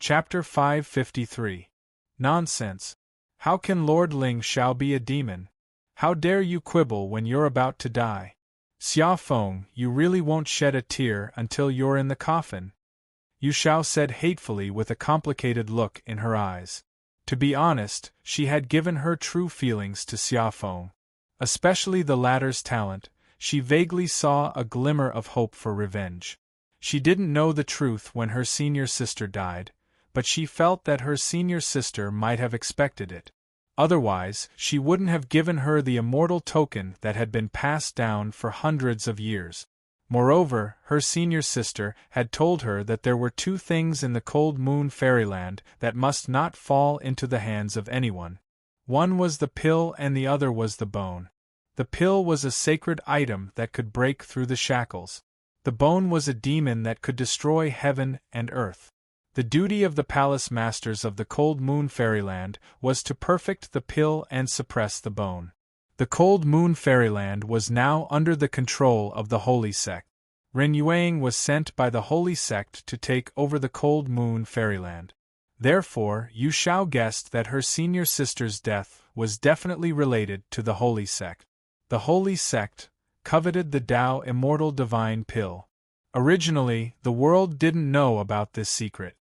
Chapter 553. Nonsense. How can Lord Ling Xiao be a demon? How dare you quibble when you're about to die? Xia Feng, you really won't shed a tear until you're in the coffin? Yu Xiao said hatefully with a complicated look in her eyes. To be honest, she had given her true feelings to Xia Feng. Especially the latter's talent, she vaguely saw a glimmer of hope for revenge. She didn't know the truth when her senior sister died, but she felt that her senior sister might have expected it. Otherwise, she wouldn't have given her the immortal token that had been passed down for hundreds of years. Moreover, her senior sister had told her that there were two things in the Cold Moon Fairyland that must not fall into the hands of anyone. One was the pill and the other was the bone. The pill was a sacred item that could break through the shackles. The bone was a demon that could destroy heaven and earth. The duty of the palace masters of the Cold Moon Fairyland was to perfect the pill and suppress the bone. The Cold Moon Fairyland was now under the control of the Holy Sect. Ren Yuang was sent by the Holy Sect to take over the Cold Moon Fairyland. Therefore, Yu Xiao guessed that her senior sister's death was definitely related to the Holy Sect. The Holy Sect coveted the Tao Immortal Divine Pill. Originally, the world didn't know about this secret.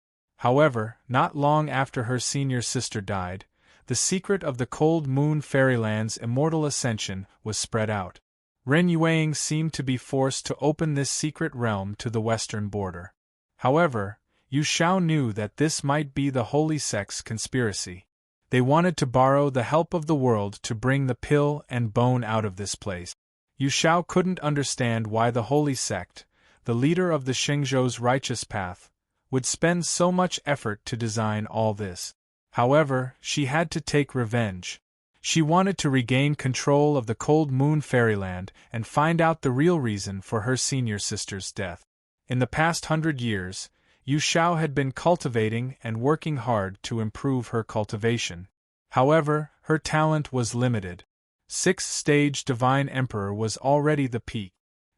However, not long after her senior sister died, the secret of the Cold Moon Fairyland's immortal ascension was spread out. Ren Yuang seemed to be forced to open this secret realm to the western border. However, Yu Xiao knew that this might be the Holy Sect's conspiracy. They wanted to borrow the help of the world to bring the pill and bone out of this place. Yu Xiao couldn't understand why the Holy Sect, the leader of the Xingzhou's righteous path, would spend so much effort to design all this. However, she had to take revenge. She wanted to regain control of the Cold Moon Fairyland and find out the real reason for her senior sister's death. In the past 100 years, Yu Xiao had been cultivating and working hard to improve her cultivation. However, her talent was limited. 6th stage Divine Emperor was already the peak.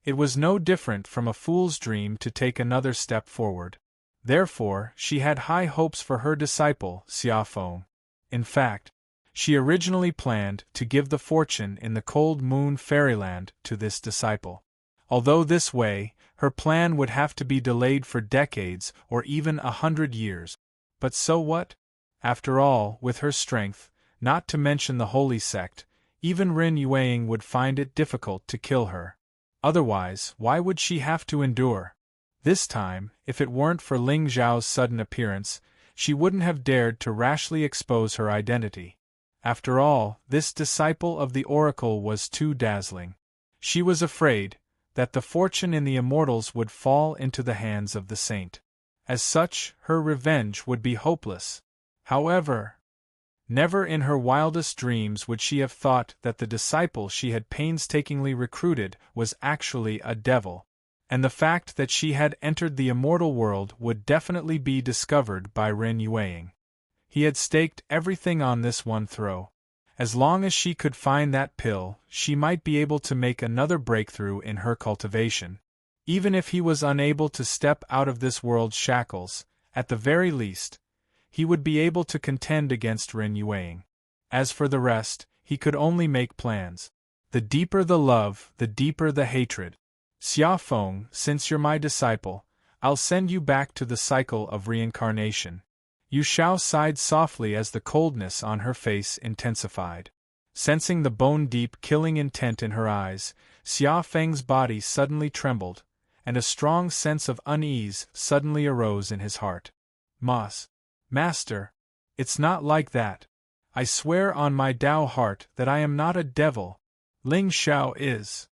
It was no different from a fool's dream to take another step forward. Therefore, she had high hopes for her disciple, Xia Feng. In fact, she originally planned to give the fortune in the Cold Moon Fairyland to this disciple. Although this way, her plan would have to be delayed for decades or even 100 years. But so what? After all, with her strength, not to mention the Holy Sect, even Ren Yuang would find it difficult to kill her. Otherwise, why would she have to endure? This time, if it weren't for Ling Zhao's sudden appearance, she wouldn't have dared to rashly expose her identity. After all, this disciple of the oracle was too dazzling. She was afraid that the fortune in the immortals would fall into the hands of the saint. As such, her revenge would be hopeless. However, never in her wildest dreams would she have thought that the disciple she had painstakingly recruited was actually a devil. And the fact that she had entered the immortal world would definitely be discovered by Ren Yuang. He had staked everything on this one throw. As long as she could find that pill, she might be able to make another breakthrough in her cultivation. Even if he was unable to step out of this world's shackles, at the very least, he would be able to contend against Ren Yuang. As for the rest, he could only make plans. The deeper the love, the deeper the hatred. Xia Feng, since you're my disciple, I'll send you back to the cycle of reincarnation. Yu Xiao sighed softly as the coldness on her face intensified. Sensing the bone-deep killing intent in her eyes, Xia Feng's body suddenly trembled, and a strong sense of unease suddenly arose in his heart. Master, it's not like that. I swear on my Tao heart that I am not a devil. Ling Xiao is.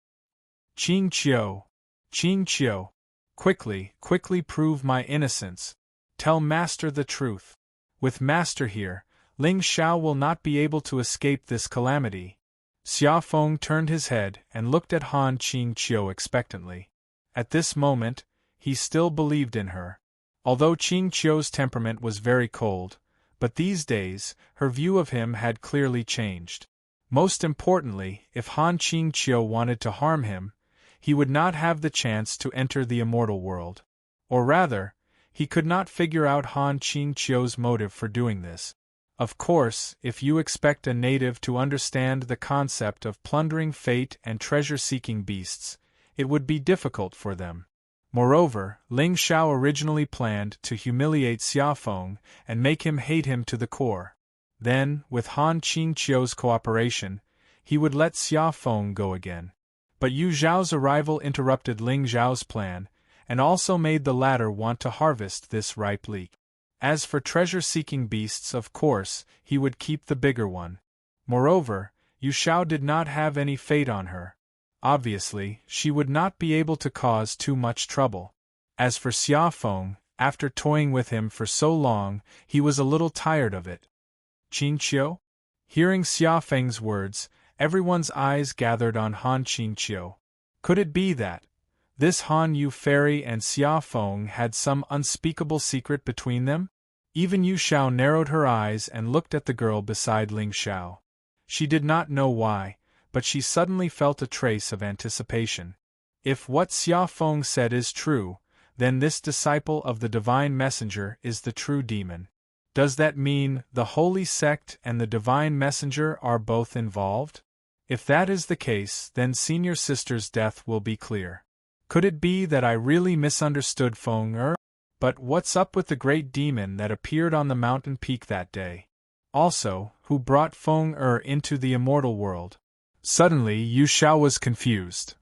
Qing Qiu, quickly prove my innocence. Tell Master the truth. With Master here, Ling Xiao will not be able to escape this calamity. Xia Feng turned his head and looked at Han Qing Qiu expectantly. At this moment, he still believed in her. Although Qing Qiu's temperament was very cold, but these days, her view of him had clearly changed. Most importantly, if Han Qing Qiu wanted to harm him, he would not have the chance to enter the immortal world. Or rather, He could not figure out Han Qingqiu's motive for doing this. Of course, if you expect a native to understand the concept of plundering fate and treasure-seeking beasts, it would be difficult for them. Moreover, Ling Xiao originally planned to humiliate Xiafeng and make him hate him to the core. Then, with Han Qingqiu's cooperation, he would let Xiafeng go again. But Yu Zhao's arrival interrupted Ling Zhao's plan, and also made the latter want to harvest this ripe leek. As for treasure-seeking beasts, of course, he would keep the bigger one. Moreover, Yu Zhao did not have any fate on her. Obviously, she would not be able to cause too much trouble. As for Xiafeng, after toying with him for so long, he was a little tired of it. Qingqiu? Hearing Xiafeng's words, everyone's eyes gathered on Han Qingqiu. Could it be that this Han Yu fairy and Xiafeng had some unspeakable secret between them? Even Yu Xiao narrowed her eyes and looked at the girl beside Ling Xiao. She did not know why, but she suddenly felt a trace of anticipation. If what Xiafeng said is true, then this disciple of the divine messenger is the true demon. Does that mean the holy sect and the divine messenger are both involved? If that is the case, then senior sister's death will be clear. Could it be that I really misunderstood Feng Er? But what's up with the great demon that appeared on the mountain peak that day? Also, who brought Feng Er into the immortal world? Suddenly, Yu Xiao was confused.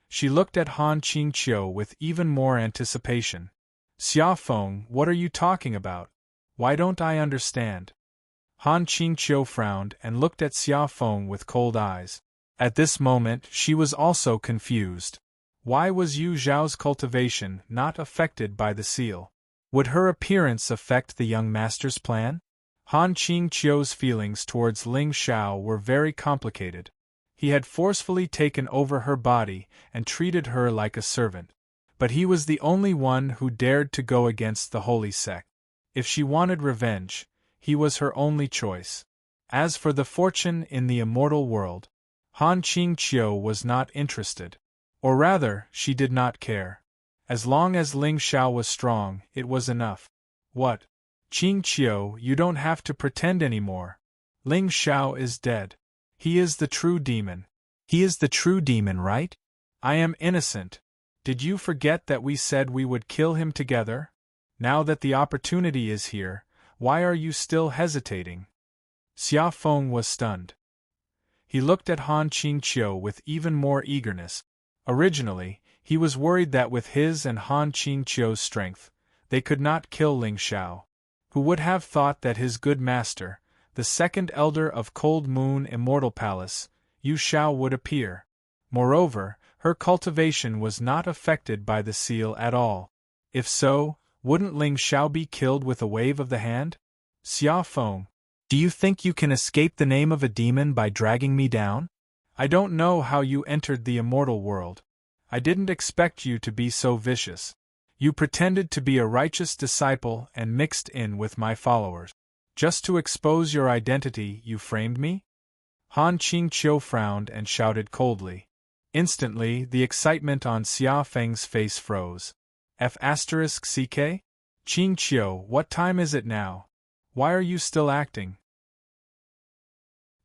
She looked at Han Qingqiu with even more anticipation. Xiafeng, what are you talking about? Why don't I understand? Han Qingqiu frowned and looked at Xiafeng with cold eyes. At this moment, she was also confused. Why was Yu Zhao's cultivation not affected by the seal? Would her appearance affect the young master's plan? Han Qingqiu's feelings towards Ling Xiao were very complicated. He had forcefully taken over her body and treated her like a servant. But he was the only one who dared to go against the holy sect. If she wanted revenge, he was her only choice. As for the fortune in the immortal world, Han Qingqiu was not interested. Or rather, she did not care. As long as Ling Xiao was strong, it was enough. What? Qingqiu, you don't have to pretend anymore. Ling Xiao is dead. He is the true demon. He is the true demon, right? I am innocent. Did you forget that we said we would kill him together? Now that the opportunity is here, why are you still hesitating? Xiafeng was stunned. He looked at Han Qingqiu with even more eagerness. Originally, he was worried that with his and Han Qingqiu's strength, they could not kill Ling Xiao. Who would have thought that his good master, the second elder of Cold Moon Immortal Palace, Yu Xiao, would appear? Moreover, her cultivation was not affected by the seal at all. If so, wouldn't Ling Xiao be killed with a wave of the hand? Xiafeng, do you think you can escape the name of a demon by dragging me down? I don't know how you entered the immortal world. I didn't expect you to be so vicious. You pretended to be a righteous disciple and mixed in with my followers. Just to expose your identity, you framed me? Han Qingqiu frowned and shouted coldly. Instantly, the excitement on Xiafeng's face froze. F***CK? Qingqiu, what time is it now? Why are you still acting?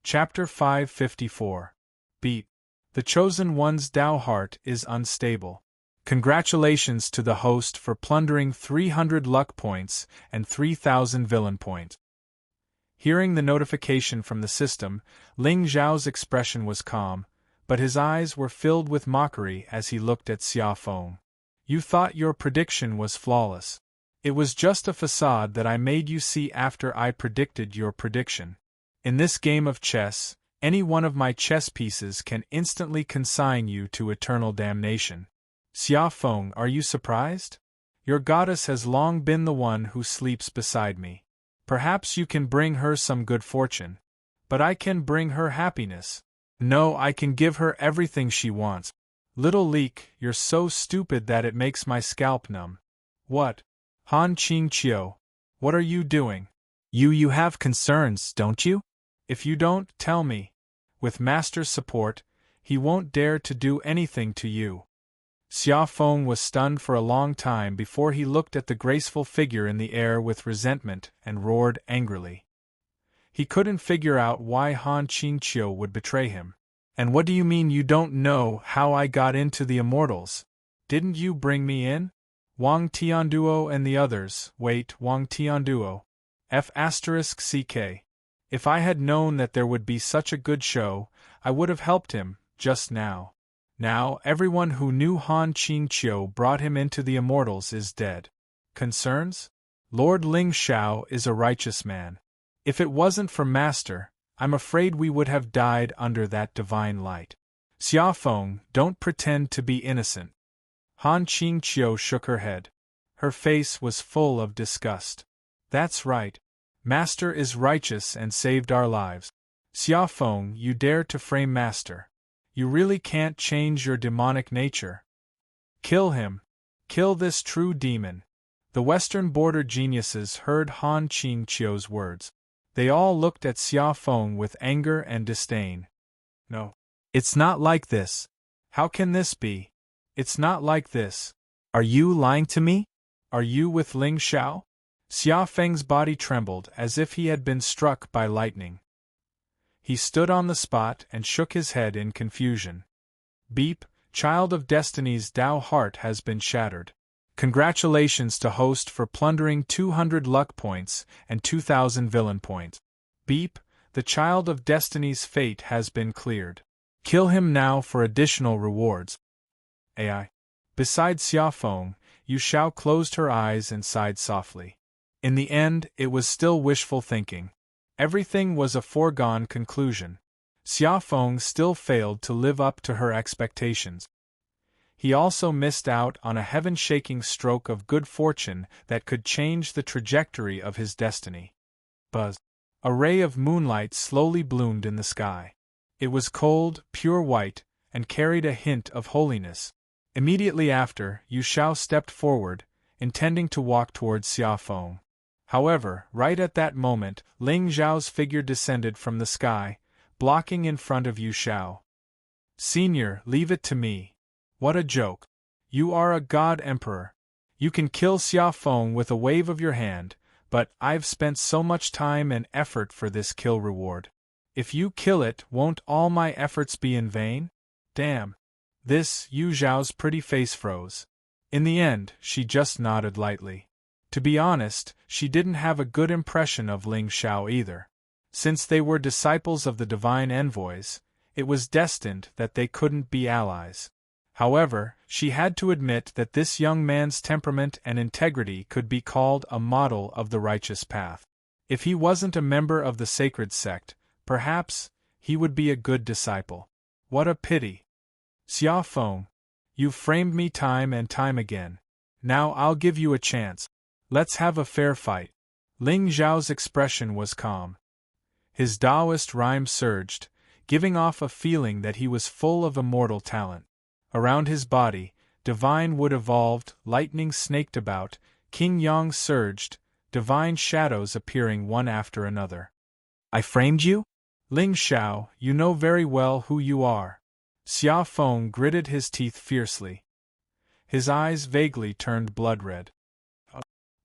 Chapter 554. Beat. The Chosen One's Dao heart is unstable. Congratulations to the host for plundering 300 luck points and 3,000 villain points. Hearing the notification from the system, Ling Zhao's expression was calm, but his eyes were filled with mockery as he looked at Xiafeng. You thought your prediction was flawless. It was just a facade that I made you see after I predicted your prediction. In this game of chess, any one of my chess pieces can instantly consign you to eternal damnation. Xiafeng, are you surprised? Your goddess has long been the one who sleeps beside me. Perhaps you can bring her some good fortune. But I can bring her happiness. No, I can give her everything she wants. Little leek, you're so stupid that it makes my scalp numb. What? Han Qingqiu, what are you doing? You have concerns, don't you? If you don't, tell me. With Master's support, he won't dare to do anything to you. Xia Feng was stunned for a long time before he looked at the graceful figure in the air with resentment and roared angrily. He couldn't figure out why Han Qingqiu would betray him. And what do you mean you don't know how I got into the Immortals? Didn't you bring me in? Wang Tianduo and the others. Wait, Wang Tianduo. F***ck. If I had known that there would be such a good show, I would have helped him, just now. Now, everyone who knew Han Qingqiu brought him into the Immortals is dead. Concerns? Lord Ling Xiao is a righteous man. If it wasn't for Master, I'm afraid we would have died under that divine light. Xia Feng, don't pretend to be innocent. Han Qingqiu shook her head. Her face was full of disgust. That's right. Master is righteous and saved our lives. Xia Feng, you dare to frame Master. You really can't change your demonic nature. Kill him. Kill this true demon. The Western border geniuses heard Han Qingqiu's words. They all looked at Xia Feng with anger and disdain. No. It's not like this. How can this be? It's not like this. Are you lying to me? Are you with Ling Xiao? Xia Feng's body trembled as if he had been struck by lightning. He stood on the spot and shook his head in confusion. Beep, Child of Destiny's Tao heart has been shattered. Congratulations to host for plundering 200 luck points and 2,000 villain points. Beep, the Child of Destiny's fate has been cleared. Kill him now for additional rewards. AI. Besides Xia Feng, Yu Xiao closed her eyes and sighed softly. In the end, it was still wishful thinking. Everything was a foregone conclusion. Xia Feng still failed to live up to her expectations. He also missed out on a heaven-shaking stroke of good fortune that could change the trajectory of his destiny. Buzz. A ray of moonlight slowly bloomed in the sky. It was cold, pure white, and carried a hint of holiness. Immediately after, Yu Xiao stepped forward, intending to walk towards Xia Feng. However, right at that moment, Ling Zhao's figure descended from the sky, blocking in front of Yu Xiao. Senior, leave it to me. What a joke. You are a god emperor. You can kill Xia Feng with a wave of your hand, but I've spent so much time and effort for this kill reward. If you kill it, won't all my efforts be in vain? Damn. This, Yu Zhao's pretty face froze. In the end, she just nodded lightly. To be honest, she didn't have a good impression of Ling Xiao either. Since they were disciples of the divine envoys, it was destined that they couldn't be allies. However, she had to admit that this young man's temperament and integrity could be called a model of the righteous path. If he wasn't a member of the sacred sect, perhaps he would be a good disciple. What a pity. Xia Feng, you've framed me time and time again. Now I'll give you a chance. Let's have a fair fight. Ling Zhao's expression was calm. His Taoist rhyme surged, giving off a feeling that he was full of immortal talent. Around his body, divine wood evolved, lightning snaked about, King Yang surged, divine shadows appearing one after another. I framed you? Ling Xiao, you know very well who you are. Xia Feng gritted his teeth fiercely. His eyes vaguely turned blood-red.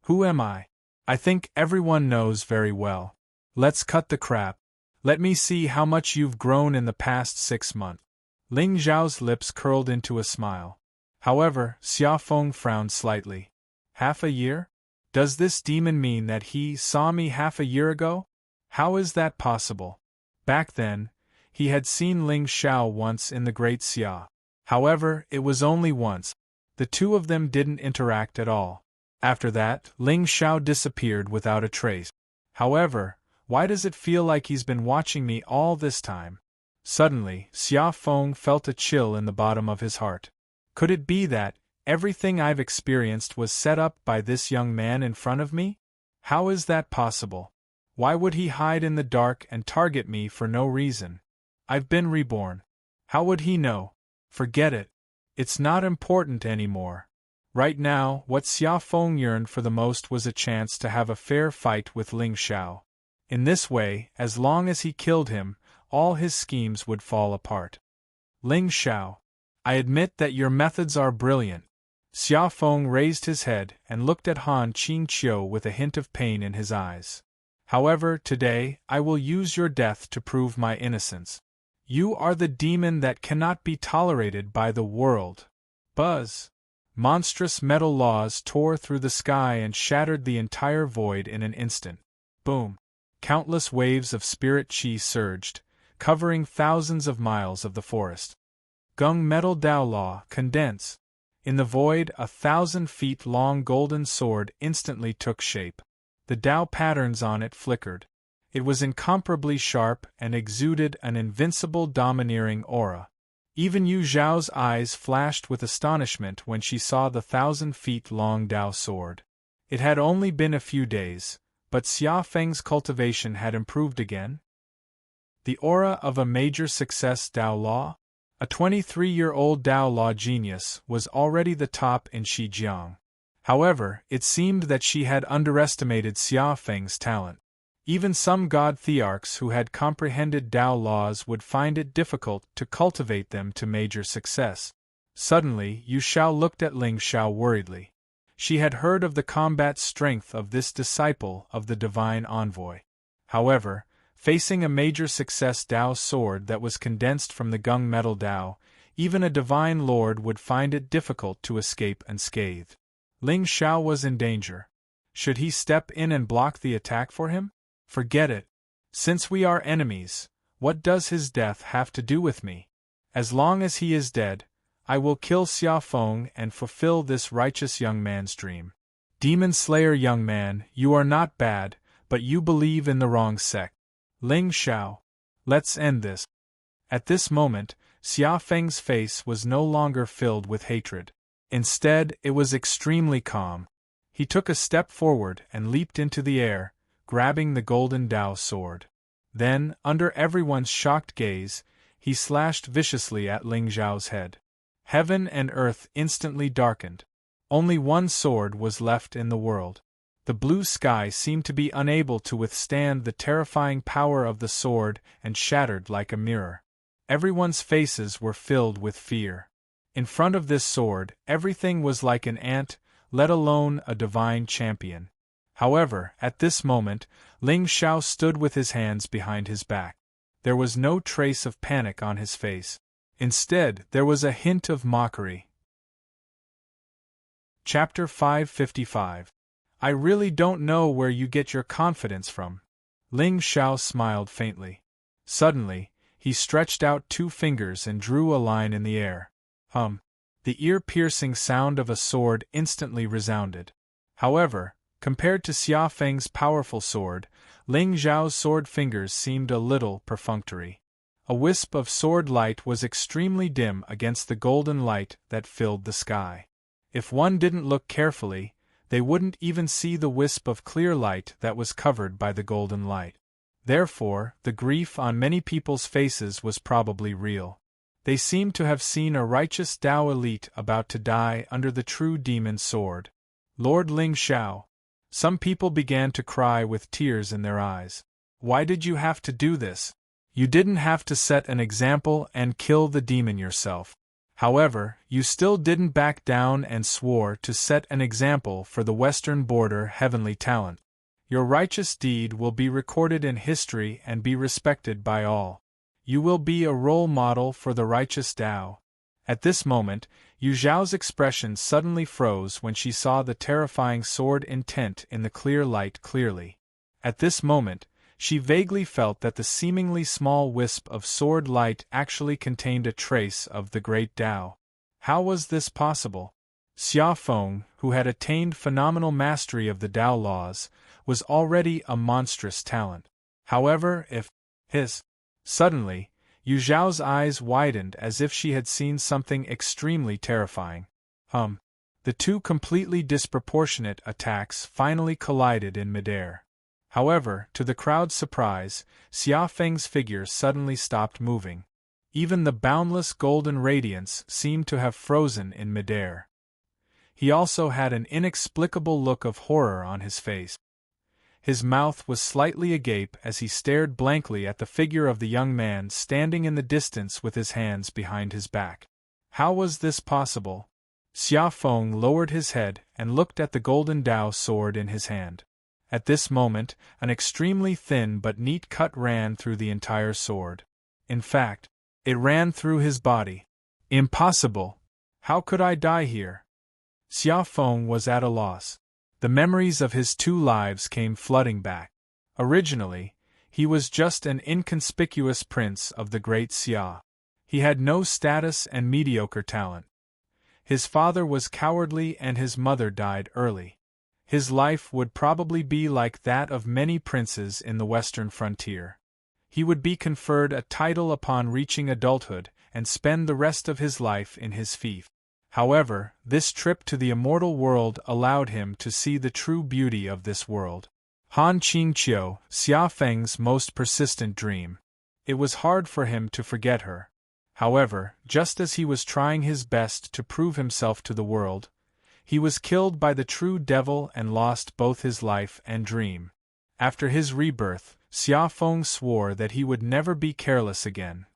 Who am I? I think everyone knows very well. Let's cut the crap. Let me see how much you've grown in the past 6 months. Ling Zhao's lips curled into a smile. However, Xia Feng frowned slightly. Half a year? Does this demon mean that he saw me half a year ago? How is that possible? Back then, he had seen Ling Xiao once in the Great Xia. However, it was only once. The two of them didn't interact at all. After that, Ling Xiao disappeared without a trace. However, why does it feel like he's been watching me all this time? Suddenly, Xia Feng felt a chill in the bottom of his heart. Could it be that everything I've experienced was set up by this young man in front of me? How is that possible? Why would he hide in the dark and target me for no reason? I've been reborn. How would he know? Forget it. It's not important anymore. Right now, what Xia Feng yearned for the most was a chance to have a fair fight with Ling Xiao. In this way, as long as he killed him, all his schemes would fall apart. Ling Xiao. I admit that your methods are brilliant. Xia Feng raised his head and looked at Han Qingqiu with a hint of pain in his eyes. However, today, I will use your death to prove my innocence. You are the demon that cannot be tolerated by the world. Buzz! Monstrous metal laws tore through the sky and shattered the entire void in an instant. Boom! Countless waves of spirit chi surged, covering thousands of miles of the forest. Gung metal Dao law, condense. In the void, 1,000 feet long golden sword instantly took shape. The Dao patterns on it flickered. It was incomparably sharp and exuded an invincible domineering aura. Even Yu Zhao's eyes flashed with astonishment when she saw the 1,000 feet long Dao sword. It had only been a few days, but Xia Feng's cultivation had improved again. The aura of a major success Dao law? A 23-year-old Dao law genius was already the top in Shijiang. However, it seemed that she had underestimated Xia Feng's talent. Even some god thearchs who had comprehended Dao laws would find it difficult to cultivate them to major success. Suddenly, Yu Xiao looked at Ling Xiao worriedly. She had heard of the combat strength of this disciple of the divine envoy. However, facing a major success Dao sword that was condensed from the Gung metal Dao, even a divine lord would find it difficult to escape unscathed. Ling Xiao was in danger. Should he step in and block the attack for him? Forget it. Since we are enemies, what does his death have to do with me? As long as he is dead, I will kill Xia Feng and fulfill this righteous young man's dream. Demon Slayer young man, you are not bad, but you believe in the wrong sect. Ling Xiao. Let's end this. At this moment, Xia Feng's face was no longer filled with hatred. Instead, it was extremely calm. He took a step forward and leaped into the air, grabbing the golden Dao sword. Then, under everyone's shocked gaze, he slashed viciously at Ling Zhao's head. Heaven and earth instantly darkened. Only one sword was left in the world. The blue sky seemed to be unable to withstand the terrifying power of the sword and shattered like a mirror. Everyone's faces were filled with fear. In front of this sword, everything was like an ant, let alone a divine champion. However, at this moment, Ling Xiao stood with his hands behind his back. There was no trace of panic on his face. Instead, there was a hint of mockery. Chapter 555. I really don't know where you get your confidence from. Ling Xiao smiled faintly. Suddenly, he stretched out 2 fingers and drew a line in the air. The ear-piercing sound of a sword instantly resounded. However, compared to Xia Feng's powerful sword, Ling Zhao's sword fingers seemed a little perfunctory. A wisp of sword light was extremely dim against the golden light that filled the sky. If one didn't look carefully, they wouldn't even see the wisp of clear light that was covered by the golden light. Therefore, the grief on many people's faces was probably real. They seemed to have seen a righteous Dao elite about to die under the true demon sword. Lord Ling Xiao. Some people began to cry with tears in their eyes. Why did you have to do this? You didn't have to set an example and kill the demon yourself. However, you still didn't back down and swore to set an example for the Western Border heavenly talent. Your righteous deed will be recorded in history and be respected by all. You will be a role model for the righteous Dao. At this moment, Yu Zhao's expression suddenly froze when she saw the terrifying sword intent in the clear light clearly. At this moment, she vaguely felt that the seemingly small wisp of sword light actually contained a trace of the great Dao. How was this possible? Xia Feng, who had attained phenomenal mastery of the Dao laws, was already a monstrous talent. However, if his... Suddenly, Yu Zhao's eyes widened as if she had seen something extremely terrifying. The 2 completely disproportionate attacks finally collided in midair. However, to the crowd's surprise, Xia Feng's figure suddenly stopped moving. Even the boundless golden radiance seemed to have frozen in midair. He also had an inexplicable look of horror on his face. His mouth was slightly agape as he stared blankly at the figure of the young man standing in the distance with his hands behind his back. How was this possible? Xia Feng lowered his head and looked at the golden Dao sword in his hand. At this moment, an extremely thin but neat cut ran through the entire sword. In fact, it ran through his body. Impossible! How could I die here? Xia Feng was at a loss. The memories of his 2 lives came flooding back. Originally, he was just an inconspicuous prince of the great Xia. He had no status and mediocre talent. His father was cowardly and his mother died early. His life would probably be like that of many princes in the western frontier. He would be conferred a title upon reaching adulthood and spend the rest of his life in his fief. However, this trip to the immortal world allowed him to see the true beauty of this world. Han Qingqiu, Xia Feng's most persistent dream. It was hard for him to forget her. However, just as he was trying his best to prove himself to the world, he was killed by the true devil and lost both his life and dream. After his rebirth, Xia Feng swore that he would never be careless again.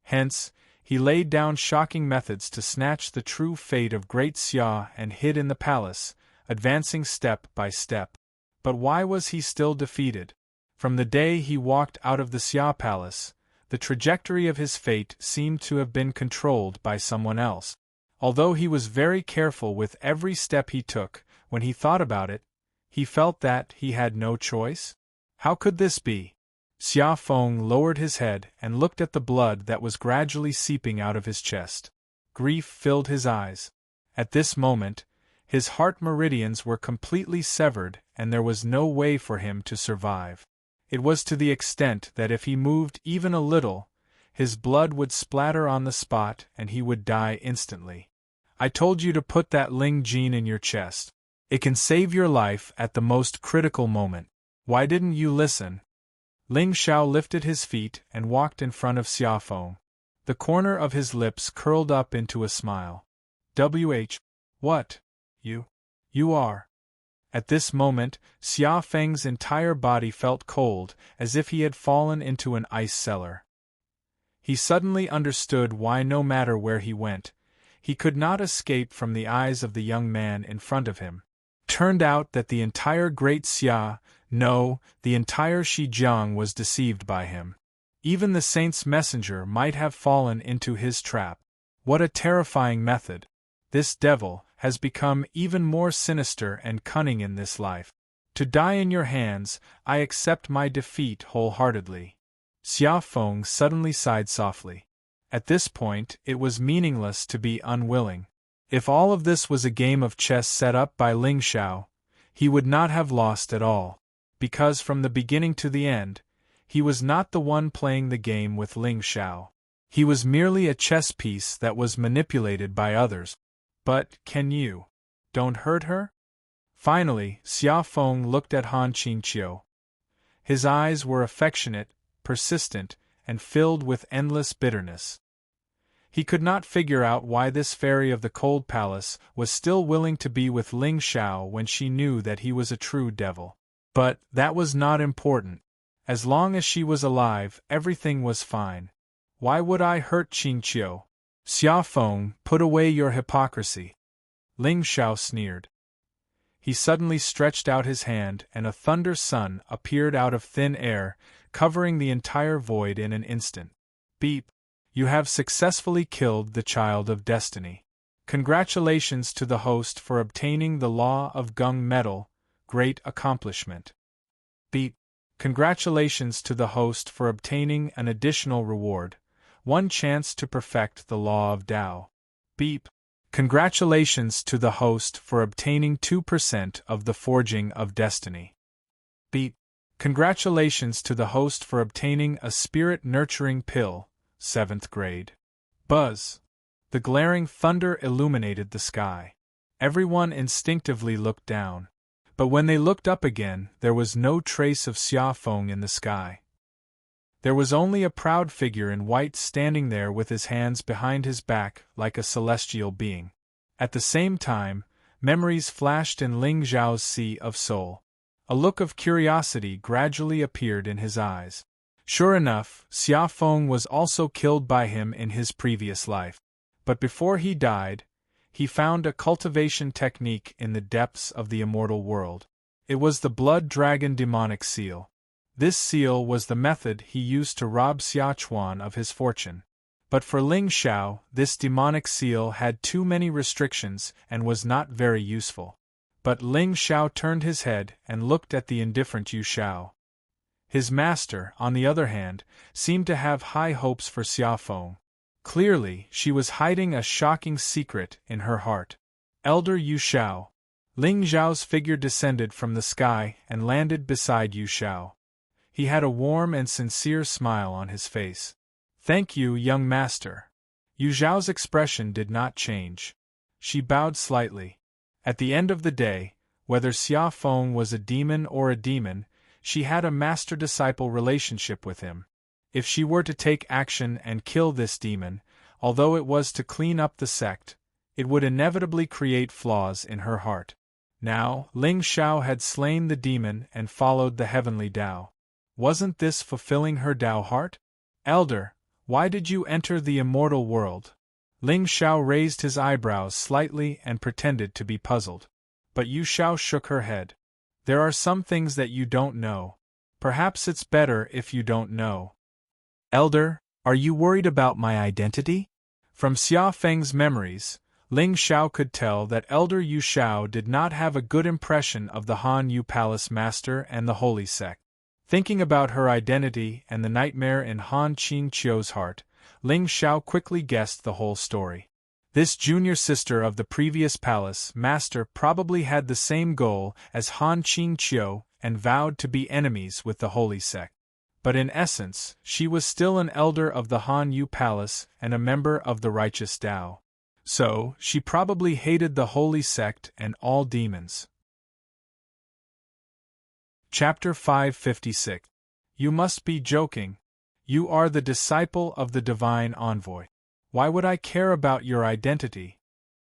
Hence, he laid down shocking methods to snatch the true fate of great Xia and hid in the palace, advancing step by step. But why was he still defeated? From the day he walked out of the Xia palace, the trajectory of his fate seemed to have been controlled by someone else. Although he was very careful with every step he took, when he thought about it, he felt that he had no choice. How could this be? Xia Feng lowered his head and looked at the blood that was gradually seeping out of his chest. Grief filled his eyes. At this moment, his heart meridians were completely severed and there was no way for him to survive. It was to the extent that if he moved even a little, his blood would splatter on the spot and he would die instantly. I told you to put that Ling gene in your chest. It can save your life at the most critical moment. Why didn't you listen? Ling Xiao lifted his feet and walked in front of Xia Feng. The corner of his lips curled up into a smile. What? You are. At this moment, Xia Feng's entire body felt cold, as if he had fallen into an ice cellar. He suddenly understood why no matter where he went, he could not escape from the eyes of the young man in front of him. Turned out that the entire great Xia, no, the entire Xizang was deceived by him. Even the saint's messenger might have fallen into his trap. What a terrifying method! This devil has become even more sinister and cunning in this life. To die in your hands, I accept my defeat wholeheartedly. Xia Feng suddenly sighed softly. At this point, it was meaningless to be unwilling. If all of this was a game of chess set up by Ling Xiao, he would not have lost at all, because from the beginning to the end, he was not the one playing the game with Ling Xiao. He was merely a chess piece that was manipulated by others. But, don't hurt her? Finally, Xia Feng looked at Han Qingqiu. His eyes were affectionate, persistent, and filled with endless bitterness. He could not figure out why this fairy of the cold palace was still willing to be with Ling Xiao when she knew that he was a true devil. But that was not important. As long as she was alive, everything was fine. Why would I hurt Qingqiu? Xia Feng, put away your hypocrisy. Ling Xiao sneered. He suddenly stretched out his hand and a thunder sun appeared out of thin air, covering the entire void in an instant. Beep! You have successfully killed the child of destiny. Congratulations to the host for obtaining the Law of Gung Medal, great accomplishment. Beep! Congratulations to the host for obtaining an additional reward, one chance to perfect the Law of Tao. Beep! Congratulations to the host for obtaining 2% of the Forging of Destiny. Beep! Congratulations to the host for obtaining a spirit-nurturing pill, 7th grade. Buzz! The glaring thunder illuminated the sky. Everyone instinctively looked down. But when they looked up again, there was no trace of Xia Feng in the sky. There was only a proud figure in white standing there with his hands behind his back like a celestial being. At the same time, memories flashed in Ling Xiao's sea of soul. A look of curiosity gradually appeared in his eyes. Sure enough, Xia Feng was also killed by him in his previous life. But before he died, he found a cultivation technique in the depths of the immortal world. It was the blood dragon demonic seal. This seal was the method he used to rob Xiaochuan of his fortune. But for Ling Xiao, this demonic seal had too many restrictions and was not very useful. But Ling Xiao turned his head and looked at the indifferent Yu Xiao. His master, on the other hand, seemed to have high hopes for Xia Feng. Clearly, she was hiding a shocking secret in her heart. Elder Yu Xiao. Ling Xiao's figure descended from the sky and landed beside Yu Xiao. He had a warm and sincere smile on his face. "Thank you, young master." Yu Xiao's expression did not change. She bowed slightly. At the end of the day, whether Xia Feng was a demon or a demon, she had a master-disciple relationship with him. If she were to take action and kill this demon, although it was to clean up the sect, it would inevitably create flaws in her heart. Now, Ling Xiao had slain the demon and followed the heavenly Tao. Wasn't this fulfilling her Tao heart? "Elder, why did you enter the immortal world?" Ling Xiao raised his eyebrows slightly and pretended to be puzzled. But Yu Xiao shook her head. "There are some things that you don't know. Perhaps it's better if you don't know." "Elder, are you worried about my identity?" From Xia Feng's memories, Ling Xiao could tell that Elder Yu Xiao did not have a good impression of the Han Yu Palace Master and the Holy Sect. Thinking about her identity and the nightmare in Han Qingqiu's heart, Ling Xiao quickly guessed the whole story. This junior sister of the previous palace master probably had the same goal as Han Qingqiu and vowed to be enemies with the Holy Sect. But in essence, she was still an elder of the Han Yu Palace and a member of the righteous Tao. So, she probably hated the Holy Sect and all demons. Chapter 556. You must be joking. You are the disciple of the divine envoy. Why would I care about your identity?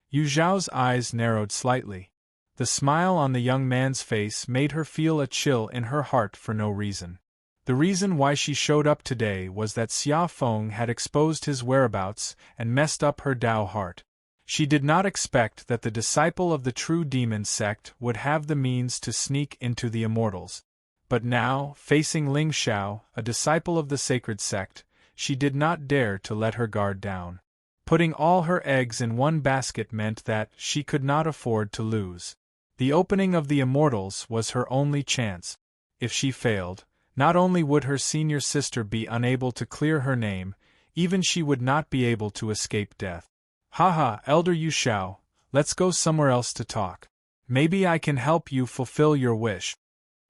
Yu Zhao's eyes narrowed slightly. The smile on the young man's face made her feel a chill in her heart for no reason. The reason why she showed up today was that Xia Feng had exposed his whereabouts and messed up her Tao heart. She did not expect that the disciple of the true demon sect would have the means to sneak into the immortals. But now, facing Ling Xiao, a disciple of the sacred sect, she did not dare to let her guard down. Putting all her eggs in one basket meant that she could not afford to lose. The opening of the immortals was her only chance. If she failed, not only would her senior sister be unable to clear her name, even she would not be able to escape death. "Haha, Elder Yu Xiao, let's go somewhere else to talk. Maybe I can help you fulfill your wish."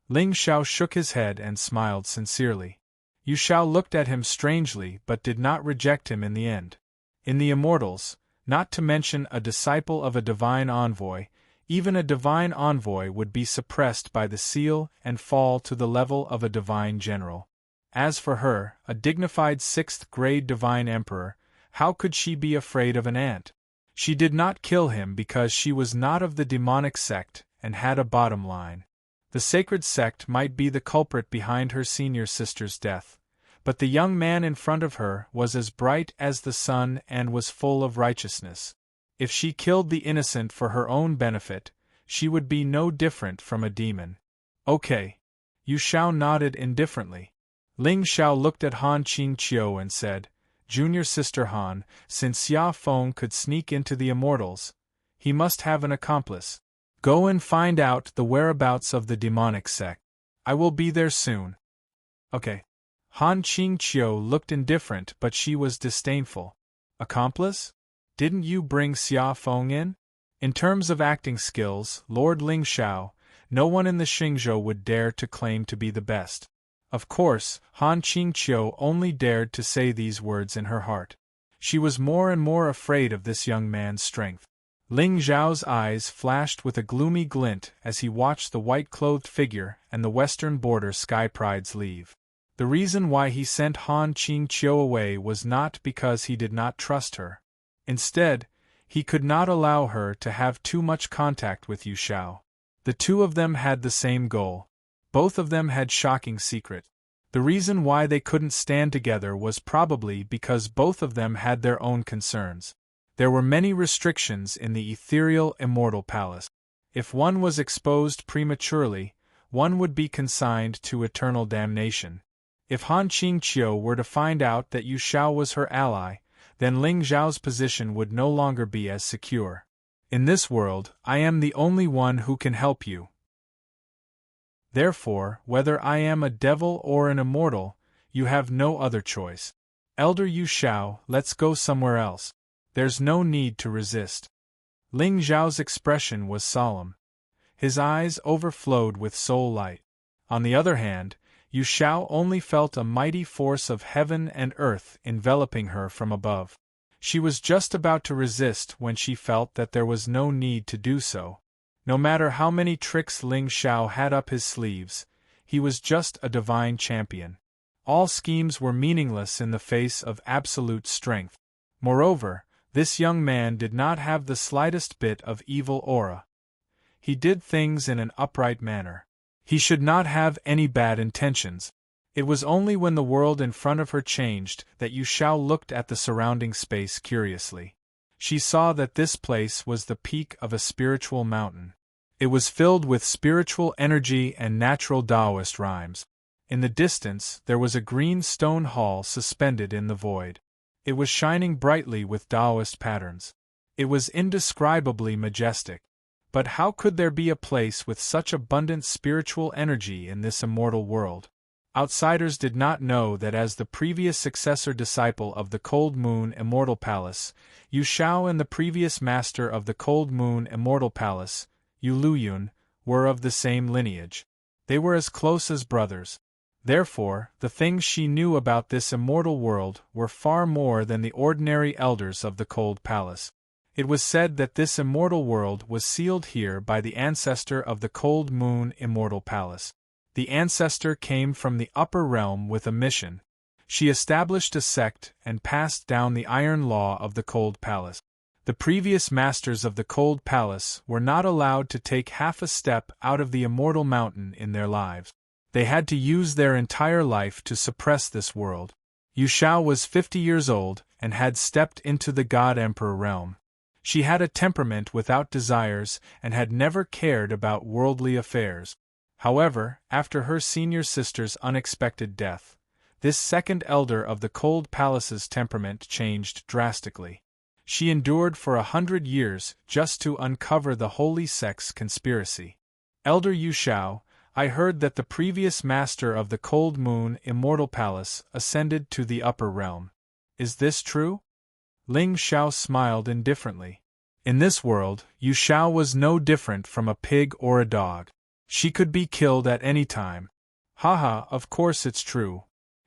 Ling Xiao shook his head and smiled sincerely. Yu Xiao looked at him strangely but did not reject him in the end. In the immortals, not to mention a disciple of a divine envoy, even a divine envoy would be suppressed by the seal and fall to the level of a divine general. As for her, a dignified sixth-grade divine emperor, how could she be afraid of an ant? She did not kill him because she was not of the demonic sect and had a bottom line. The sacred sect might be the culprit behind her senior sister's death, but the young man in front of her was as bright as the sun and was full of righteousness. If she killed the innocent for her own benefit, she would be no different from a demon. "Okay." Yu Xiao nodded indifferently. Ling Xiao looked at Han Qingqiu and said, "Junior sister Han, since Xia Feng could sneak into the immortals, he must have an accomplice. Go and find out the whereabouts of the demonic sect. I will be there soon." "Okay." Han Qingqiu looked indifferent but she was disdainful. "Accomplice? Didn't you bring Xia Feng in?" In terms of acting skills, Lord Ling Xiao, no one in the Xingzhou would dare to claim to be the best. Of course, Han Qingqiu only dared to say these words in her heart. She was more and more afraid of this young man's strength. Ling Zhao's eyes flashed with a gloomy glint as he watched the white-clothed figure and the western border sky prides leave. The reason why he sent Han Qingqiu away was not because he did not trust her. Instead, he could not allow her to have too much contact with Yu Xiao. The two of them had the same goal. Both of them had shocking secret. The reason why they couldn't stand together was probably because both of them had their own concerns. There were many restrictions in the ethereal immortal palace. If one was exposed prematurely, one would be consigned to eternal damnation. If Han Qingqiu were to find out that Yu Xiao was her ally, then Ling Zhao's position would no longer be as secure. In this world, I am the only one who can help you. Therefore, whether I am a devil or an immortal, you have no other choice. Elder Yu Xiao, let's go somewhere else. There's no need to resist. Ling Zhao's expression was solemn. His eyes overflowed with soul light. On the other hand, Yu Xiao only felt a mighty force of heaven and earth enveloping her from above. She was just about to resist when she felt that there was no need to do so. No matter how many tricks Ling Xiao had up his sleeves, he was just a divine champion. All schemes were meaningless in the face of absolute strength. Moreover, this young man did not have the slightest bit of evil aura. He did things in an upright manner. He should not have any bad intentions. It was only when the world in front of her changed that Yu Xiao looked at the surrounding space curiously. She saw that this place was the peak of a spiritual mountain. It was filled with spiritual energy and natural Taoist rhymes. In the distance, there was a green stone hall suspended in the void. It was shining brightly with Taoist patterns. It was indescribably majestic. But how could there be a place with such abundant spiritual energy in this immortal world? Outsiders did not know that as the previous successor disciple of the Cold Moon Immortal Palace, Yu Xiao and the previous master of the Cold Moon Immortal Palace, Yu Luyun, were of the same lineage. They were as close as brothers. Therefore, the things she knew about this immortal world were far more than the ordinary elders of the Cold Palace. It was said that this immortal world was sealed here by the ancestor of the Cold Moon Immortal Palace. The ancestor came from the upper realm with a mission. She established a sect and passed down the iron law of the Cold Palace. The previous masters of the Cold Palace were not allowed to take half a step out of the immortal mountain in their lives. They had to use their entire life to suppress this world. Yu Xiao was 50 years old and had stepped into the God-Emperor realm. She had a temperament without desires and had never cared about worldly affairs. However, after her senior sister's unexpected death, this second elder of the Cold Palace's temperament changed drastically. She endured for 100 years just to uncover the holy sect's conspiracy. Elder Yu Xiao, I heard that the previous master of the Cold Moon Immortal Palace ascended to the upper realm. Is this true? Ling Xiao smiled indifferently. In this world, Yu Xiao was no different from a pig or a dog. She could be killed at any time. Haha, of course it's true.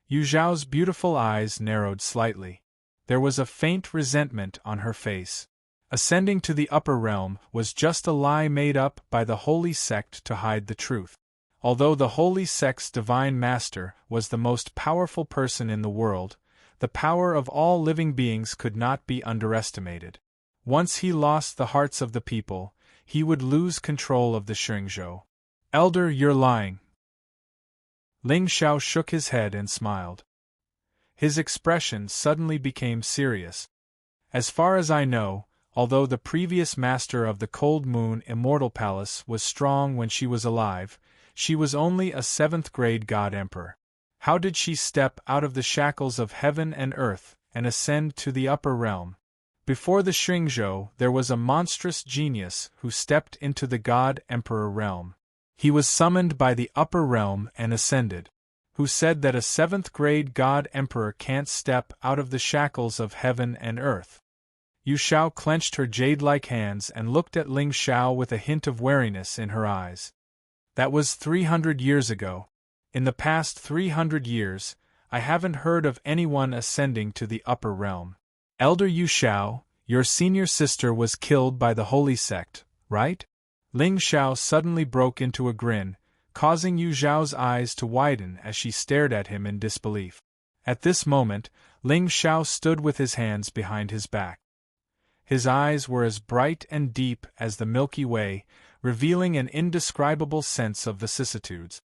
Yu Xiao's beautiful eyes narrowed slightly. There was a faint resentment on her face. Ascending to the upper realm was just a lie made up by the holy sect to hide the truth. Although the holy sect's divine master was the most powerful person in the world, the power of all living beings could not be underestimated. Once he lost the hearts of the people, he would lose control of the Xingzhou. Elder, you're lying. Ling Xiao shook his head and smiled. His expression suddenly became serious. As far as I know, although the previous master of the Cold Moon Immortal Palace was strong when she was alive, she was only a 7th-grade God-Emperor. How did she step out of the shackles of heaven and earth and ascend to the upper realm? Before the Xingzhou, there was a monstrous genius who stepped into the God-Emperor realm. He was summoned by the upper realm and ascended. Who said that a 7th-grade God-Emperor can't step out of the shackles of heaven and earth? Yu Xiao clenched her jade-like hands and looked at Ling Xiao with a hint of wariness in her eyes. That was 300 years ago. In the past 300 years, I haven't heard of anyone ascending to the upper realm. Elder Yu Xiao, your senior sister was killed by the holy sect, right? Ling Xiao suddenly broke into a grin, causing Yu Xiao's eyes to widen as she stared at him in disbelief. At this moment, Ling Xiao stood with his hands behind his back. His eyes were as bright and deep as the Milky Way, revealing an indescribable sense of vicissitudes.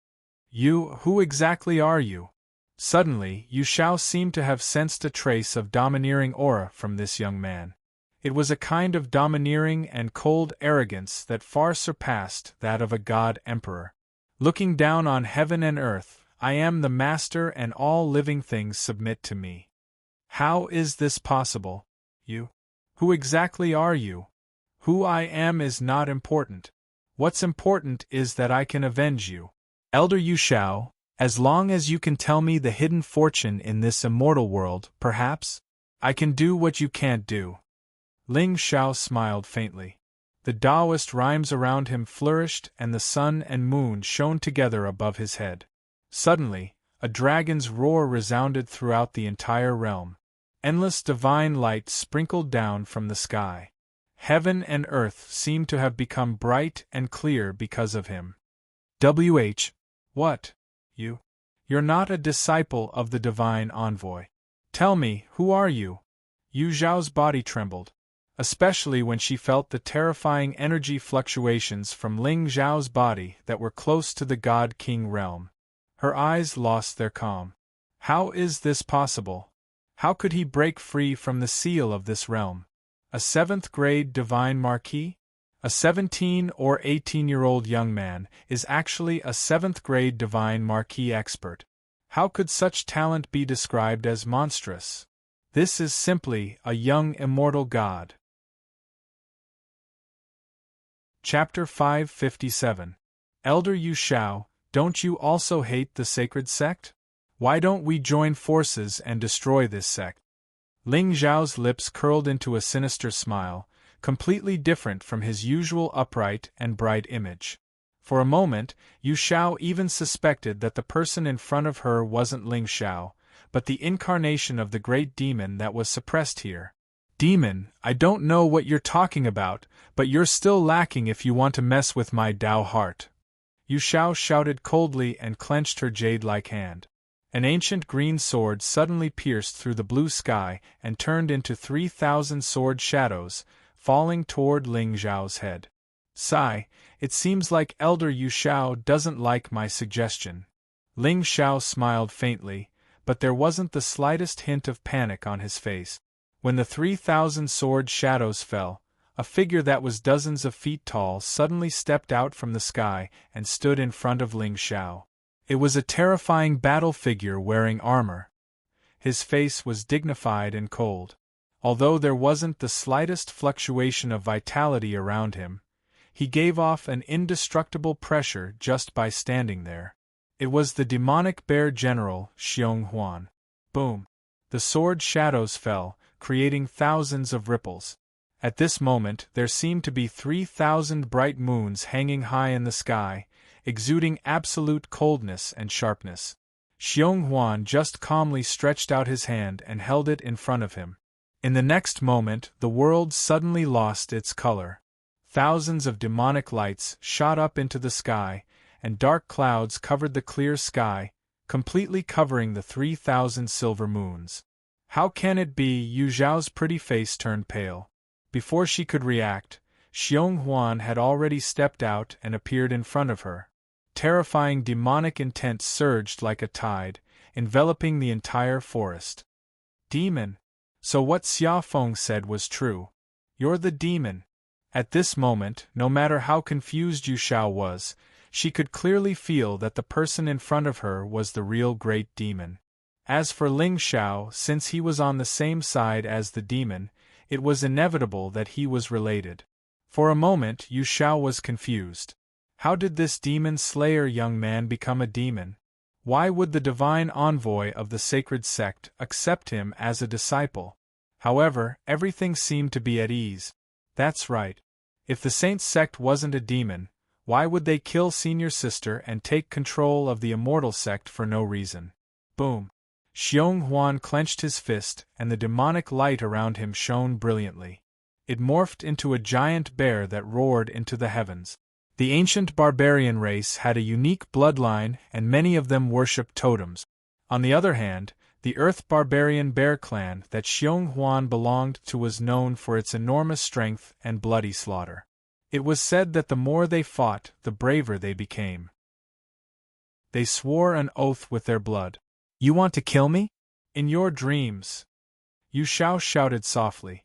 Who exactly are you? Suddenly, Yu Xiao seemed to have sensed a trace of domineering aura from this young man. It was a kind of domineering and cold arrogance that far surpassed that of a god-emperor. Looking down on heaven and earth, I am the master and all living things submit to me. How is this possible? You? Who exactly are you? Who I am is not important. What's important is that I can avenge you. Elder Yu Shao, as long as you can tell me the hidden fortune in this immortal world, perhaps, I can do what you can't do. Ling Shao smiled faintly. The Taoist rhymes around him flourished and the sun and moon shone together above his head. Suddenly, a dragon's roar resounded throughout the entire realm. Endless divine light sprinkled down from the sky. Heaven and earth seemed to have become bright and clear because of him. What? You're not a disciple of the divine envoy. Tell me, who are you? Yu Zhao's body trembled, especially when she felt the terrifying energy fluctuations from Ling Zhao's body that were close to the God-King realm. Her eyes lost their calm. How is this possible? How could he break free from the seal of this realm? A 7th-grade divine marquis? A 17 or 18-year-old young man is actually a 7th-grade divine marquis expert. How could such talent be described as monstrous? This is simply a young immortal god. Chapter 557. Elder Yu Shao, don't you also hate the sacred sect? Why don't we join forces and destroy this sect? Ling Zhao's lips curled into a sinister smile, completely different from his usual upright and bright image. For a moment, Yu Shao even suspected that the person in front of her wasn't Ling Shao, but the incarnation of the great demon that was suppressed here. Demon, I don't know what you're talking about, but you're still lacking if you want to mess with my Tao heart. Yu Shao shouted coldly and clenched her jade-like hand. An ancient green sword suddenly pierced through the blue sky and turned into 3,000 sword shadows, falling toward Ling Zhao's head. Sigh, it seems like Elder Yu Shao doesn't like my suggestion. Ling Shao smiled faintly, but there wasn't the slightest hint of panic on his face. When the 3,000 sword shadows fell, a figure that was dozens of feet tall suddenly stepped out from the sky and stood in front of Ling Shao. It was a terrifying battle figure wearing armor. His face was dignified and cold. Although there wasn't the slightest fluctuation of vitality around him, he gave off an indestructible pressure just by standing there. It was the demonic bear general, Xiong Huan. Boom! The sword shadows fell, creating thousands of ripples. At this moment there seemed to be 3,000 bright moons hanging high in the sky, exuding absolute coldness and sharpness. Xiong Huan just calmly stretched out his hand and held it in front of him. In the next moment the world suddenly lost its color. Thousands of demonic lights shot up into the sky, and dark clouds covered the clear sky, completely covering the 3,000 silver moons. How can it be? Yu Zhao's pretty face turned pale. Before she could react, Xiong Huan had already stepped out and appeared in front of her. Terrifying demonic intent surged like a tide, enveloping the entire forest. Demon! So what Xia Feng said was true. You're the demon. At this moment, no matter how confused Yu Shao was, she could clearly feel that the person in front of her was the real great demon. As for Ling Shao, since he was on the same side as the demon, it was inevitable that he was related. For a moment Yu Shao was confused. How did this demon-slayer young man become a demon? Why would the divine envoy of the sacred sect accept him as a disciple? However, everything seemed to be at ease. That's right. If the saint sect wasn't a demon, why would they kill senior sister and take control of the immortal sect for no reason? Boom! Xiong Huan clenched his fist, and the demonic light around him shone brilliantly. It morphed into a giant bear that roared into the heavens. The ancient barbarian race had a unique bloodline, and many of them worshipped totems. On the other hand, the Earth barbarian bear clan that Xiong Huan belonged to was known for its enormous strength and bloody slaughter. It was said that the more they fought, the braver they became. They swore an oath with their blood. You want to kill me? In your dreams. Yu Shao shouted softly.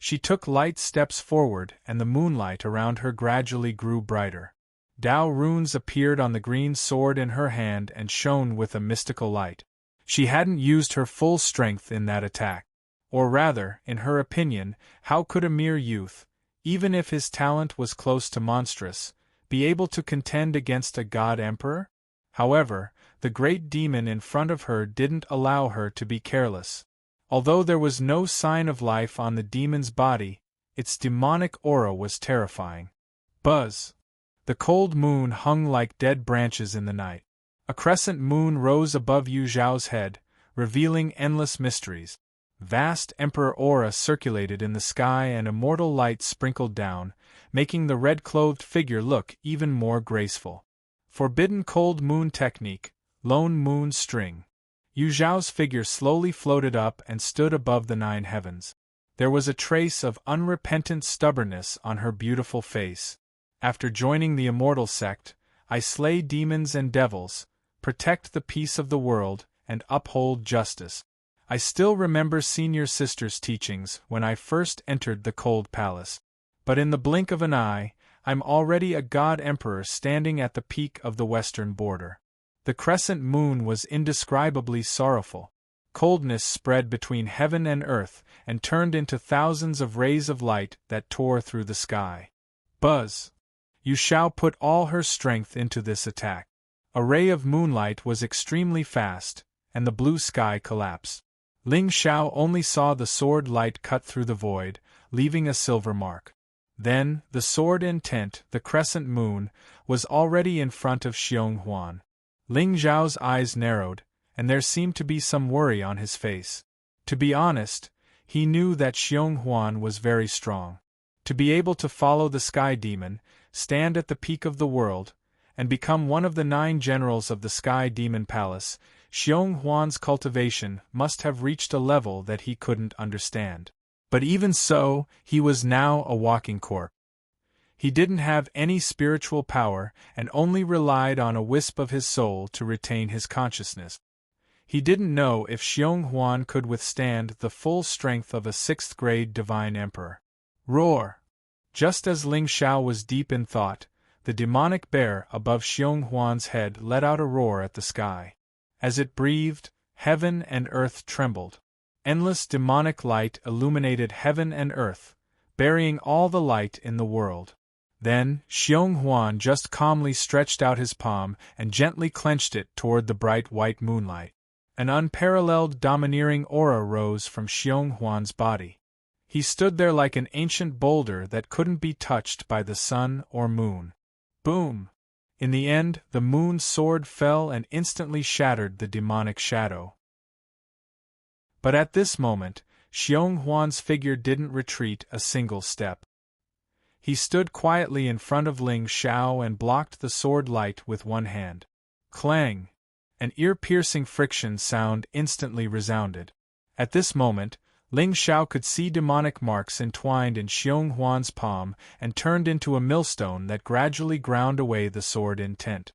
She took light steps forward, and the moonlight around her gradually grew brighter. Tao runes appeared on the green sword in her hand and shone with a mystical light. She hadn't used her full strength in that attack. Or rather, in her opinion, how could a mere youth, even if his talent was close to monstrous, be able to contend against a god emperor? However, the great demon in front of her didn't allow her to be careless. Although there was no sign of life on the demon's body, its demonic aura was terrifying. Buzz! The cold moon hung like dead branches in the night. A crescent moon rose above Yu Zhao's head, revealing endless mysteries. Vast emperor aura circulated in the sky and immortal light sprinkled down, making the red-clothed figure look even more graceful. Forbidden cold moon technique, lone moon string. Yu Zhao's figure slowly floated up and stood above the 9 heavens. There was a trace of unrepentant stubbornness on her beautiful face. After joining the immortal sect, I slay demons and devils, protect the peace of the world, and uphold justice. I still remember senior sister's teachings when I first entered the cold palace. But in the blink of an eye, I'm already a god emperor standing at the peak of the western border. The crescent moon was indescribably sorrowful. Coldness spread between heaven and earth and turned into thousands of rays of light that tore through the sky. Buzz! You shall put all her strength into this attack. A ray of moonlight was extremely fast, and the blue sky collapsed. Ling Xiao only saw the sword light cut through the void, leaving a silver mark. Then, the sword intent, the crescent moon, was already in front of Xiong Huan. Ling Zhao's eyes narrowed, and there seemed to be some worry on his face. To be honest, he knew that Xiong Huan was very strong. To be able to follow the Sky Demon, stand at the peak of the world, and become one of the 9 generals of the Sky Demon Palace, Xiong Huan's cultivation must have reached a level that he couldn't understand. But even so, he was now a walking corpse. He didn't have any spiritual power and only relied on a wisp of his soul to retain his consciousness. He didn't know if Xiong Huan could withstand the full strength of a 6th-grade divine emperor. Roar! Just as Ling Xiao was deep in thought, the demonic bear above Xiong Huan's head let out a roar at the sky. As it breathed, heaven and earth trembled. Endless demonic light illuminated heaven and earth, burying all the light in the world. Then, Xiong Huan just calmly stretched out his palm and gently clenched it toward the bright white moonlight. An unparalleled domineering aura rose from Xiong Huan's body. He stood there like an ancient boulder that couldn't be touched by the sun or moon. Boom! In the end, the moon's sword fell and instantly shattered the demonic shadow. But at this moment, Xiong Huan's figure didn't retreat a single step. He stood quietly in front of Ling Xiao and blocked the sword light with one hand. Clang! An ear-piercing friction sound instantly resounded. At this moment, Ling Xiao could see demonic marks entwined in Xiong Huan's palm and turned into a millstone that gradually ground away the sword intent.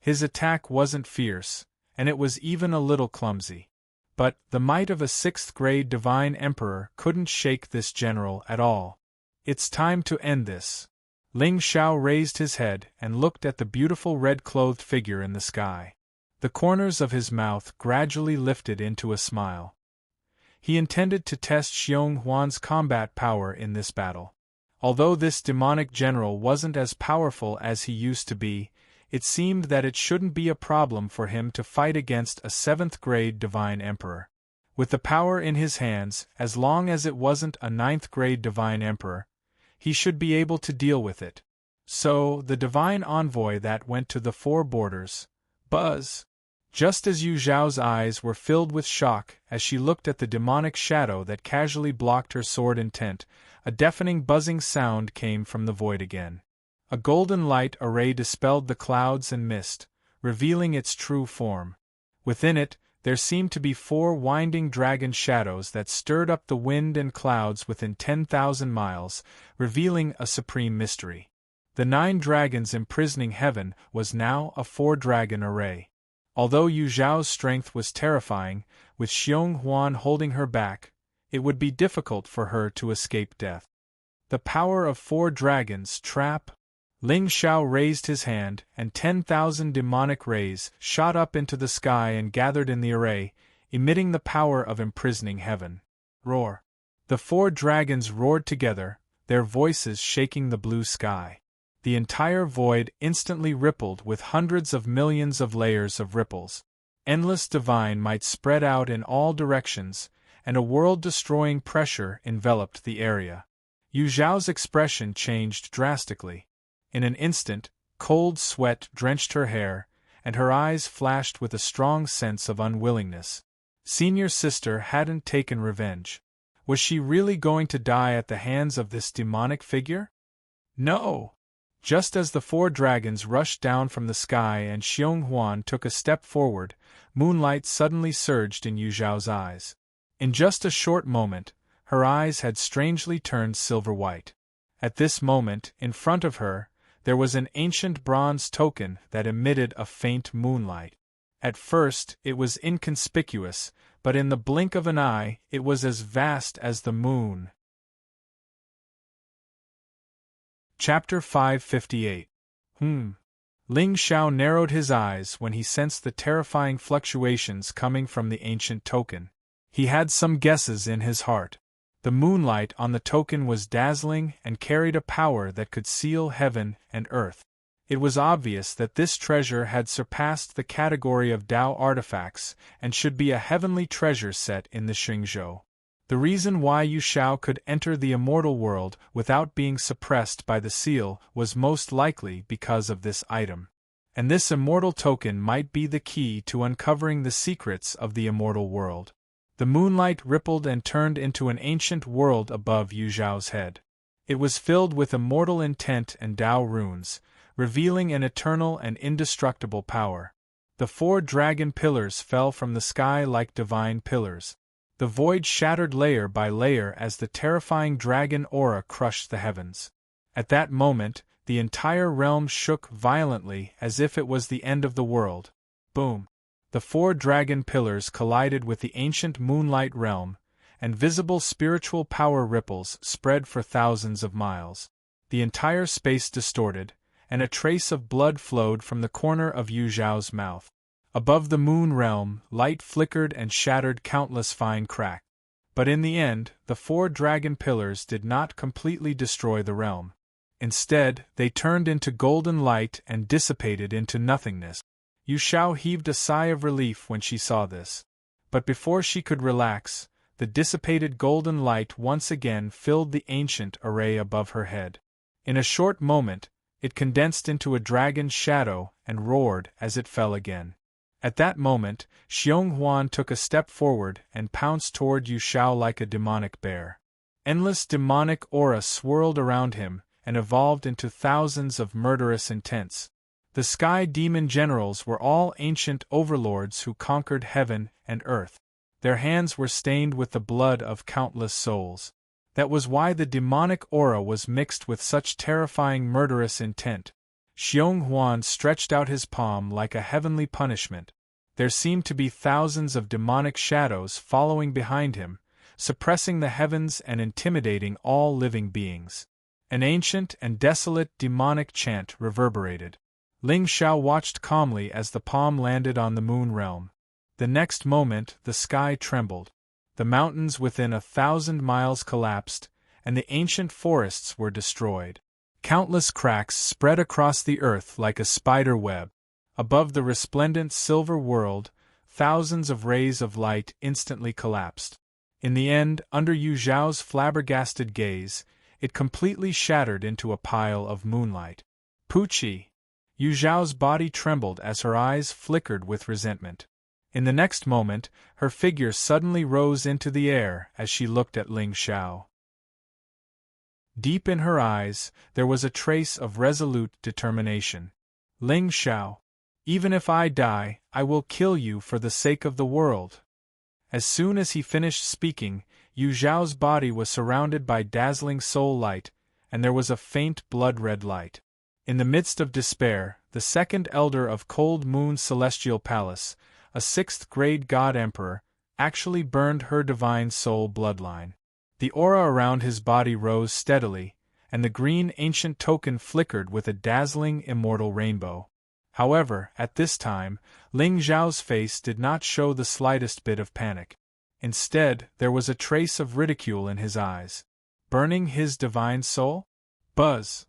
His attack wasn't fierce, and it was even a little clumsy. But the might of a 6th-grade divine emperor couldn't shake this general at all. It's time to end this. Ling Xiao raised his head and looked at the beautiful red-clothed figure in the sky. The corners of his mouth gradually lifted into a smile. He intended to test Xiong Huan's combat power in this battle. Although this demonic general wasn't as powerful as he used to be, it seemed that it shouldn't be a problem for him to fight against a 7th-grade divine emperor. With the power in his hands, as long as it wasn't a 9th-grade divine emperor, he should be able to deal with it. So, the divine envoy that went to the 4 borders, Buzz! Just as Yu Zhao's eyes were filled with shock as she looked at the demonic shadow that casually blocked her sword intent, a deafening buzzing sound came from the void again. A golden light array dispelled the clouds and mist, revealing its true form. Within it, there seemed to be 4 winding dragon shadows that stirred up the wind and clouds within 10,000 miles, revealing a supreme mystery. The 9 dragons imprisoning heaven was now a 4-dragon array. Although Yu Zhao's strength was terrifying, with Xiong Huan holding her back, it would be difficult for her to escape death. The power of 4 dragons trap. Ling Xiao raised his hand, and 10,000 demonic rays shot up into the sky and gathered in the array, emitting the power of imprisoning heaven. Roar! The 4 dragons roared together, their voices shaking the blue sky. The entire void instantly rippled with hundreds of millions of layers of ripples. Endless divine might spread out in all directions, and a world-destroying pressure enveloped the area. Yu Zhao's expression changed drastically. In an instant, cold sweat drenched her hair, and her eyes flashed with a strong sense of unwillingness. Senior sister hadn't taken revenge. Was she really going to die at the hands of this demonic figure? No! Just as the 4 dragons rushed down from the sky and Xiong Huan took a step forward, moonlight suddenly surged in Yu Zhao's eyes. In just a short moment, her eyes had strangely turned silver-white. At this moment, in front of her, there was an ancient bronze token that emitted a faint moonlight. At first, it was inconspicuous, but in the blink of an eye, it was as vast as the moon. Chapter 558. Ling Xiao narrowed his eyes when he sensed the terrifying fluctuations coming from the ancient token. He had some guesses in his heart. The moonlight on the token was dazzling and carried a power that could seal heaven and earth. It was obvious that this treasure had surpassed the category of Dao artifacts and should be a heavenly treasure set in the Xingzhou. The reason why Yu Xiao could enter the immortal world without being suppressed by the seal was most likely because of this item. And this immortal token might be the key to uncovering the secrets of the immortal world. The moonlight rippled and turned into an ancient world above Yu Zhao's head. It was filled with immortal intent and Dao runes, revealing an eternal and indestructible power. The 4 dragon pillars fell from the sky like divine pillars. The void shattered layer by layer as the terrifying dragon aura crushed the heavens. At that moment, the entire realm shook violently as if it was the end of the world. Boom! The 4 dragon pillars collided with the ancient moonlight realm, and visible spiritual power ripples spread for thousands of miles. The entire space distorted, and a trace of blood flowed from the corner of Yu Zhao's mouth. Above the moon realm, light flickered and shattered countless fine cracks. But in the end, the 4 dragon pillars did not completely destroy the realm. Instead, they turned into golden light and dissipated into nothingness. Yu Xiao heaved a sigh of relief when she saw this. But before she could relax, the dissipated golden light once again filled the ancient array above her head. In a short moment, it condensed into a dragon's shadow and roared as it fell again. At that moment, Xiong Huan took a step forward and pounced toward Yu Xiao like a demonic bear. Endless demonic aura swirled around him and evolved into thousands of murderous intents. The sky demon generals were all ancient overlords who conquered heaven and earth. Their hands were stained with the blood of countless souls. That was why the demonic aura was mixed with such terrifying murderous intent. Xiong Huan stretched out his palm like a heavenly punishment. There seemed to be thousands of demonic shadows following behind him, suppressing the heavens and intimidating all living beings. An ancient and desolate demonic chant reverberated. Ling Xiao watched calmly as the palm landed on the moon realm. The next moment, the sky trembled. The mountains within 1,000 miles collapsed, and the ancient forests were destroyed. Countless cracks spread across the earth like a spider web. Above the resplendent silver world, thousands of rays of light instantly collapsed. In the end, under Yu Zhao's flabbergasted gaze, it completely shattered into a pile of moonlight. Pucci! Yu Zhao's body trembled as her eyes flickered with resentment. In the next moment, her figure suddenly rose into the air as she looked at Ling Xiao. Deep in her eyes, there was a trace of resolute determination. Ling Xiao, even if I die, I will kill you for the sake of the world. As soon as he finished speaking, Yu Zhao's body was surrounded by dazzling soul light, and there was a faint blood-red light. In the midst of despair, the second elder of Cold Moon's celestial palace, a 6th-grade god emperor, actually burned her divine soul bloodline. The aura around his body rose steadily, and the green ancient token flickered with a dazzling immortal rainbow. However, at this time, Ling Zhao's face did not show the slightest bit of panic. Instead, there was a trace of ridicule in his eyes. Burning his divine soul? Buzz!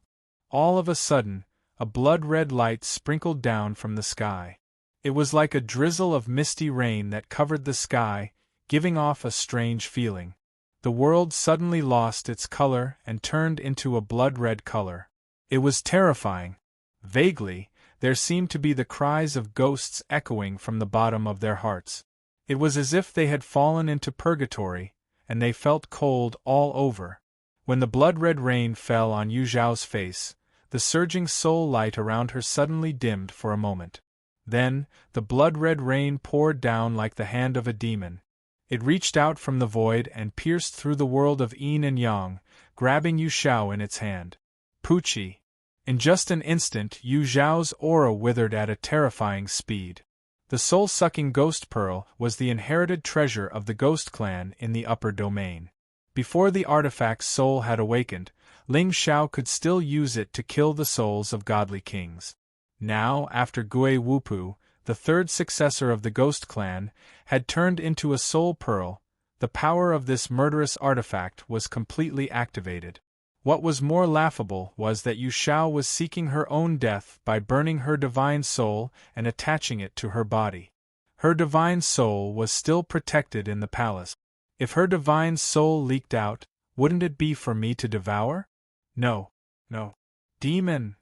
All of a sudden, a blood-red light sprinkled down from the sky. It was like a drizzle of misty rain that covered the sky, giving off a strange feeling. The world suddenly lost its color and turned into a blood-red color. It was terrifying. Vaguely, there seemed to be the cries of ghosts echoing from the bottom of their hearts. It was as if they had fallen into purgatory, and they felt cold all over. When the blood-red rain fell on Yu Zhao's face, the surging soul light around her suddenly dimmed for a moment. Then, the blood-red rain poured down like the hand of a demon. It reached out from the void and pierced through the world of yin and yang, grabbing Yu Zhao in its hand. Poochie! In just an instant, Yu Zhao's aura withered at a terrifying speed. The soul-sucking ghost pearl was the inherited treasure of the ghost clan in the upper domain. Before the artifact's soul had awakened, Ling Xiao could still use it to kill the souls of godly kings. Now, after Gui Wupu, the third successor of the ghost clan, had turned into a soul pearl, the power of this murderous artifact was completely activated. What was more laughable was that Yu Xiao was seeking her own death by burning her divine soul and attaching it to her body. Her divine soul was still protected in the palace. If her divine soul leaked out, wouldn't it be for me to devour? No. No. Demon!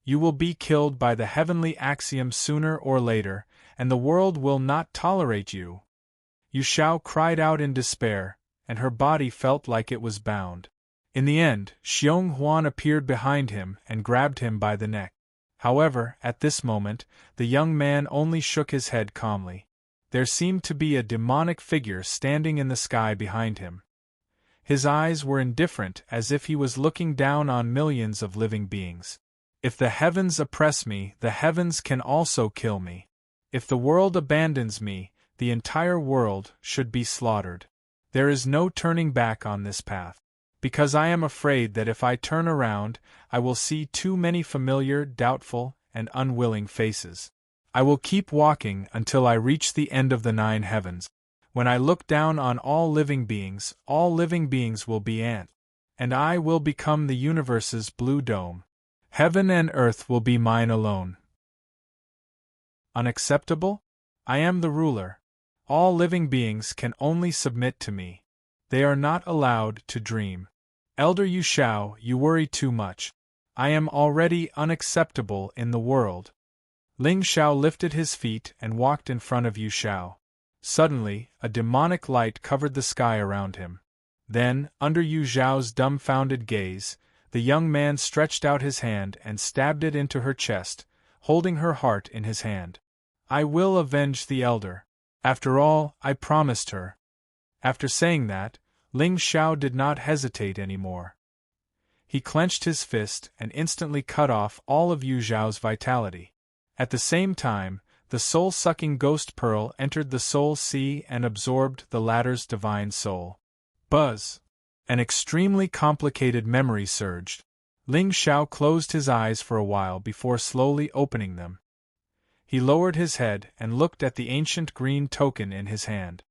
You will be killed by the heavenly axiom sooner or later, and the world will not tolerate you. Yu Xiao cried out in despair, and her body felt like it was bound. In the end, Xiong Huan appeared behind him and grabbed him by the neck. However, at this moment, the young man only shook his head calmly. There seemed to be a demonic figure standing in the sky behind him. His eyes were indifferent, as if he was looking down on millions of living beings. If the heavens oppress me, the heavens can also kill me. If the world abandons me, the entire world should be slaughtered. There is no turning back on this path. Because I am afraid that if I turn around, I will see too many familiar, doubtful, and unwilling faces. I will keep walking until I reach the end of the 9 heavens. When I look down on all living beings will be ants, and I will become the universe's blue dome. Heaven and earth will be mine alone. Unacceptable? I am the ruler. All living beings can only submit to me. They are not allowed to dream. Elder Yu Xiao, you worry too much. I am already unacceptable in the world. Ling Xiao lifted his feet and walked in front of Yu Xiao. Suddenly, a demonic light covered the sky around him. Then, under Yu Zhao's dumbfounded gaze, the young man stretched out his hand and stabbed it into her chest, holding her heart in his hand. I will avenge the elder. After all, I promised her. After saying that, Ling Xiao did not hesitate anymore. He clenched his fist and instantly cut off all of Yu Zhao's vitality. At the same time, the soul-sucking ghost pearl entered the soul sea and absorbed the latter's divine soul. Buzz! An extremely complicated memory surged. Ling Xiao closed his eyes for a while before slowly opening them. He lowered his head and looked at the ancient green token in his hand.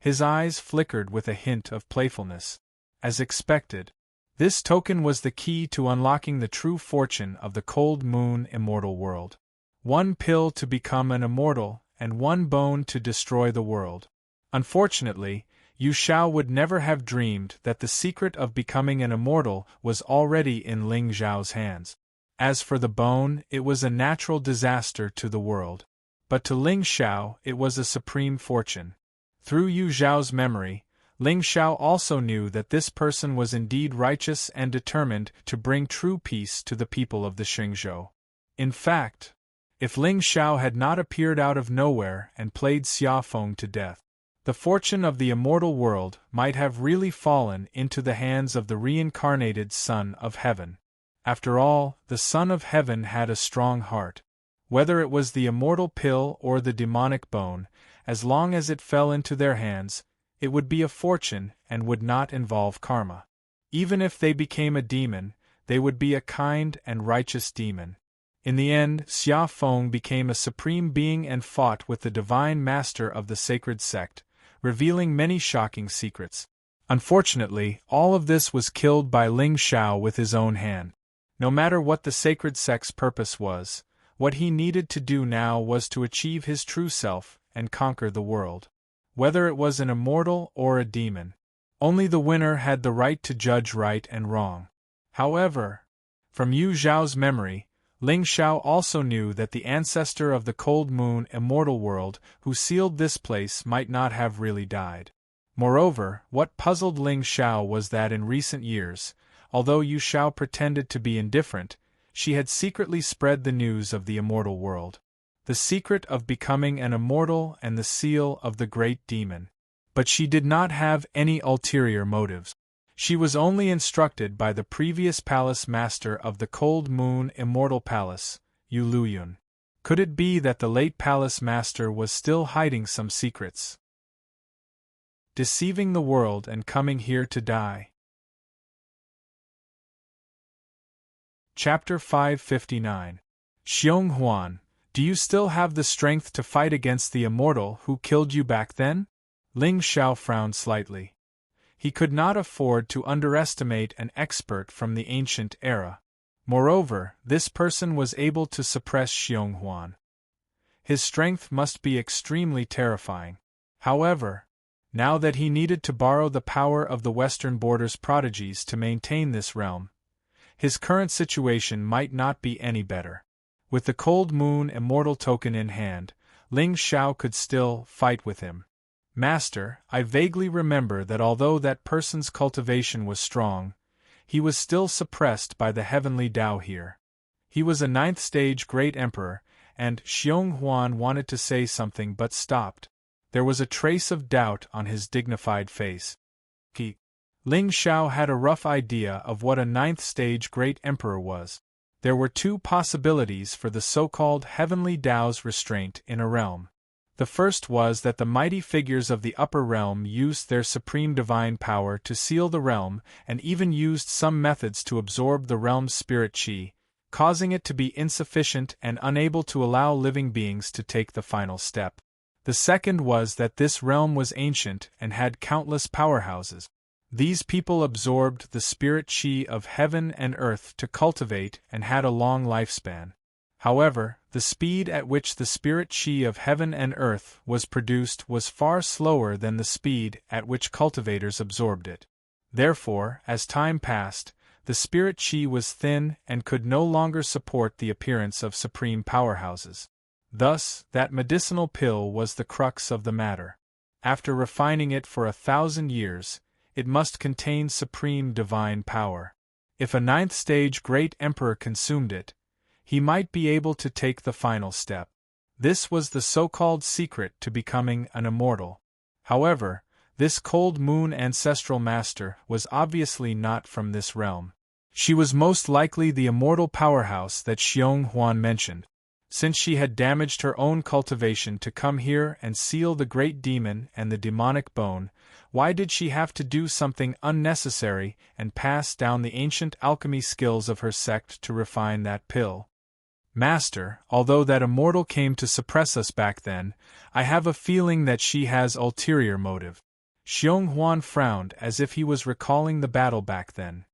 His eyes flickered with a hint of playfulness. As expected, this token was the key to unlocking the true fortune of the Cold Moon immortal world. 1 pill to become an immortal, and 1 bone to destroy the world. Unfortunately, Yu Xiao would never have dreamed that the secret of becoming an immortal was already in Ling Zhao's hands. As for the bone, it was a natural disaster to the world. But to Ling Xiao, it was a supreme fortune. Through Yu Zhao's memory, Ling Xiao also knew that this person was indeed righteous and determined to bring true peace to the people of the Xingzhou. In fact, if Ling Xiao had not appeared out of nowhere and played Xia Feng to death, the fortune of the immortal world might have really fallen into the hands of the reincarnated Son of Heaven. After all, the Son of Heaven had a strong heart. Whether it was the immortal pill or the demonic bone, as long as it fell into their hands, it would be a fortune and would not involve karma. Even if they became a demon, they would be a kind and righteous demon. In the end, Xia Feng became a supreme being and fought with the divine master of the sacred sect, revealing many shocking secrets. Unfortunately, all of this was killed by Ling Xiao with his own hand. No matter what the sacred sect's purpose was, what he needed to do now was to achieve his true self and conquer the world. Whether it was an immortal or a demon, only the winner had the right to judge right and wrong. However, from Yu Zhao's memory, Ling Xiao also knew that the ancestor of the Cold Moon immortal world who sealed this place might not have really died. Moreover, what puzzled Ling Xiao was that in recent years, although Yu Xiao pretended to be indifferent, she had secretly spread the news of the immortal world. The secret of becoming an immortal and the seal of the great demon. But she did not have any ulterior motives. She was only instructed by the previous palace master of the Cold Moon Immortal Palace, Yu Luyun. Could it be that the late palace master was still hiding some secrets? Deceiving the world and coming here to die. Chapter 559. Xiong Huan, do you still have the strength to fight against the immortal who killed you back then? Ling Xiao frowned slightly. He could not afford to underestimate an expert from the ancient era. Moreover, this person was able to suppress Xiong Huan. His strength must be extremely terrifying. However, now that he needed to borrow the power of the Western Borders prodigies to maintain this realm, his current situation might not be any better. With the Cold Moon Immortal token in hand, Ling Xiao could still fight with him. Master, I vaguely remember that although that person's cultivation was strong, he was still suppressed by the heavenly Tao here. He was a 9th stage great emperor, and Xiong Huan wanted to say something but stopped. There was a trace of doubt on his dignified face. Ling Xiao had a rough idea of what a 9th stage great emperor was. There were two possibilities for the so-called heavenly Tao's restraint in a realm. The first was that the mighty figures of the upper realm used their supreme divine power to seal the realm and even used some methods to absorb the realm's spirit qi, causing it to be insufficient and unable to allow living beings to take the final step. The second was that this realm was ancient and had countless powerhouses. These people absorbed the spirit qi of heaven and earth to cultivate and had a long lifespan. However, the speed at which the spirit qi of heaven and earth was produced was far slower than the speed at which cultivators absorbed it. Therefore, as time passed, the spirit qi was thin and could no longer support the appearance of supreme powerhouses. Thus, that medicinal pill was the crux of the matter. After refining it for 1,000 years, it must contain supreme divine power. If a 9th stage great emperor consumed it, he might be able to take the final step. This was the so-called secret to becoming an immortal. However, this Cold Moon ancestral master was obviously not from this realm. She was most likely the immortal powerhouse that Xiong Huan mentioned. Since she had damaged her own cultivation to come here and seal the great demon and the demonic bone, why did she have to do something unnecessary and pass down the ancient alchemy skills of her sect to refine that pill? Master, although that immortal came to suppress us back then, I have a feeling that she has ulterior motive. Xiong Huan frowned as if he was recalling the battle back then.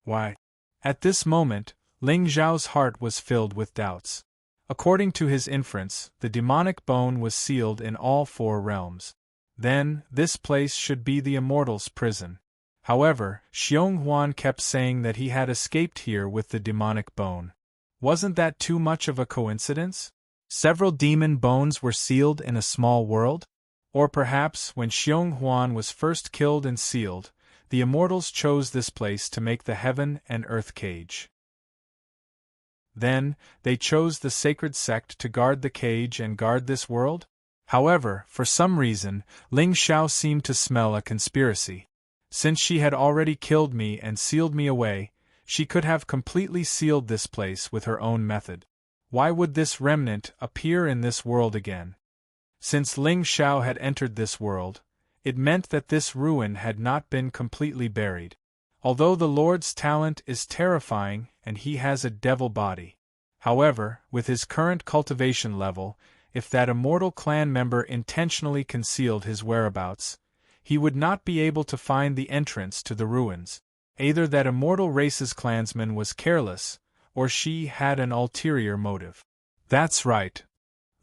Why? At this moment, Ling Zhao's heart was filled with doubts. According to his inference, the demonic bone was sealed in all 4 realms. Then, this place should be the immortal's prison. However, Xiong Huan kept saying that he had escaped here with the demonic bone. Wasn't that too much of a coincidence? Several demon bones were sealed in a small world? Or perhaps, when Xiong Huan was first killed and sealed, the immortals chose this place to make the heaven and earth cage. Then, they chose the sacred sect to guard the cage and guard this world? However, for some reason, Ling Xiao seemed to smell a conspiracy. Since she had already killed me and sealed me away, she could have completely sealed this place with her own method. Why would this remnant appear in this world again? Since Ling Xiao had entered this world, it meant that this ruin had not been completely buried. Although the Lord's talent is terrifying and he has a devil body. However, with his current cultivation level, if that immortal clan member intentionally concealed his whereabouts, he would not be able to find the entrance to the ruins. Either that immortal race's clansman was careless, or she had an ulterior motive. That's right.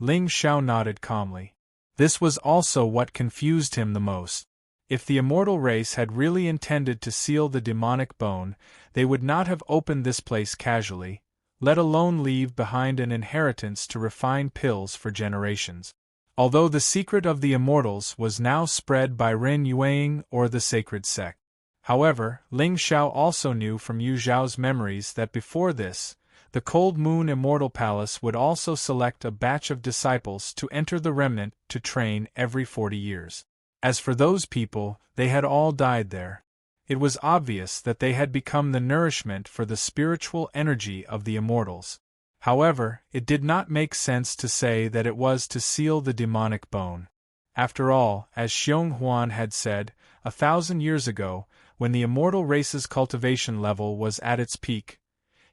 Ling Xiao nodded calmly. This was also what confused him the most. If the immortal race had really intended to seal the demonic bone, they would not have opened this place casually, let alone leave behind an inheritance to refine pills for generations. Although the secret of the immortals was now spread by Ren Yueying or the sacred sect. However, Ling Xiao also knew from Yu Zhao's memories that before this, the Cold Moon Immortal Palace would also select a batch of disciples to enter the remnant to train every 40 years. As for those people, they had all died there. It was obvious that they had become the nourishment for the spiritual energy of the immortals. However, it did not make sense to say that it was to seal the demonic bone. After all, as Xiong Huan had said, 1,000 years ago, when the immortal race's cultivation level was at its peak,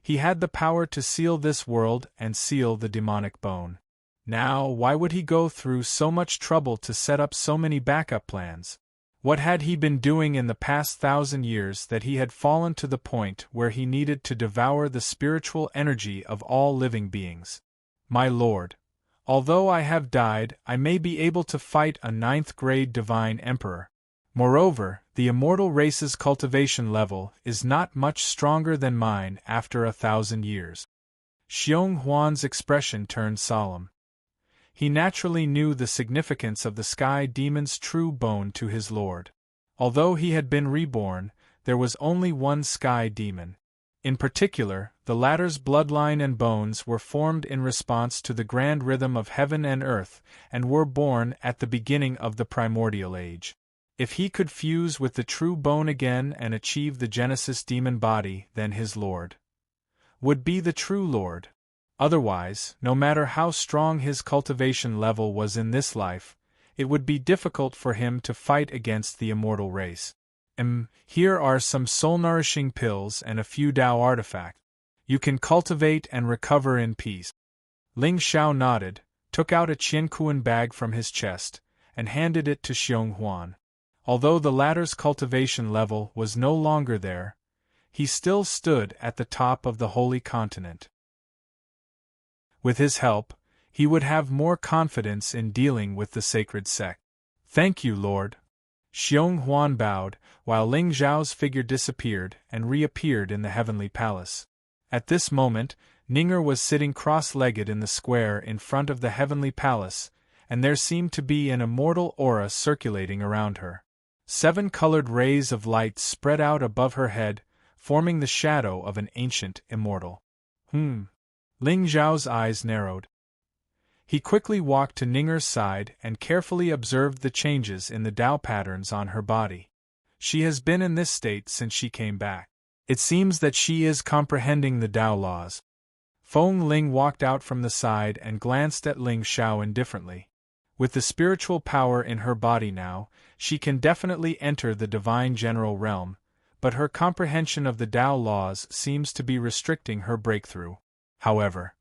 he had the power to seal this world and seal the demonic bone. Now, why would he go through so much trouble to set up so many backup plans? What had he been doing in the past 1,000 years that he had fallen to the point where he needed to devour the spiritual energy of all living beings? My lord, although I have died, I may be able to fight a 9th-grade divine emperor. Moreover, the immortal race's cultivation level is not much stronger than mine after 1,000 years. Xiong Huan's expression turned solemn. He naturally knew the significance of the Sky Demon's true bone to his lord. Although he had been reborn, there was only one Sky Demon. In particular, the latter's bloodline and bones were formed in response to the grand rhythm of heaven and earth, and were born at the beginning of the primordial age. If he could fuse with the true bone again and achieve the Genesis demon body, then his lord would be the true lord. Otherwise, no matter how strong his cultivation level was in this life, it would be difficult for him to fight against the immortal race. Here are some soul-nourishing pills and a few Dao artifacts. You can cultivate and recover in peace. Ling Xiao nodded, took out a Qiankuan bag from his chest, and handed it to Xiong Huan. Although the latter's cultivation level was no longer there, he still stood at the top of the holy continent. With his help, he would have more confidence in dealing with the sacred sect. Thank you, Lord. Xiong Huan bowed, while Ling Zhao's figure disappeared and reappeared in the heavenly palace. At this moment, Ninger was sitting cross-legged in the square in front of the heavenly palace, and there seemed to be an immortal aura circulating around her. 7 colored rays of light spread out above her head, forming the shadow of an ancient immortal. Ling Zhao's eyes narrowed. He quickly walked to Ninger's side and carefully observed the changes in the Dao patterns on her body. She has been in this state since she came back. It seems that she is comprehending the Dao laws. Feng Ling walked out from the side and glanced at Ling Xiao indifferently. With the spiritual power in her body now, she can definitely enter the divine general realm, but her comprehension of the Dao laws seems to be restricting her breakthrough. However,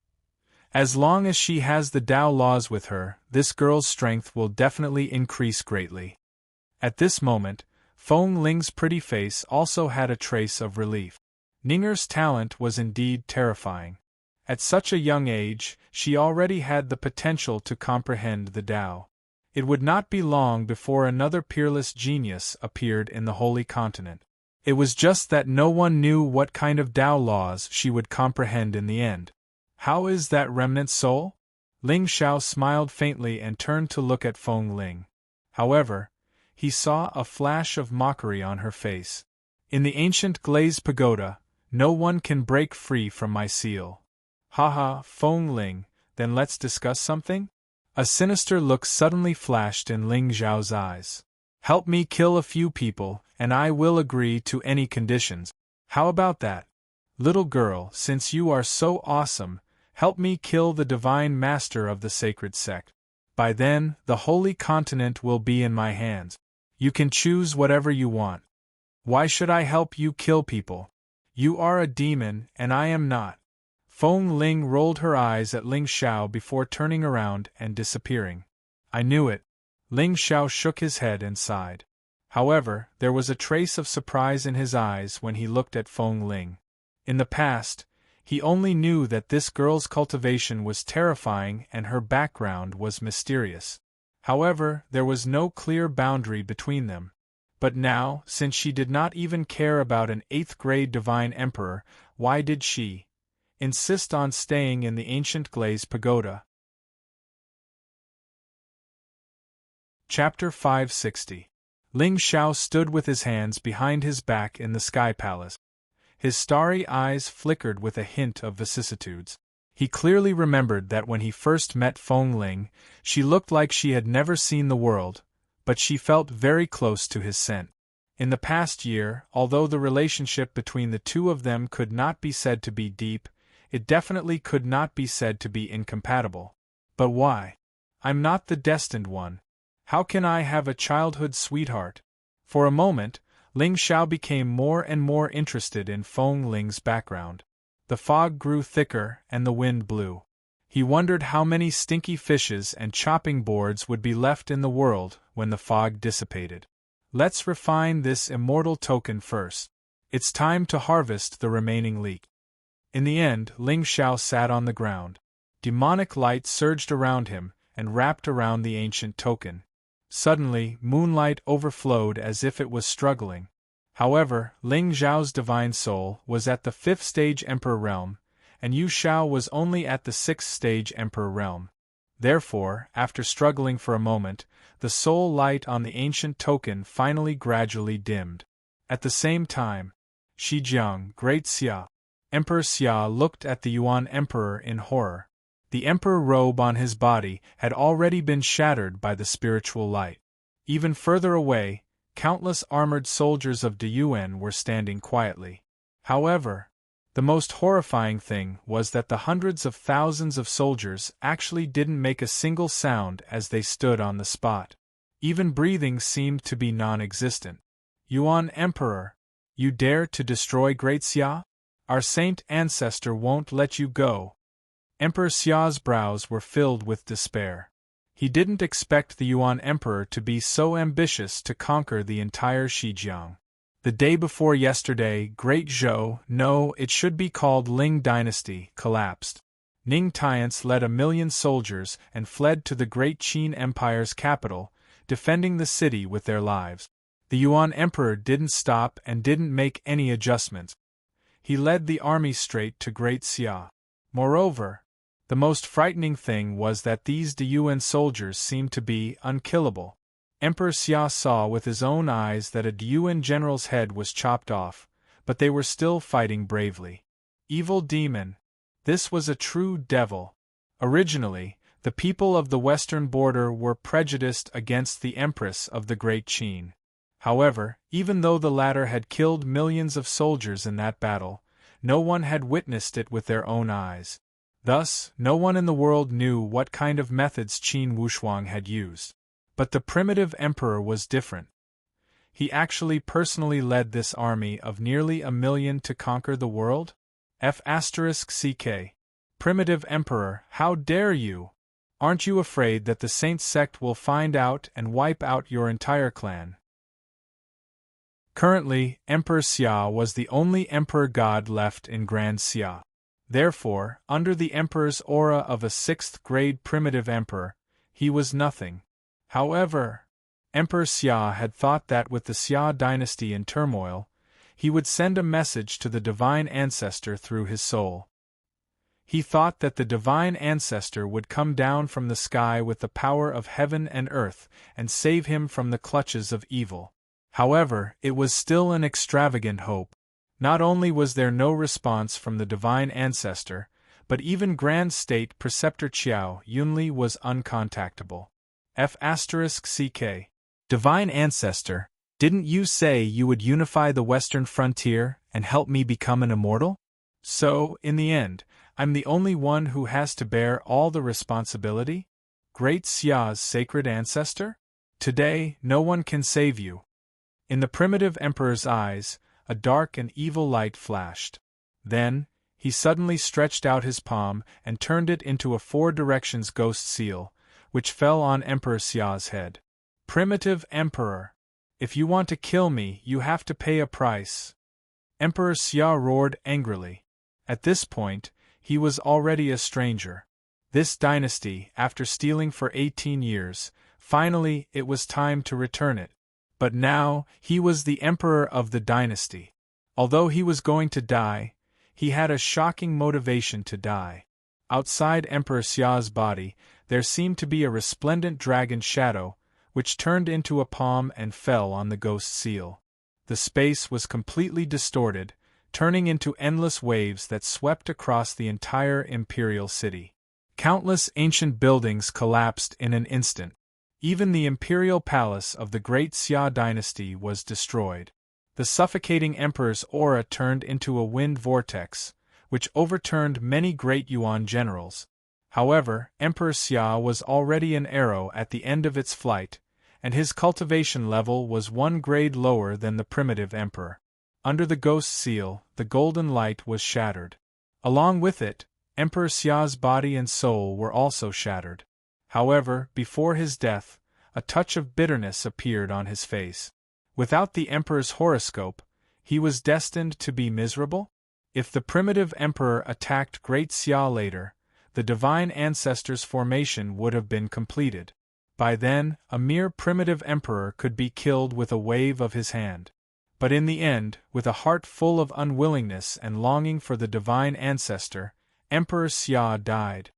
as long as she has the Dao laws with her, this girl's strength will definitely increase greatly. At this moment, Feng Ling's pretty face also had a trace of relief. Ninger's talent was indeed terrifying. At such a young age, she already had the potential to comprehend the Dao. It would not be long before another peerless genius appeared in the holy continent. It was just that no one knew what kind of Dao laws she would comprehend in the end. How is that remnant soul? Ling Xiao smiled faintly and turned to look at Feng Ling. However, he saw a flash of mockery on her face. In the ancient glazed pagoda, no one can break free from my seal. Haha, Feng Ling, then let's discuss something? A sinister look suddenly flashed in Ling Zhao's eyes. Help me kill a few people, and I will agree to any conditions. How about that? Little girl, since you are so awesome, help me kill the divine master of the sacred sect. By then, the holy continent will be in my hands. You can choose whatever you want. Why should I help you kill people? You are a demon, and I am not. Feng Ling rolled her eyes at Ling Xiao before turning around and disappearing. I knew it. Ling Xiao shook his head and sighed. However, there was a trace of surprise in his eyes when he looked at Feng Ling. In the past, he only knew that this girl's cultivation was terrifying and her background was mysterious. However, there was no clear boundary between them. But now, since she did not even care about an 8th-grade divine emperor, why did she insist on staying in the ancient Glaze Pagoda? Chapter 560. Ling Xiao stood with his hands behind his back in the Sky Palace. His starry eyes flickered with a hint of vicissitudes. He clearly remembered that when he first met Feng Ling, she looked like she had never seen the world, but she felt very close to his scent. In the past year, although the relationship between the two of them could not be said to be deep, it definitely could not be said to be incompatible. But why? I'm not the destined one. How can I have a childhood sweetheart? For a moment, Ling Xiao became more and more interested in Feng Ling's background. The fog grew thicker and the wind blew. He wondered how many stinky fishes and chopping boards would be left in the world when the fog dissipated. Let's refine this immortal token first. It's time to harvest the remaining leek. In the end, Ling Xiao sat on the ground. Demonic light surged around him and wrapped around the ancient token. Suddenly, moonlight overflowed as if it was struggling. However, Ling Xiao's divine soul was at the 5th stage Emperor realm, and Yu Xiao was only at the 6th stage Emperor realm. Therefore, after struggling for a moment, the soul light on the ancient token finally gradually dimmed. At the same time, Shijiang, Great Xia, Emperor Xia looked at the Yuan Emperor in horror. The emperor robe on his body had already been shattered by the spiritual light. Even further away, countless armored soldiers of Deyuan were standing quietly. However, the most horrifying thing was that the hundreds of thousands of soldiers actually didn't make a single sound as they stood on the spot. Even breathing seemed to be non-existent. Yuan Emperor, you dare to destroy Great Xia? Our saint ancestor won't let you go. Emperor Xia's brows were filled with despair. He didn't expect the Yuan Emperor to be so ambitious to conquer the entire Shijiang. The day before yesterday, Great Zhou, no, it should be called Ling Dynasty, collapsed. Ning Tiance led 1,000,000 soldiers and fled to the Great Qin Empire's capital, defending the city with their lives. The Yuan Emperor didn't stop and didn't make any adjustments. He led the army straight to Great Xia. Moreover, the most frightening thing was that these Deyuan soldiers seemed to be unkillable. Emperor Xia saw with his own eyes that a Deyuan general's head was chopped off, but they were still fighting bravely. Evil demon! This was a true devil. Originally, the people of the western border were prejudiced against the Empress of the Great Qin. However, even though the latter had killed millions of soldiers in that battle, no one had witnessed it with their own eyes. Thus, no one in the world knew what kind of methods Qin Wushuang had used. But the primitive emperor was different. He actually personally led this army of nearly 1,000,000 to conquer the world? F***CK. Primitive emperor, how dare you? Aren't you afraid that the saint sect will find out and wipe out your entire clan? Currently, Emperor Xia was the only emperor god left in Grand Xia. Therefore, under the emperor's aura of a 6th-grade primitive emperor, he was nothing. However, Emperor Xia had thought that with the Xia dynasty in turmoil, he would send a message to the divine ancestor through his soul. He thought that the divine ancestor would come down from the sky with the power of heaven and earth and save him from the clutches of evil. However, it was still an extravagant hope. Not only was there no response from the divine ancestor, but even Grand State Preceptor Qiao Yunli was uncontactable. F***CK. Divine Ancestor, didn't you say you would unify the western frontier and help me become an immortal? So, in the end, I'm the only one who has to bear all the responsibility? Great Xia's sacred ancestor? Today, no one can save you. In the primitive emperor's eyes, a dark and evil light flashed. Then, he suddenly stretched out his palm and turned it into a four directions ghost seal, which fell on Emperor Xia's head. Primitive Emperor! If you want to kill me, you have to pay a price. Emperor Xia roared angrily. At this point, he was already a stranger. This dynasty, after stealing for 18 years, finally it was time to return it. But now, he was the emperor of the dynasty. Although he was going to die, he had a shocking motivation to die. Outside Emperor Xia's body, there seemed to be a resplendent dragon shadow, which turned into a palm and fell on the ghost seal. The space was completely distorted, turning into endless waves that swept across the entire imperial city. Countless ancient buildings collapsed in an instant. Even the imperial palace of the great Xia dynasty was destroyed. The suffocating emperor's aura turned into a wind vortex, which overturned many great Yuan generals. However, Emperor Xia was already an arrow at the end of its flight, and his cultivation level was one grade lower than the primitive emperor. Under the ghost seal, the golden light was shattered. Along with it, Emperor Xia's body and soul were also shattered. However, before his death, a touch of bitterness appeared on his face. Without the emperor's horoscope, he was destined to be miserable? If the primitive emperor attacked Great Xia later, the divine ancestor's formation would have been completed. By then, a mere primitive emperor could be killed with a wave of his hand. But in the end, with a heart full of unwillingness and longing for the divine ancestor, Emperor Xia died.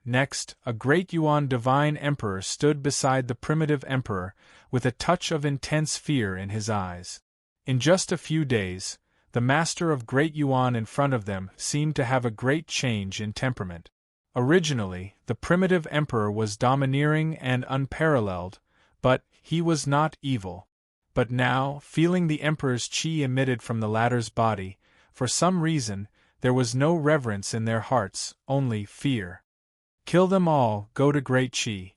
Next, a great Yuan divine emperor stood beside the primitive emperor, with a touch of intense fear in his eyes. In just a few days, the master of Great Yuan in front of them seemed to have a great change in temperament. Originally, the primitive emperor was domineering and unparalleled, but he was not evil. But now, feeling the emperor's qi emitted from the latter's body, for some reason, there was no reverence in their hearts, only fear. Kill them all, go to Great Qi.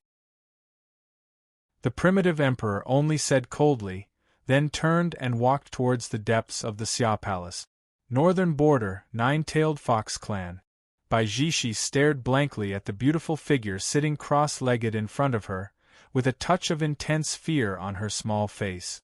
The primitive emperor only said coldly, then turned and walked towards the depths of the Xia Palace. Northern border, Nine-Tailed Fox Clan. Bai Zhishi stared blankly at the beautiful figure sitting cross-legged in front of her, with a touch of intense fear on her small face.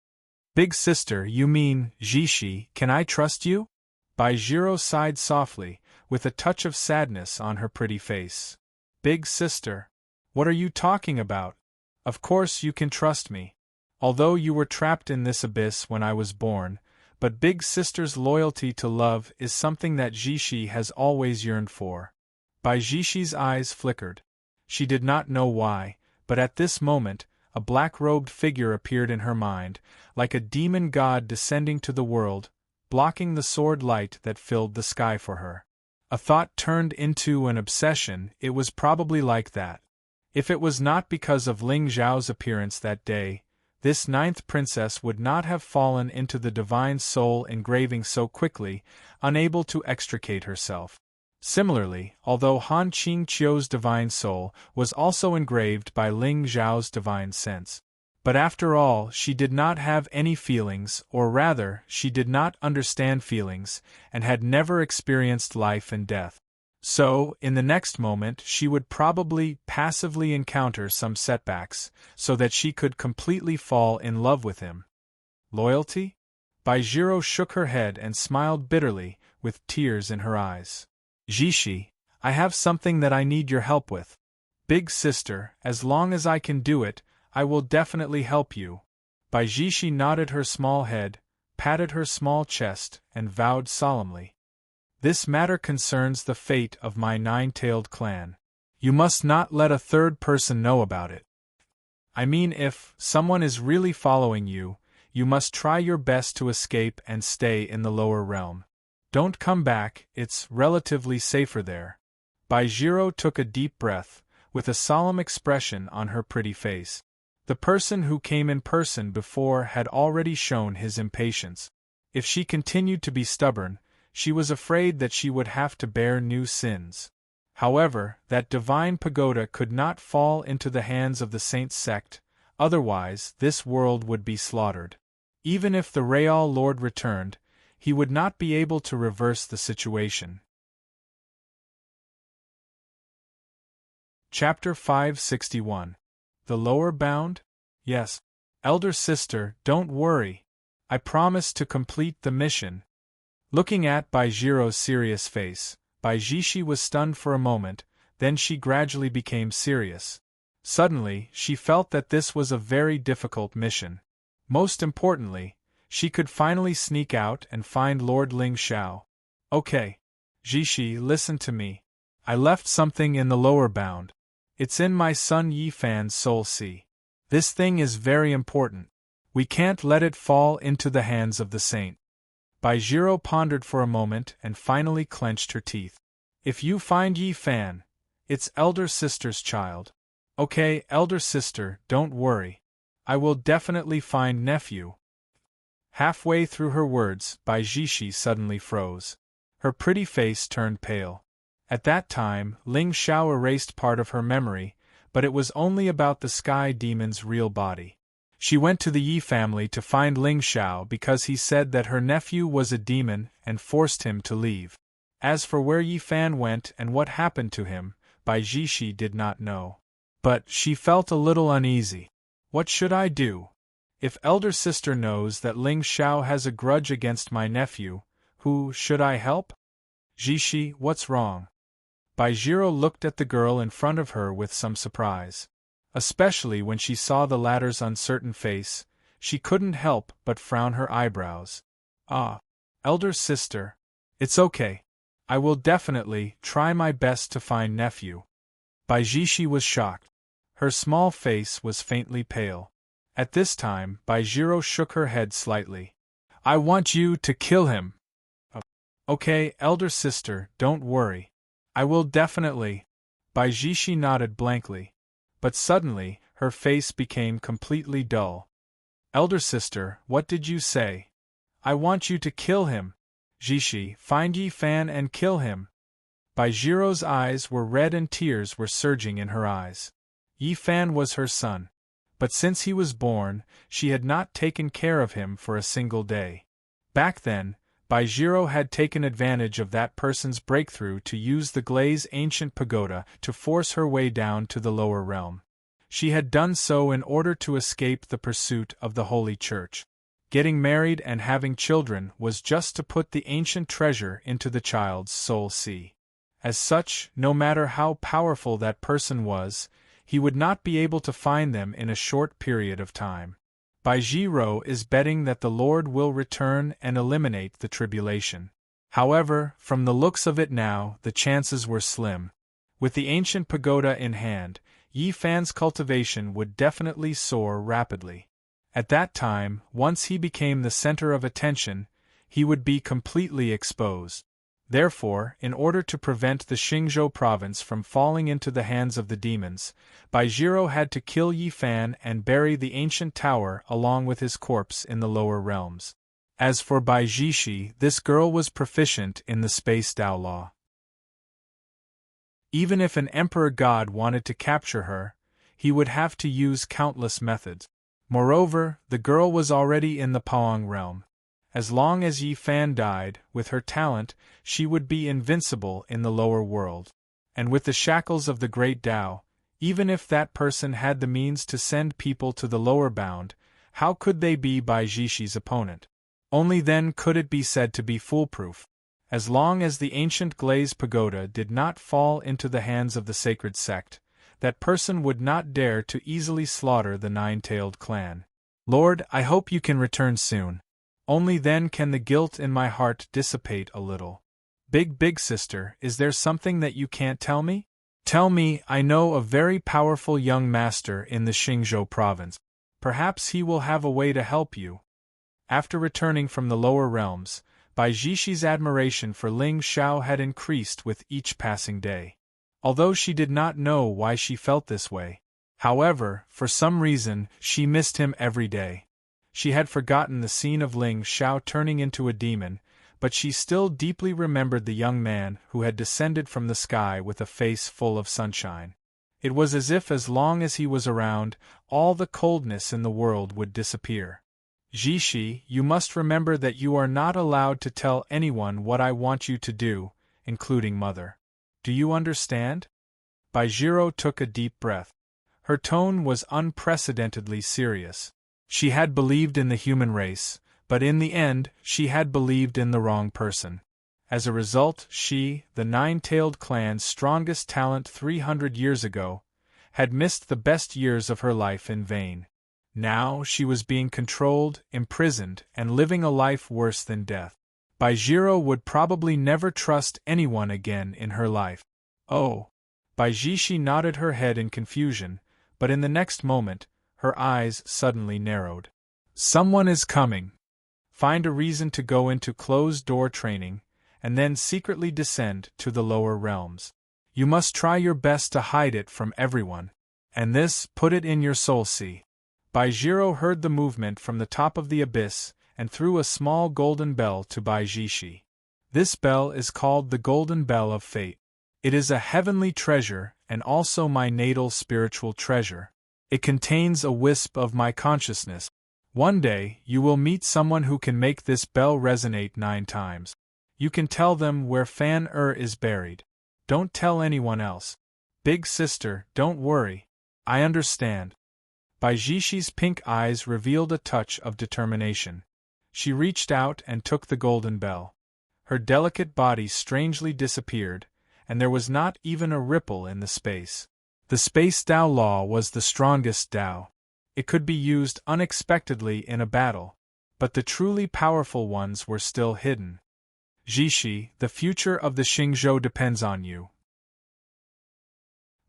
Big sister, you mean, Zhishi, can I trust you? Bai Zhiro sighed softly, with a touch of sadness on her pretty face. Big sister? What are you talking about? Of course you can trust me. Although you were trapped in this abyss when I was born, but big sister's loyalty to love is something that Zhishi has always yearned for. Bai Zhishi's eyes flickered. She did not know why, but at this moment, a black-robed figure appeared in her mind, like a demon god descending to the world, blocking the sword light that filled the sky for her. A thought turned into an obsession. It was probably like that. If it was not because of Ling Zhao's appearance that day, this ninth princess would not have fallen into the divine soul engraving so quickly, unable to extricate herself. Similarly, although Han Qingqiu's divine soul was also engraved by Ling Zhao's divine sense. But after all, she did not have any feelings, or rather, she did not understand feelings, and had never experienced life and death. So, in the next moment she would probably passively encounter some setbacks, so that she could completely fall in love with him. Loyalty? Bai Zhiro shook her head and smiled bitterly, with tears in her eyes. Zhishi, I have something that I need your help with. Big sister, as long as I can do it, I will definitely help you. Bai Zhishi nodded her small head, patted her small chest, and vowed solemnly. This matter concerns the fate of my nine-tailed clan. You must not let a third person know about it. I mean, if someone is really following you, you must try your best to escape and stay in the lower realm. Don't come back, it's relatively safer there. Bai Zhiro took a deep breath, with a solemn expression on her pretty face. The person who came in person before had already shown his impatience. If she continued to be stubborn, she was afraid that she would have to bear new sins. However, that divine pagoda could not fall into the hands of the saint sect, otherwise this world would be slaughtered. Even if the Real Lord returned, he would not be able to reverse the situation. Chapter 561. The Lower Bound? Yes. Elder sister, don't worry. I promise to complete the mission. Looking at Baijiro's serious face, Baijishi was stunned for a moment, then she gradually became serious. Suddenly, she felt that this was a very difficult mission. Most importantly, she could finally sneak out and find Lord Ling Xiao. Okay. Jishi, listen to me. I left something in the lower bound. It's in my son Yi Fan's soul sea. This thing is very important. We can't let it fall into the hands of the saint. Baijiro pondered for a moment and finally clenched her teeth. If you find Yi Fan, it's elder sister's child. Okay, elder sister, don't worry. I will definitely find nephew. Halfway through her words, Baijishi suddenly froze. Her pretty face turned pale. At that time, Ling Xiao erased part of her memory, but it was only about the sky demon's real body. She went to the Yi family to find Ling Xiao because he said that her nephew was a demon and forced him to leave. As for where Yi Fan went and what happened to him, Baijishi did not know. But she felt a little uneasy. What should I do? If elder sister knows that Ling Xiao has a grudge against my nephew, who should I help? Jishi, what's wrong? Baijiro looked at the girl in front of her with some surprise. Especially when she saw the latter's uncertain face, she couldn't help but frown her eyebrows. Ah, elder sister. It's okay. I will definitely try my best to find nephew. Baijishi was shocked. Her small face was faintly pale. At this time, Baijiro shook her head slightly. I want you to kill him. Okay, elder sister, don't worry. I will definitely. Baijishi nodded blankly. But suddenly, her face became completely dull. Elder sister, what did you say? I want you to kill him. Jishi, find Yi Fan and kill him. Baijiro's eyes were red and tears were surging in her eyes. Yi Fan was her son. But since he was born, she had not taken care of him for a single day. Back then, Baijiro had taken advantage of that person's breakthrough to use the Glaze ancient pagoda to force her way down to the lower realm. She had done so in order to escape the pursuit of the Holy Church. Getting married and having children was just to put the ancient treasure into the child's soul sea. As such, no matter how powerful that person was, he would not be able to find them in a short period of time. Baijiro is betting that the Lord will return and eliminate the tribulation. However, from the looks of it now, the chances were slim. With the ancient pagoda in hand, Yi Fan's cultivation would definitely soar rapidly. At that time, once he became the center of attention, he would be completely exposed. Therefore, in order to prevent the Xingzhou province from falling into the hands of the demons, Baijiro had to kill Yi Fan and bury the ancient tower along with his corpse in the lower realms. As for Baijishi, this girl was proficient in the space Dao law. Even if an emperor god wanted to capture her, he would have to use countless methods. Moreover, the girl was already in the Paong realm. As long as Yi Fan died, with her talent, she would be invincible in the lower world. And with the shackles of the great Tao, even if that person had the means to send people to the lower bound, how could they be Baijishi's opponent? Only then could it be said to be foolproof. As long as the ancient Glaze pagoda did not fall into the hands of the sacred sect, that person would not dare to easily slaughter the nine-tailed clan. Lord, I hope you can return soon. Only then can the guilt in my heart dissipate a little. Big sister, is there something that you can't tell me? Tell me, I know a very powerful young master in the Xingzhou province. Perhaps he will have a way to help you. After returning from the lower realms, Baijishi's admiration for Ling Xiao had increased with each passing day. Although she did not know why she felt this way. However, for some reason, she missed him every day. She had forgotten the scene of Ling Xiao turning into a demon, but she still deeply remembered the young man who had descended from the sky with a face full of sunshine. It was as long as he was around, all the coldness in the world would disappear. Jishi, you must remember that you are not allowed to tell anyone what I want you to do, including Mother. Do you understand? Baijiro took a deep breath. Her tone was unprecedentedly serious. She had believed in the human race, but in the end, she had believed in the wrong person. As a result, she, the nine-tailed clan's strongest talent 300 years ago, had missed the best years of her life in vain. Now she was being controlled, imprisoned, and living a life worse than death. Baijiro would probably never trust anyone again in her life. Oh! Baijishi nodded her head in confusion, but in the next moment, her eyes suddenly narrowed. Someone is coming. Find a reason to go into closed-door training, and then secretly descend to the lower realms. You must try your best to hide it from everyone, and this, put it in your soul. See. Baijiro heard the movement from the top of the abyss and threw a small golden bell to Baijishi. This bell is called the Golden Bell of Fate. It is a heavenly treasure and also my natal spiritual treasure. It contains a wisp of my consciousness. One day, you will meet someone who can make this bell resonate 9 times. You can tell them where Fan is buried. Don't tell anyone else. Big sister, don't worry. I understand. Baijishi's pink eyes revealed a touch of determination. She reached out and took the golden bell. Her delicate body strangely disappeared, and there was not even a ripple in the space. The Space Dao Law was the strongest Dao. It could be used unexpectedly in a battle, but the truly powerful ones were still hidden. Jishi, the future of the Xingzhou depends on you.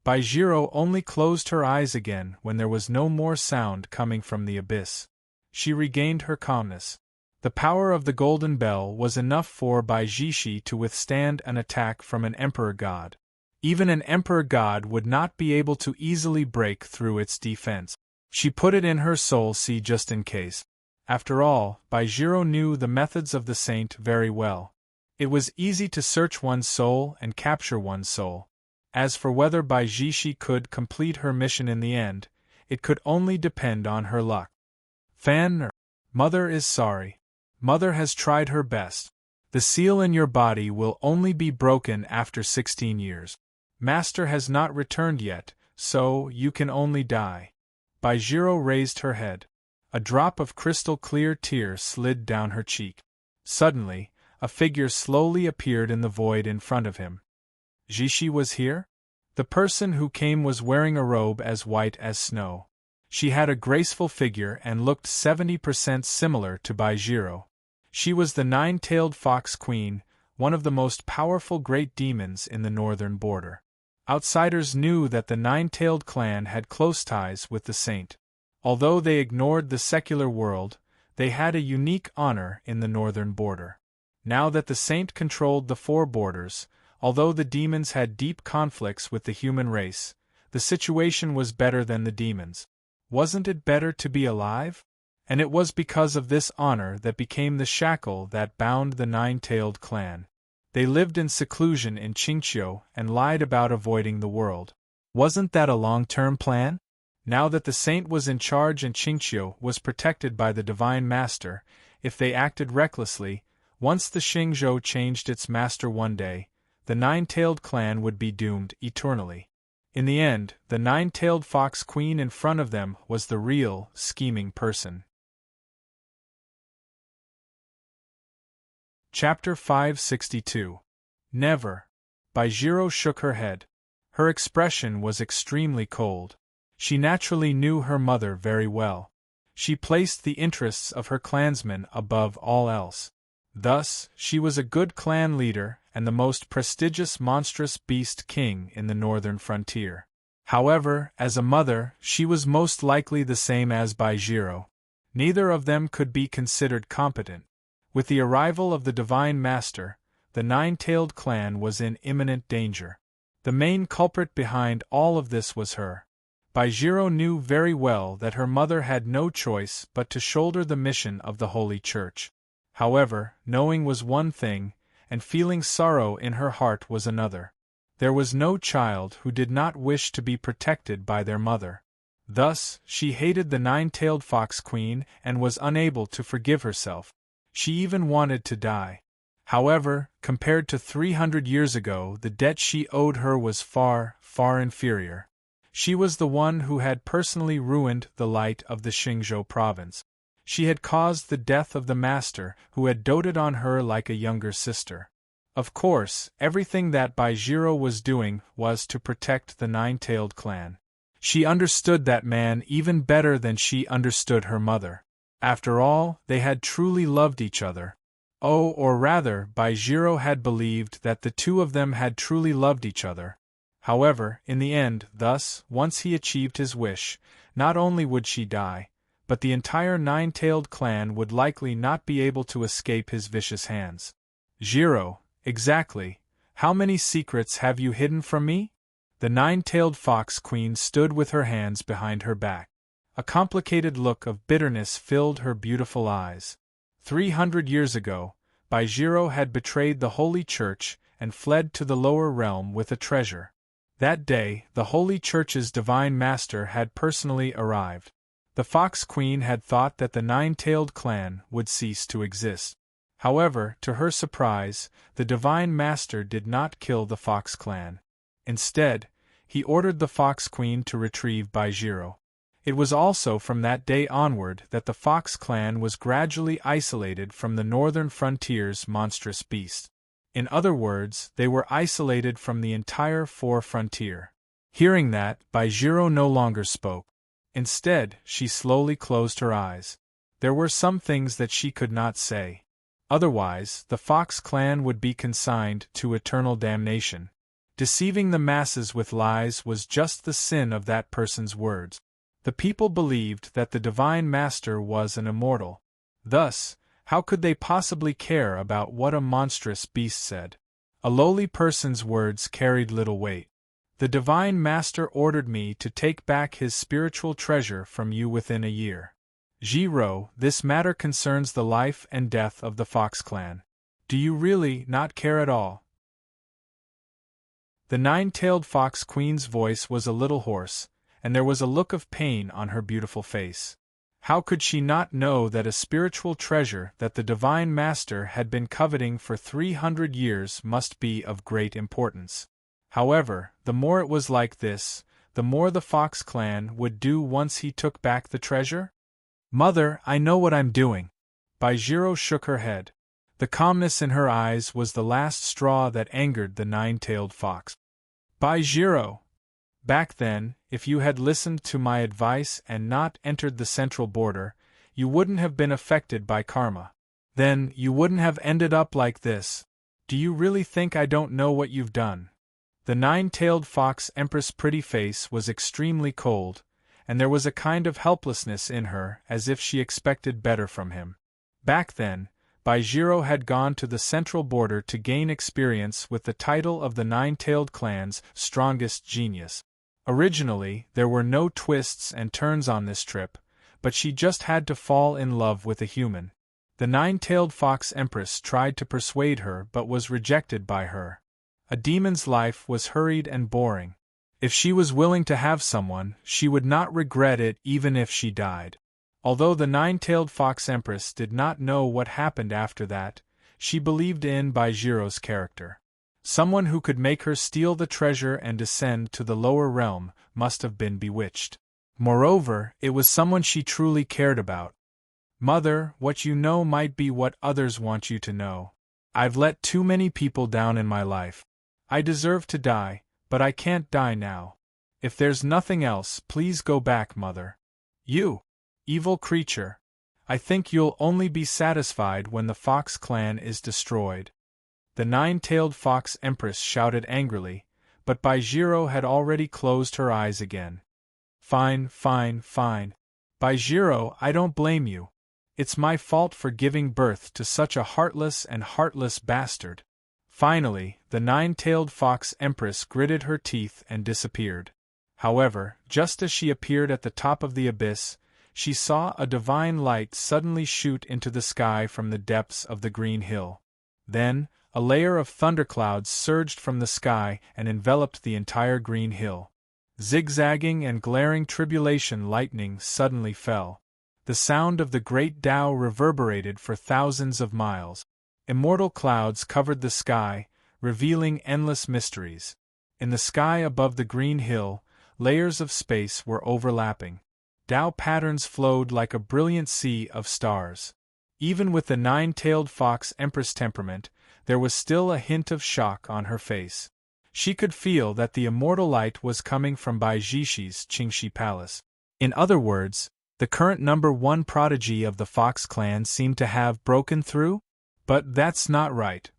Baijiro only closed her eyes again when there was no more sound coming from the abyss. She regained her calmness. The power of the golden bell was enough for Baijishi to withstand an attack from an emperor god. Even an emperor god would not be able to easily break through its defense. She put it in her soul see just in case. After all, Baijiro knew the methods of the saint very well. It was easy to search one's soul and capture one's soul. As for whether Baijishi could complete her mission in the end, it could only depend on her luck. Fan, Mother is sorry. Mother has tried her best. The seal in your body will only be broken after 16 years. Master has not returned yet, so you can only die. Baijiro raised her head. A drop of crystal-clear tear slid down her cheek. Suddenly, a figure slowly appeared in the void in front of him. Jishi was here? The person who came was wearing a robe as white as snow. She had a graceful figure and looked 70% similar to Baijiro. She was the nine-tailed fox queen, one of the most powerful great demons in the northern border. Outsiders knew that the nine-tailed clan had close ties with the saint. Although they ignored the secular world, they had a unique honor in the northern border. Now that the saint controlled the 4 borders, although the demons had deep conflicts with the human race, the situation was better than the demons. Wasn't it better to be alive? And it was because of this honor that became the shackle that bound the nine-tailed clan. They lived in seclusion in Qingqiu and lied about avoiding the world. Wasn't that a long-term plan? Now that the saint was in charge and Qingqiu was protected by the divine master, if they acted recklessly, once the Xingzhou changed its master one day, the nine-tailed clan would be doomed eternally. In the end, the nine-tailed fox queen in front of them was the real, scheming person. Chapter 562. Never. Baijiro shook her head. Her expression was extremely cold. She naturally knew her mother very well. She placed the interests of her clansmen above all else. Thus, she was a good clan leader and the most prestigious monstrous beast king in the northern frontier. However, as a mother, she was most likely the same as Baijiro. Neither of them could be considered competent. With the arrival of the divine master, the nine-tailed clan was in imminent danger. The main culprit behind all of this was her. Baijiro knew very well that her mother had no choice but to shoulder the mission of the Holy Church. However, knowing was one thing, and feeling sorrow in her heart was another. There was no child who did not wish to be protected by their mother. Thus, she hated the nine-tailed fox queen and was unable to forgive herself. She even wanted to die. However, compared to 300 years ago, the debt she owed her was far, far inferior. She was the one who had personally ruined the light of the Xingzhou province. She had caused the death of the master, who had doted on her like a younger sister. Of course, everything that Baizhiro was doing was to protect the nine-tailed clan. She understood that man even better than she understood her mother. After all, they had truly loved each other. Oh, or rather, Baizhiro had believed that the two of them had truly loved each other. However, in the end, thus, once he achieved his wish, not only would she die, but the entire nine-tailed clan would likely not be able to escape his vicious hands. Jiro, exactly, how many secrets have you hidden from me? The nine-tailed fox queen stood with her hands behind her back. A complicated look of bitterness filled her beautiful eyes. 300 years ago, Baizhiro had betrayed the Holy Church and fled to the lower realm with a treasure. That day, the Holy Church's divine master had personally arrived. The Fox Queen had thought that the nine-tailed clan would cease to exist. However, to her surprise, the divine master did not kill the Fox clan. Instead, he ordered the Fox Queen to retrieve Baizhiro. It was also from that day onward that the Fox clan was gradually isolated from the northern frontier's monstrous beast. In other words, they were isolated from the entire Four Frontier. Hearing that, Baizhiro no longer spoke. Instead, she slowly closed her eyes. There were some things that she could not say. Otherwise, the Fox clan would be consigned to eternal damnation. Deceiving the masses with lies was just the sin of that person's words. The people believed that the Divine Master was an immortal. Thus, how could they possibly care about what a monstrous beast said? A lowly person's words carried little weight. The Divine Master ordered me to take back his spiritual treasure from you within a year. Jiro, this matter concerns the life and death of the Fox clan. Do you really not care at all? The nine-tailed fox queen's voice was a little hoarse, and there was a look of pain on her beautiful face. How could she not know that a spiritual treasure that the Divine Master had been coveting for 300 years must be of great importance? However, the more it was like this, the more the Fox clan would do once he took back the treasure? Mother, I know what I'm doing. Baizhiro shook her head. The calmness in her eyes was the last straw that angered the nine-tailed fox. Baizhiro! Back then, if you had listened to my advice and not entered the central border, you wouldn't have been affected by karma. Then, you wouldn't have ended up like this. Do you really think I don't know what you've done? The nine-tailed fox empress' pretty face was extremely cold, and there was a kind of helplessness in her as if she expected better from him. Back then, Baizhiro had gone to the central border to gain experience with the title of the nine-tailed clan's strongest genius. Originally, there were no twists and turns on this trip, but she just had to fall in love with a human. The nine-tailed fox empress tried to persuade her but was rejected by her. A demon's life was hurried and boring. If she was willing to have someone, she would not regret it even if she died. Although the nine-tailed fox empress did not know what happened after that, she believed in Baizhiro's character. Someone who could make her steal the treasure and descend to the lower realm must have been bewitched. Moreover, it was someone she truly cared about. Mother, what you know might be what others want you to know. I've let too many people down in my life. I deserve to die, but I can't die now. If there's nothing else, please go back, Mother. You evil creature. I think you'll only be satisfied when the Fox clan is destroyed. The nine-tailed fox empress shouted angrily, but Baizhiro had already closed her eyes again. Fine, fine, fine. Baizhiro, I don't blame you. It's my fault for giving birth to such a heartless and heartless bastard. Finally, the nine-tailed fox empress gritted her teeth and disappeared. However, just as she appeared at the top of the abyss, she saw a divine light suddenly shoot into the sky from the depths of the green hill. Then, a layer of thunderclouds surged from the sky and enveloped the entire green hill. Zigzagging and glaring tribulation lightning suddenly fell. The sound of the great Tao reverberated for thousands of miles. Immortal clouds covered the sky, revealing endless mysteries. In the sky above the green hill, layers of space were overlapping. Tao patterns flowed like a brilliant sea of stars. Even with the nine-tailed fox Empress temperament, there was still a hint of shock on her face. She could feel that the immortal light was coming from Bai Jishi's Qingxi Palace. In other words, the current number one prodigy of the Fox clan seemed to have broken through? But that's not right.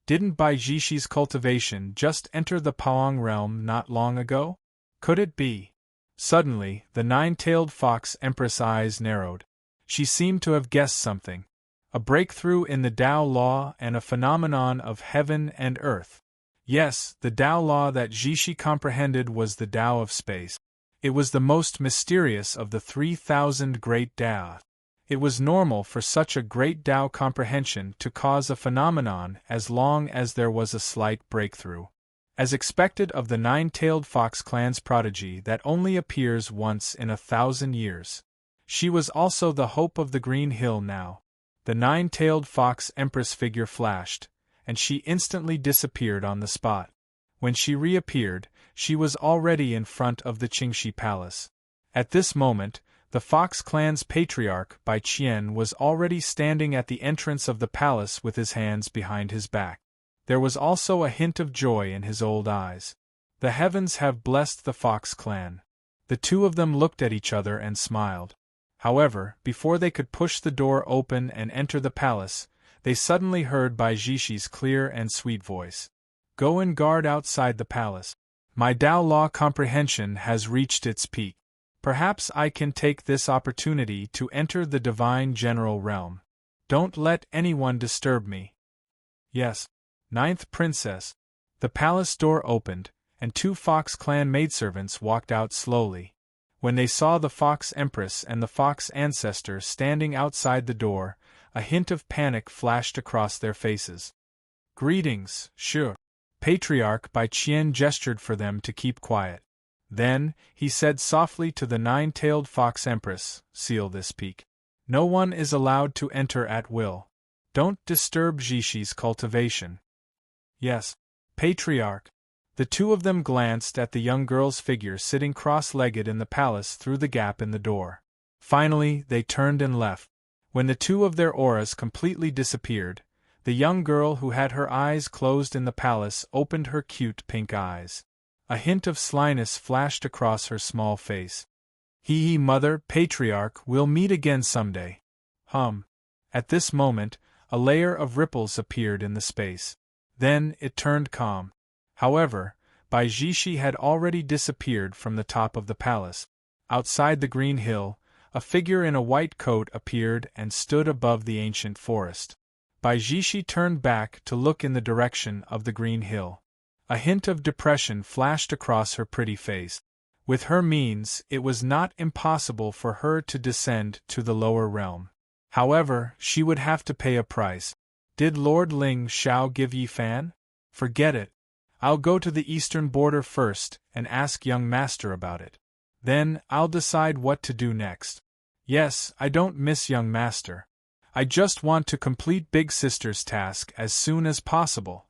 Didn't Bai Jishi's cultivation just enter the Paong realm not long ago? Could it be? Suddenly, the nine-tailed fox Empress' eyes narrowed. She seemed to have guessed something. A breakthrough in the Tao law and a phenomenon of heaven and earth. Yes, the Tao law that Jishi comprehended was the Tao of space. It was the most mysterious of the 3,000 great Tao. It was normal for such a great Tao comprehension to cause a phenomenon as long as there was a slight breakthrough. As expected of the nine-tailed fox clan's prodigy that only appears once in 1,000 years. She was also the hope of the Green Hill now. The nine-tailed fox Empress figure flashed, and she instantly disappeared on the spot. When she reappeared, she was already in front of the Qingxi Palace. At this moment, the Fox clan's patriarch Bai Qian was already standing at the entrance of the palace with his hands behind his back. There was also a hint of joy in his old eyes. The heavens have blessed the Fox clan. The two of them looked at each other and smiled. However, before they could push the door open and enter the palace, they suddenly heard Bai Jishi's clear and sweet voice. Go and guard outside the palace. My Tao law comprehension has reached its peak. Perhaps I can take this opportunity to enter the divine general realm. Don't let anyone disturb me. Yes. Ninth Princess. The palace door opened, and two Fox clan maidservants walked out slowly. When they saw the Fox Empress and the Fox Ancestor standing outside the door, a hint of panic flashed across their faces. Greetings, sure. Patriarch Bai Qian gestured for them to keep quiet. Then, he said softly to the nine-tailed Fox Empress, seal this peak. No one is allowed to enter at will. Don't disturb Jishi's cultivation. Yes, Patriarch. The two of them glanced at the young girl's figure sitting cross-legged in the palace through the gap in the door. Finally, they turned and left. When the two of their auras completely disappeared, the young girl who had her eyes closed in the palace opened her cute pink eyes. A hint of slyness flashed across her small face. Hee mother, Patriarch, we'll meet again someday. At this moment, a layer of ripples appeared in the space. Then, it turned calm. However, Bai Jishi had already disappeared from the top of the palace. Outside the green hill, a figure in a white coat appeared and stood above the ancient forest. Bai Jishi turned back to look in the direction of the green hill. A hint of depression flashed across her pretty face. With her means, it was not impossible for her to descend to the lower realm. However, she would have to pay a price. Did Lord Ling Xiao give ye fan? Forget it. I'll go to the eastern border first and ask young master about it. Then, I'll decide what to do next. Yes, I don't miss young master. I just want to complete Big Sister's task as soon as possible.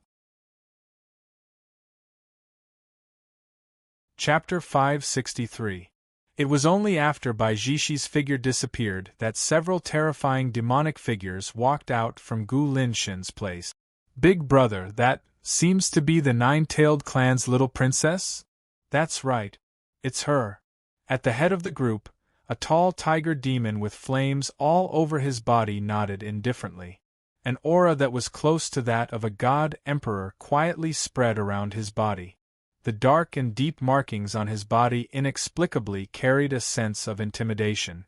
Chapter 563. It was only after Bai Jishi's figure disappeared that several terrifying demonic figures walked out from Gu Linshin's place. Big brother, that seems to be the nine-tailed clan's little princess? That's right. It's her. At the head of the group, a tall tiger demon with flames all over his body nodded indifferently. An aura that was close to that of a god-emperor quietly spread around his body. The dark and deep markings on his body inexplicably carried a sense of intimidation.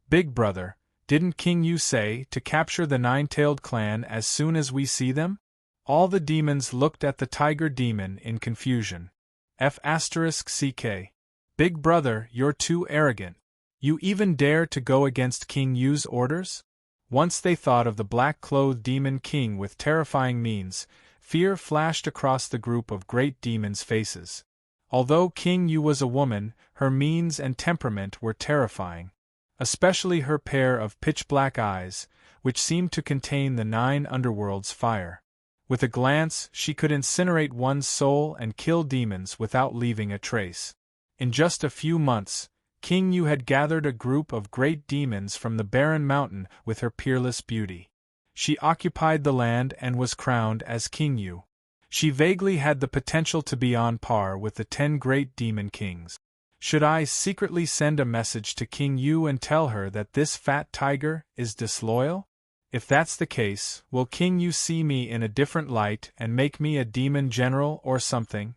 Big brother, didn't King Yu say to capture the nine-tailed clan as soon as we see them? All the demons looked at the tiger demon in confusion. F***ck. Big brother, you're too arrogant. You even dare to go against King Yu's orders? Once they thought of the black-clothed demon king with terrifying means, fear flashed across the group of great demons' faces. Although King Yu was a woman, her means and temperament were terrifying. Especially her pair of pitch-black eyes, which seemed to contain the 9 underworlds' fire. With a glance, she could incinerate one's soul and kill demons without leaving a trace. In just a few months, King Yu had gathered a group of great demons from the barren mountain with her peerless beauty. She occupied the land and was crowned as King Yu. She vaguely had the potential to be on par with the 10 great demon kings. Should I secretly send a message to King Yu and tell her that this fat tiger is disloyal? If that's the case, will King Yu see me in a different light and make me a demon general or something?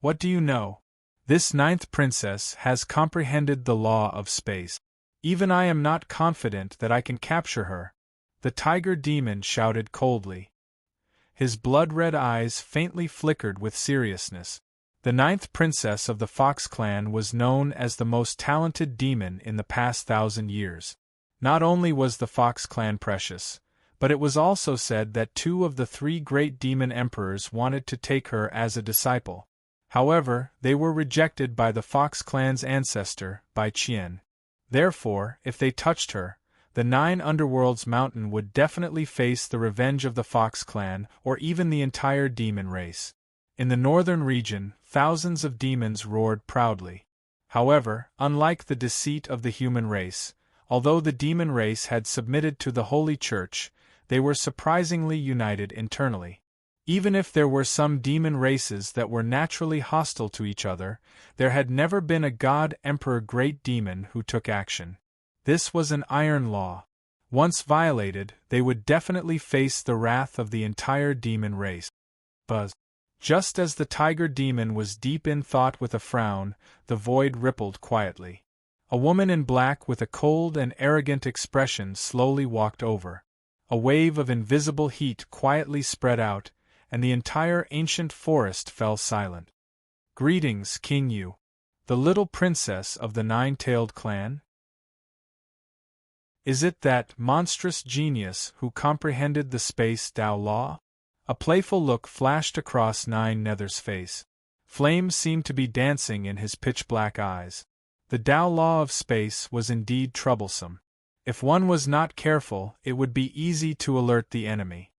What do you know? This 9th princess has comprehended the law of space. Even I am not confident that I can capture her, the tiger demon shouted coldly. His blood-red eyes faintly flickered with seriousness. The 9th princess of the Fox clan was known as the most talented demon in the past 1,000 years. Not only was the Fox clan precious, but it was also said that 2 of the 3 great demon emperors wanted to take her as a disciple. However, they were rejected by the Fox clan's ancestor, Bai Qian. Therefore, if they touched her, the 9 underworlds mountain would definitely face the revenge of the Fox clan or even the entire demon race. In the northern region, thousands of demons roared proudly. However, unlike the deceit of the human race, although the demon race had submitted to the Holy Church, they were surprisingly united internally. Even if there were some demon races that were naturally hostile to each other, there had never been a god-emperor great demon who took action. This was an iron law. Once violated, they would definitely face the wrath of the entire demon race. Buzz. Just as the tiger demon was deep in thought with a frown, the void rippled quietly. A woman in black with a cold and arrogant expression slowly walked over. A wave of invisible heat quietly spread out, and the entire ancient forest fell silent. Greetings, King Yu, the little princess of the 9-tailed clan? Is it that monstrous genius who comprehended the space Tao law? A playful look flashed across Nine Nether's face. Flames seemed to be dancing in his pitch-black eyes. The Tao law of space was indeed troublesome. If one was not careful, it would be easy to alert the enemy.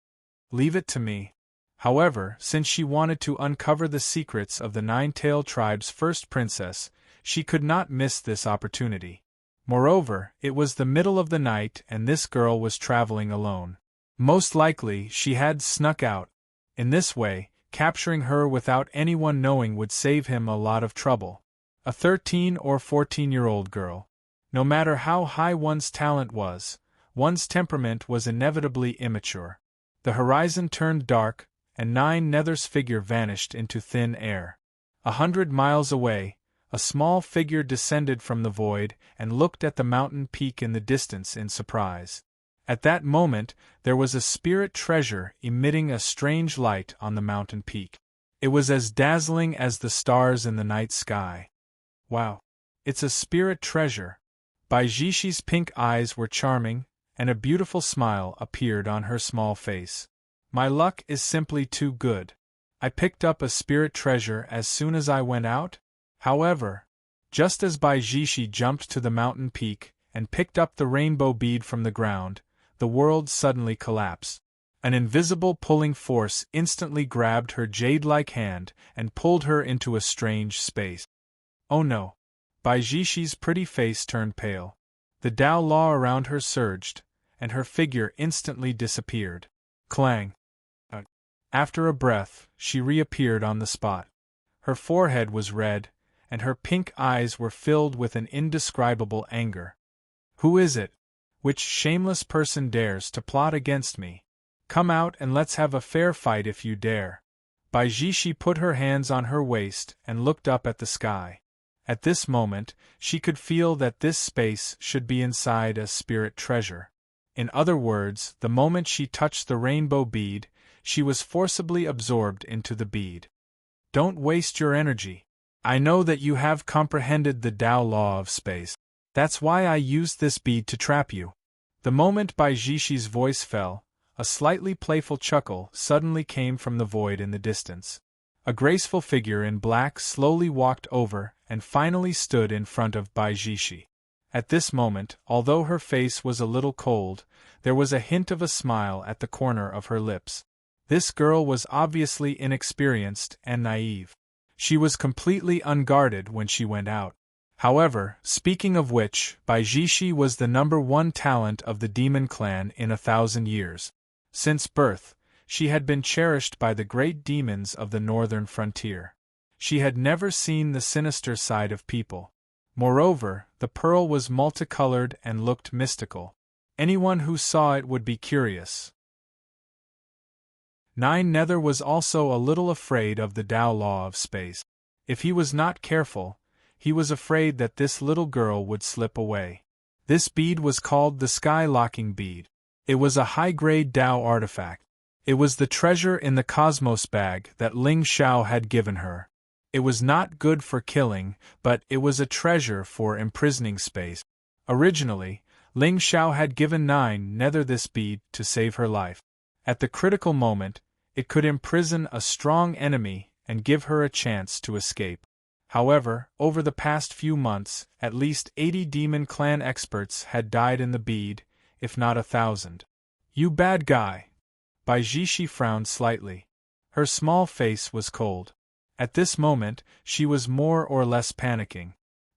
Leave it to me. However, since she wanted to uncover the secrets of the 9-tailed tribe's first princess, she could not miss this opportunity. Moreover, it was the middle of the night and this girl was traveling alone. Most likely, she had snuck out. In this way, capturing her without anyone knowing would save him a lot of trouble. A 13 or 14-year-old girl. No matter how high one's talent was, one's temperament was inevitably immature. The horizon turned dark, and Nine Nether's figure vanished into thin air. 100 miles away, a small figure descended from the void and looked at the mountain peak in the distance in surprise. At that moment, there was a spirit treasure emitting a strange light on the mountain peak. It was as dazzling as the stars in the night sky. Wow! It's a spirit treasure. Bai Jishi's pink eyes were charming, and a beautiful smile appeared on her small face. My luck is simply too good. I picked up a spirit treasure as soon as I went out. However, just as Bai Jishi jumped to the mountain peak and picked up the rainbow bead from the ground, the world suddenly collapsed. An invisible pulling force instantly grabbed her jade-like hand and pulled her into a strange space. Oh no! Bai Jishi's pretty face turned pale. The Tao law around her surged, and her figure instantly disappeared. Clang! After a breath, she reappeared on the spot. Her forehead was red, and her pink eyes were filled with an indescribable anger. Who is it? Which shameless person dares to plot against me? Come out and let's have a fair fight if you dare. Bai Jishi put her hands on her waist and looked up at the sky. At this moment, she could feel that this space should be inside a spirit treasure. In other words, the moment she touched the rainbow bead, she was forcibly absorbed into the bead. Don't waste your energy. I know that you have comprehended the Tao law of space. That's why I used this bead to trap you. The moment Bai Jishi's voice fell, a slightly playful chuckle suddenly came from the void in the distance. A graceful figure in black slowly walked over and finally stood in front of Bai Jishi. At this moment, although her face was a little cold, there was a hint of a smile at the corner of her lips. This girl was obviously inexperienced and naive. She was completely unguarded when she went out. However, speaking of which, Bai Jishi was the #1 talent of the demon clan in 1,000 years. Since birth, she had been cherished by the great demons of the northern frontier. She had never seen the sinister side of people. Moreover, the pearl was multicolored and looked mystical. Anyone who saw it would be curious. Nine Nether was also a little afraid of the Tao law of space. If he was not careful, he was afraid that this little girl would slip away. This bead was called the Sky-Locking Bead. It was a high-grade Tao artifact. It was the treasure in the Cosmos bag that Ling Xiao had given her. It was not good for killing, but it was a treasure for imprisoning space. Originally, Ling Xiao had given Nine Nether this bead to save her life. At the critical moment, it could imprison a strong enemy and give her a chance to escape. However, over the past few months, at least 80 demon clan experts had died in the bead, if not 1,000. You bad guy! Bai Jishi frowned slightly. Her small face was cold. At this moment, she was more or less panicking.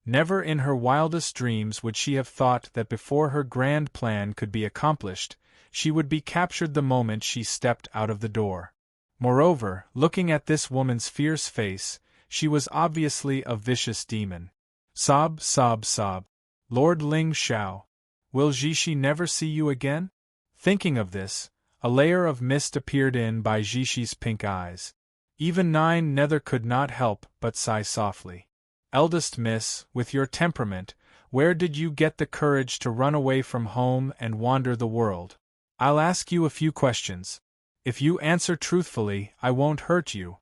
Never in her wildest dreams would she have thought that before her grand plan could be accomplished, she would be captured the moment she stepped out of the door. Moreover, looking at this woman's fierce face, she was obviously a vicious demon. Sob, sob, sob. Lord Ling Xiao, will Jishi never see you again? Thinking of this, a layer of mist appeared in Bai Jishi's pink eyes. Even Nine Nether could not help but sigh softly. Eldest miss, with your temperament, where did you get the courage to run away from home and wander the world? I'll ask you a few questions. If you answer truthfully, I won't hurt you.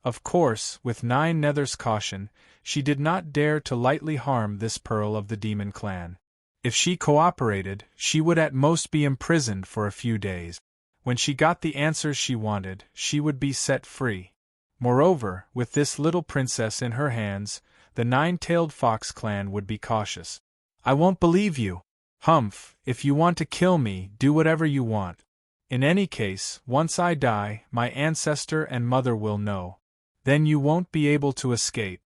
Of course, with Nine Nether's caution, she did not dare to lightly harm this pearl of the demon clan. If she cooperated, she would at most be imprisoned for a few days. When she got the answers she wanted, she would be set free. Moreover, with this little princess in her hands, the Nine-Tailed Fox clan would be cautious. I won't believe you. Humph, if you want to kill me, do whatever you want. In any case, once I die, my ancestor and mother will know. Then you won't be able to escape.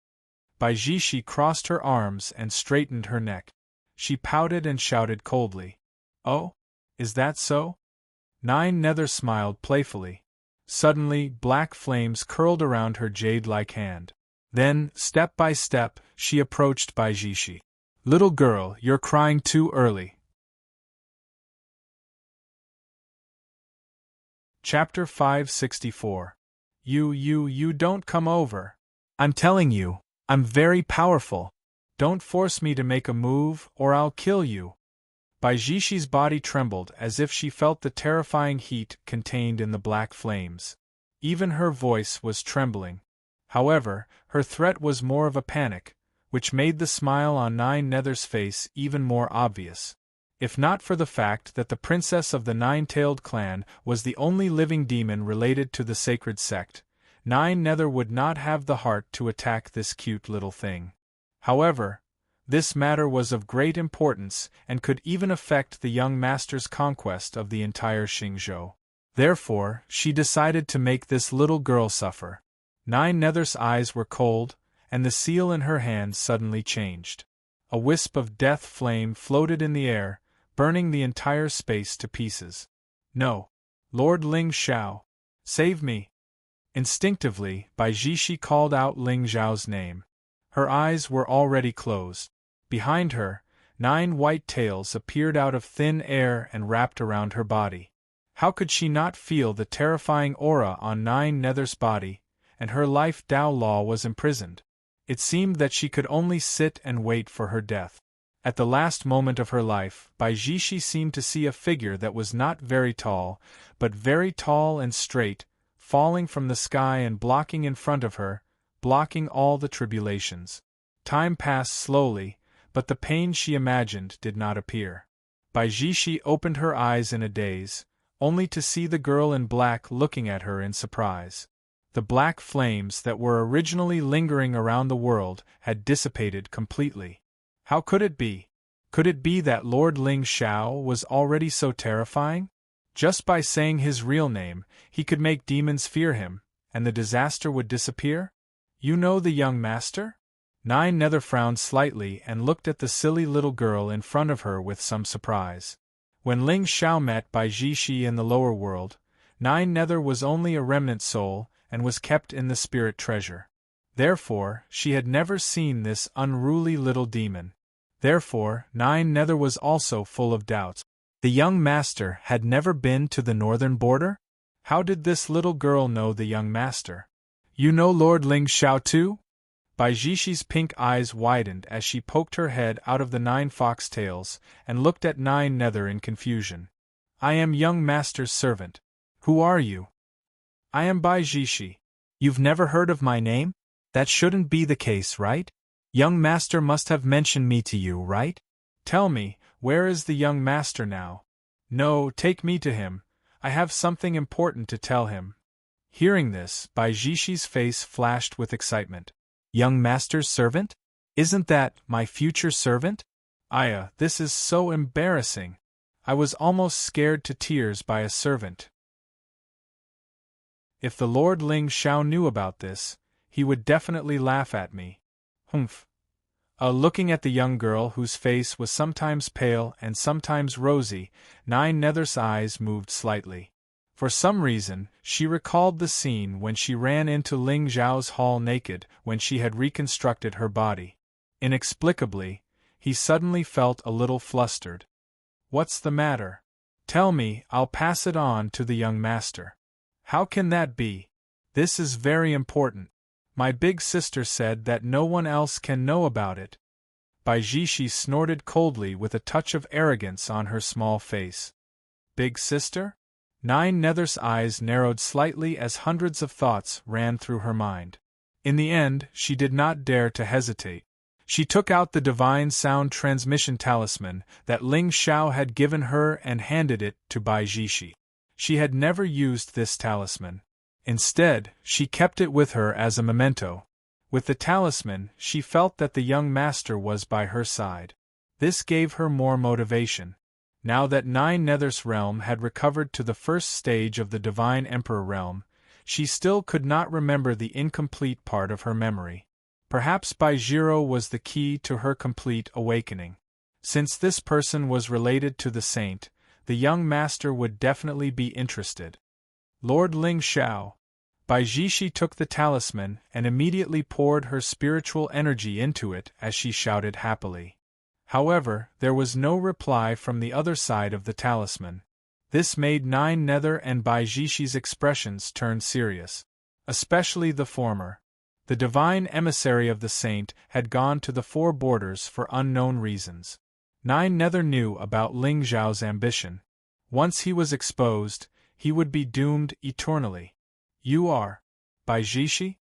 Bai Jishi crossed her arms and straightened her neck. She pouted and shouted coldly. Oh? Is that so? Nine Nether smiled playfully. Suddenly, black flames curled around her jade-like hand. Then, step by step, she approached Bai Jishi. Little girl, you're crying too early. Chapter 564. You don't come over. I'm telling you, I'm very powerful. Don't force me to make a move, or I'll kill you. Bai Jishi's body trembled as if she felt the terrifying heat contained in the black flames. Even her voice was trembling. However, her threat was more of a panic, which made the smile on Nine Nether's face even more obvious. If not for the fact that the princess of the Nine-Tailed clan was the only living demon related to the sacred sect, Nine Nether would not have the heart to attack this cute little thing. However, this matter was of great importance and could even affect the young master's conquest of the entire Xingzhou. Therefore, she decided to make this little girl suffer. Nine Nether's eyes were cold, and the seal in her hand suddenly changed. A wisp of death flame floated in the air, burning the entire space to pieces. No! Lord Ling Xiao! Save me! Instinctively, Bai Jishi called out Ling Xiao's name. Her eyes were already closed. Behind her, 9 white tails appeared out of thin air and wrapped around her body. How could she not feel the terrifying aura on Nine Nether's body, and her life Tao law was imprisoned? It seemed that she could only sit and wait for her death. At the last moment of her life, Bai Jishi seemed to see a figure that was not very tall, but very tall and straight, falling from the sky and blocking in front of her, blocking all the tribulations. Time passed slowly, but the pain she imagined did not appear. Baijishi opened her eyes in a daze, only to see the girl in black looking at her in surprise. The black flames that were originally lingering around the world had dissipated completely. How could it be? Could it be that Lord Ling Xiao was already so terrifying? Just by saying his real name, he could make demons fear him, and the disaster would disappear? You know the young master? Nine Nether frowned slightly and looked at the silly little girl in front of her with some surprise. When Ling Xiao met Baijishi in the lower world, Nine Nether was only a remnant soul and was kept in the spirit treasure. Therefore, she had never seen this unruly little demon. Therefore, Nine Nether was also full of doubts. The young master had never been to the northern border? How did this little girl know the young master? You know Lord Ling Xiao too? Baijishi's pink eyes widened as she poked her head out of the 9 foxtails and looked at Nine Nether in confusion. I am young master's servant. Who are you? I am Baijishi. You've never heard of my name? That shouldn't be the case, right? Young master must have mentioned me to you, right? Tell me, where is the young master now? No, take me to him. I have something important to tell him. Hearing this, Baijishi's face flashed with excitement. Young master's servant? Isn't that my future servant? Aya, this is so embarrassing. I was almost scared to tears by a servant. If the Lord Ling Xiao knew about this, he would definitely laugh at me. Humph. Looking at the young girl whose face was sometimes pale and sometimes rosy, Nine Nether's eyes moved slightly. For some reason, she recalled the scene when she ran into Ling Xiao's hall naked when she had reconstructed her body. Inexplicably, he suddenly felt a little flustered. What's the matter? Tell me, I'll pass it on to the young master. How can that be? This is very important. My big sister said that no one else can know about it. Baijishi snorted coldly with a touch of arrogance on her small face. Big sister? Nine Nether's eyes narrowed slightly as hundreds of thoughts ran through her mind. In the end, she did not dare to hesitate. She took out the divine sound transmission talisman that Ling Xiao had given her and handed it to Baijishi. She had never used this talisman. Instead, she kept it with her as a memento. With the talisman, she felt that the young master was by her side. This gave her more motivation. Now that Nine Nether's realm had recovered to the first stage of the Divine Emperor realm, she still could not remember the incomplete part of her memory. Perhaps Baijiro was the key to her complete awakening. Since this person was related to the saint, the young master would definitely be interested. Lord Ling Xiao. Baijishi took the talisman and immediately poured her spiritual energy into it as she shouted happily. However, there was no reply from the other side of the talisman. This made Nine Nether and Baijishi's expressions turn serious. Especially the former. The divine emissary of the saint had gone to the 4 borders for unknown reasons. Nine Nether knew about Ling Xiao's ambition. Once he was exposed, he would be doomed eternally. You are Baijishi?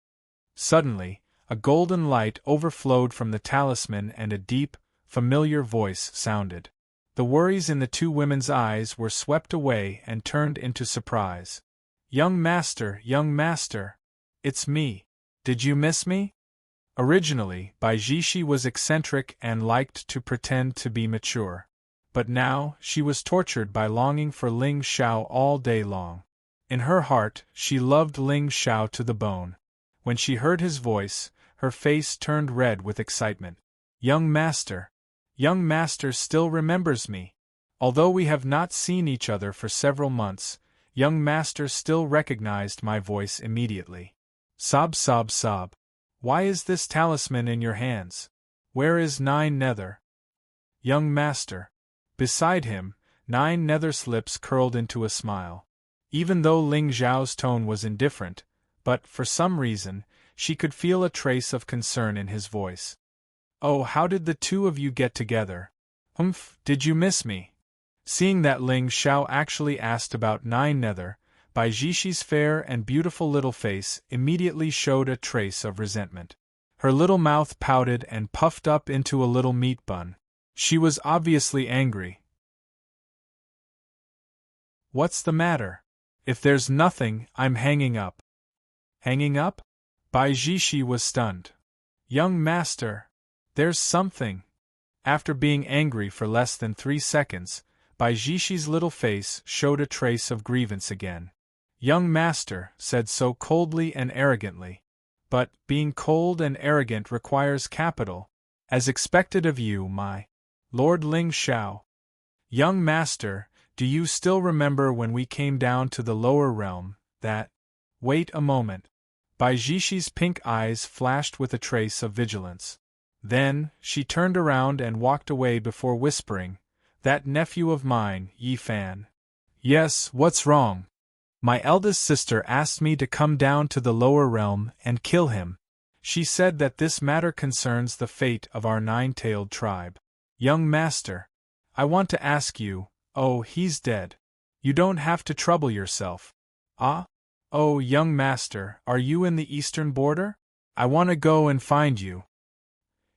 Suddenly, a golden light overflowed from the talisman and a deep, familiar voice sounded. The worries in the 2 women's eyes were swept away and turned into surprise. Young master, it's me. Did you miss me? Originally, Baijishi was eccentric and liked to pretend to be mature. But now, she was tortured by longing for Ling Xiao all day long. In her heart, she loved Ling Xiao to the bone. When she heard his voice, her face turned red with excitement. Young master still remembers me. Although we have not seen each other for several months, young master still recognized my voice immediately. Sob. Why is this talisman in your hands? Where is Nine Nether? Young master. Beside him, Nine Nether's lips curled into a smile. Even though Ling Xiao's tone was indifferent, but, for some reason, she could feel a trace of concern in his voice. Oh, how did the 2 of you get together? Did you miss me? Seeing that Ling Xiao actually asked about Nine Nether, Baijishi's fair and beautiful little face immediately showed a trace of resentment. Her little mouth pouted and puffed up into a little meat bun. She was obviously angry. "What's the matter? If there's nothing, I'm hanging up." "Hanging up?" Baijishi was stunned. "Young master, there's something." After being angry for less than 3 seconds, Baijishi's little face showed a trace of grievance again. "Young master said so coldly and arrogantly. But, being cold and arrogant requires capital, as expected of you, my Lord Ling Xiao. Young master, do you still remember when we came down to the lower realm, that—" "Wait a moment." Baijishi's pink eyes flashed with a trace of vigilance. Then, she turned around and walked away before whispering, "That nephew of mine, Yi Fan." "Yes, what's wrong?" "My eldest sister asked me to come down to the lower realm and kill him. She said that this matter concerns the fate of our 9-tailed tribe. Young master, I want to ask you—" "Oh, he's dead. You don't have to trouble yourself." "Ah? Oh, young master, are you in the eastern border? I want to go and find you."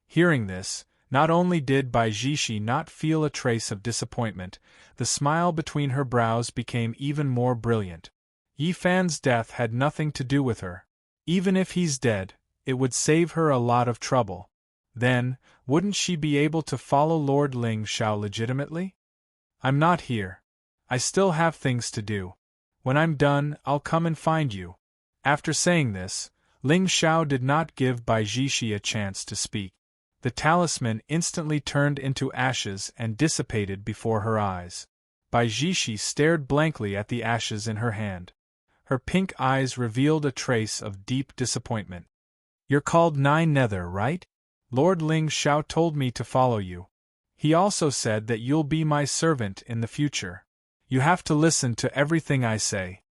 Hearing this, not only did Baijishi not feel a trace of disappointment, the smile between her brows became even more brilliant. Yi Fan's death had nothing to do with her. Even if he's dead, it would save her a lot of trouble. Then, wouldn't she be able to follow Lord Ling Xiao legitimately? "I'm not here. I still have things to do. When I'm done, I'll come and find you." After saying this, Ling Xiao did not give Baijishi a chance to speak. The talisman instantly turned into ashes and dissipated before her eyes. Baijishi stared blankly at the ashes in her hand. Her pink eyes revealed a trace of deep disappointment. "You're called Nine Nether, right? Lord Ling Xiao told me to follow you. He also said that you'll be my servant in the future. You have to listen to everything I say."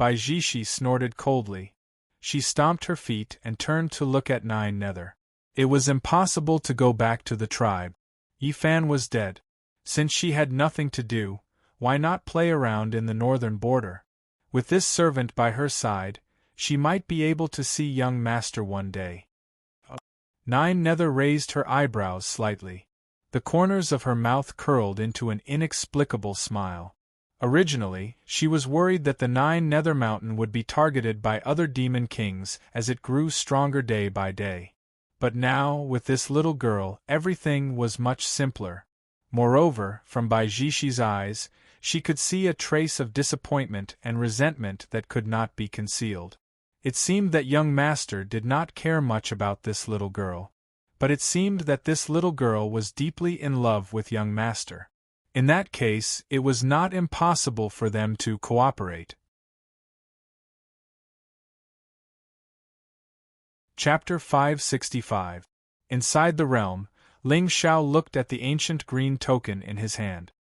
Baijishi snorted coldly. She stomped her feet and turned to look at Nine Nether. It was impossible to go back to the tribe. Yi Fan was dead. Since she had nothing to do, why not play around in the northern border? With this servant by her side, she might be able to see young master one day. Nine Nether raised her eyebrows slightly. The corners of her mouth curled into an inexplicable smile. Originally, she was worried that the Nine Nether Mountain would be targeted by other demon kings as it grew stronger day by day. But now, with this little girl, everything was much simpler. Moreover, from Baijishi's eyes, she could see a trace of disappointment and resentment that could not be concealed. It seemed that young master did not care much about this little girl. But it seemed that this little girl was deeply in love with young master. In that case, it was not impossible for them to cooperate. Chapter 565. Inside the realm, Ling Xiao looked at the ancient green token in his hand.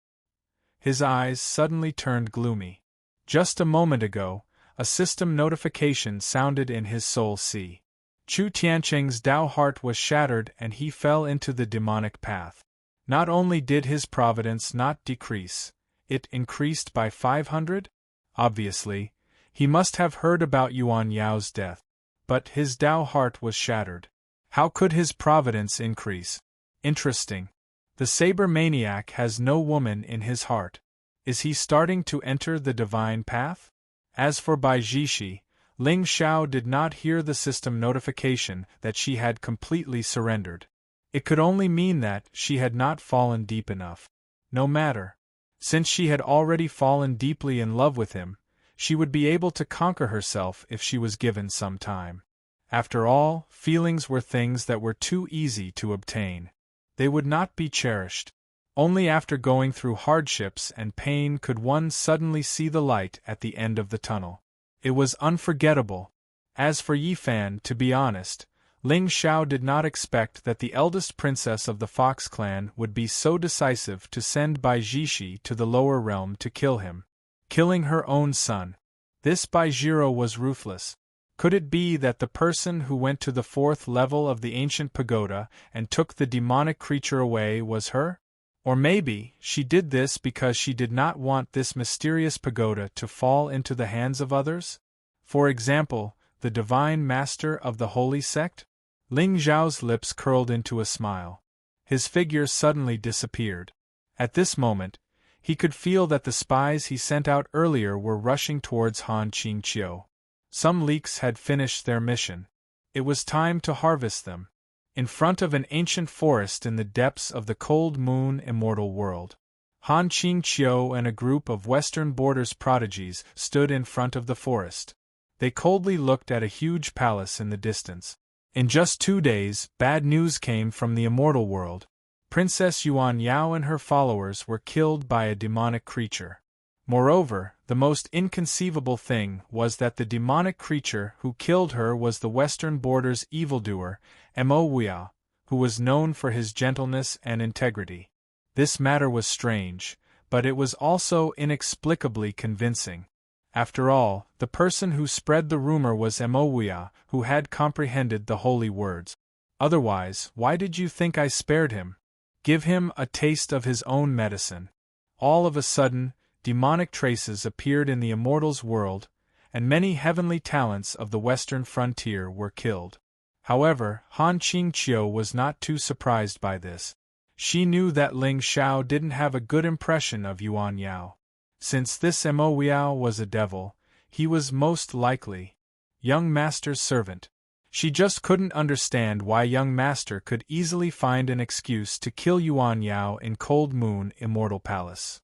His eyes suddenly turned gloomy. Just a moment ago, a system notification sounded in his soul sea. Chu Tiancheng's Tao heart was shattered and he fell into the demonic path. Not only did his providence not decrease, it increased by 500? Obviously, he must have heard about Yuan Yao's death. But his Tao heart was shattered. How could his providence increase? Interesting. The saber maniac has no woman in his heart. Is he starting to enter the divine path? As for Baijishi, Ling Xiao did not hear the system notification that she had completely surrendered. It could only mean that she had not fallen deep enough. No matter. Since she had already fallen deeply in love with him, she would be able to conquer herself if she was given some time. After all, feelings were things that were too easy to obtain. They would not be cherished. Only after going through hardships and pain could one suddenly see the light at the end of the tunnel. It was unforgettable. As for Yi Fan, to be honest, Ling Xiao did not expect that the eldest princess of the Fox clan would be so decisive to send Baijishi to the lower realm to kill him. Killing her own son. This Baijiro was ruthless. Could it be that the person who went to the 4th level of the ancient pagoda and took the demonic creature away was her? Or maybe, she did this because she did not want this mysterious pagoda to fall into the hands of others? For example, the divine master of the holy sect? Ling Zhao's lips curled into a smile. His figure suddenly disappeared. At this moment, he could feel that the spies he sent out earlier were rushing towards Han Qingqiu. Some leaks had finished their mission. It was time to harvest them. In front of an ancient forest in the depths of the cold moon immortal world, Han Qingqiu and a group of Western Borders prodigies stood in front of the forest. They coldly looked at a huge palace in the distance. In just 2 days, bad news came from the immortal world. Princess Yuan Yao and her followers were killed by a demonic creature. Moreover, the most inconceivable thing was that the demonic creature who killed her was the Western Borders evildoer, Mo, who was known for his gentleness and integrity. This matter was strange, but it was also inexplicably convincing. After all, the person who spread the rumor was Mo, who had comprehended the holy words. Otherwise, why did you think I spared him? Give him a taste of his own medicine. All of a sudden, demonic traces appeared in the immortals' world, and many heavenly talents of the western frontier were killed. However, Han Qingqiu was not too surprised by this. She knew that Ling Xiao didn't have a good impression of Yuan Yao. Since this Mo was a devil, he was most likely young master's servant. She just couldn't understand why young master could easily find an excuse to kill Yuan Yao in Cold Moon Immortal Palace.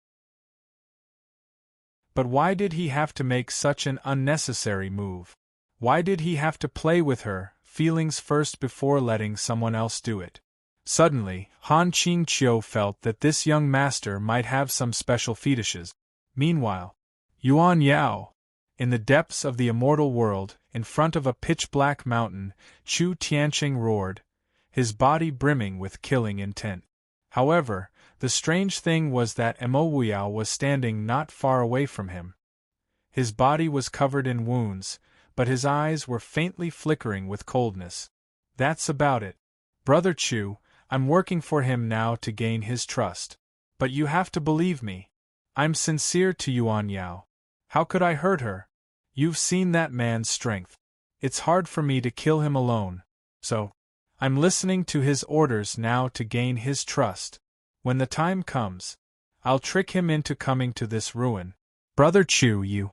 But why did he have to make such an unnecessary move? Why did he have to play with her feelings first before letting someone else do it? Suddenly, Han Qingqiu felt that this young master might have some special fetishes. Meanwhile, Yuan Yao, in the depths of the immortal world, in front of a pitch-black mountain, Chu Tianqing roared, his body brimming with killing intent. However, the strange thing was that Mo was standing not far away from him. His body was covered in wounds, but his eyes were faintly flickering with coldness. That's about it. Brother Chu, I'm working for him now to gain his trust. But you have to believe me. I'm sincere to Yuan Yao. How could I hurt her? You've seen that man's strength. It's hard for me to kill him alone. So, I'm listening to his orders now to gain his trust. When the time comes, I'll trick him into coming to this ruin. Brother Chu, you.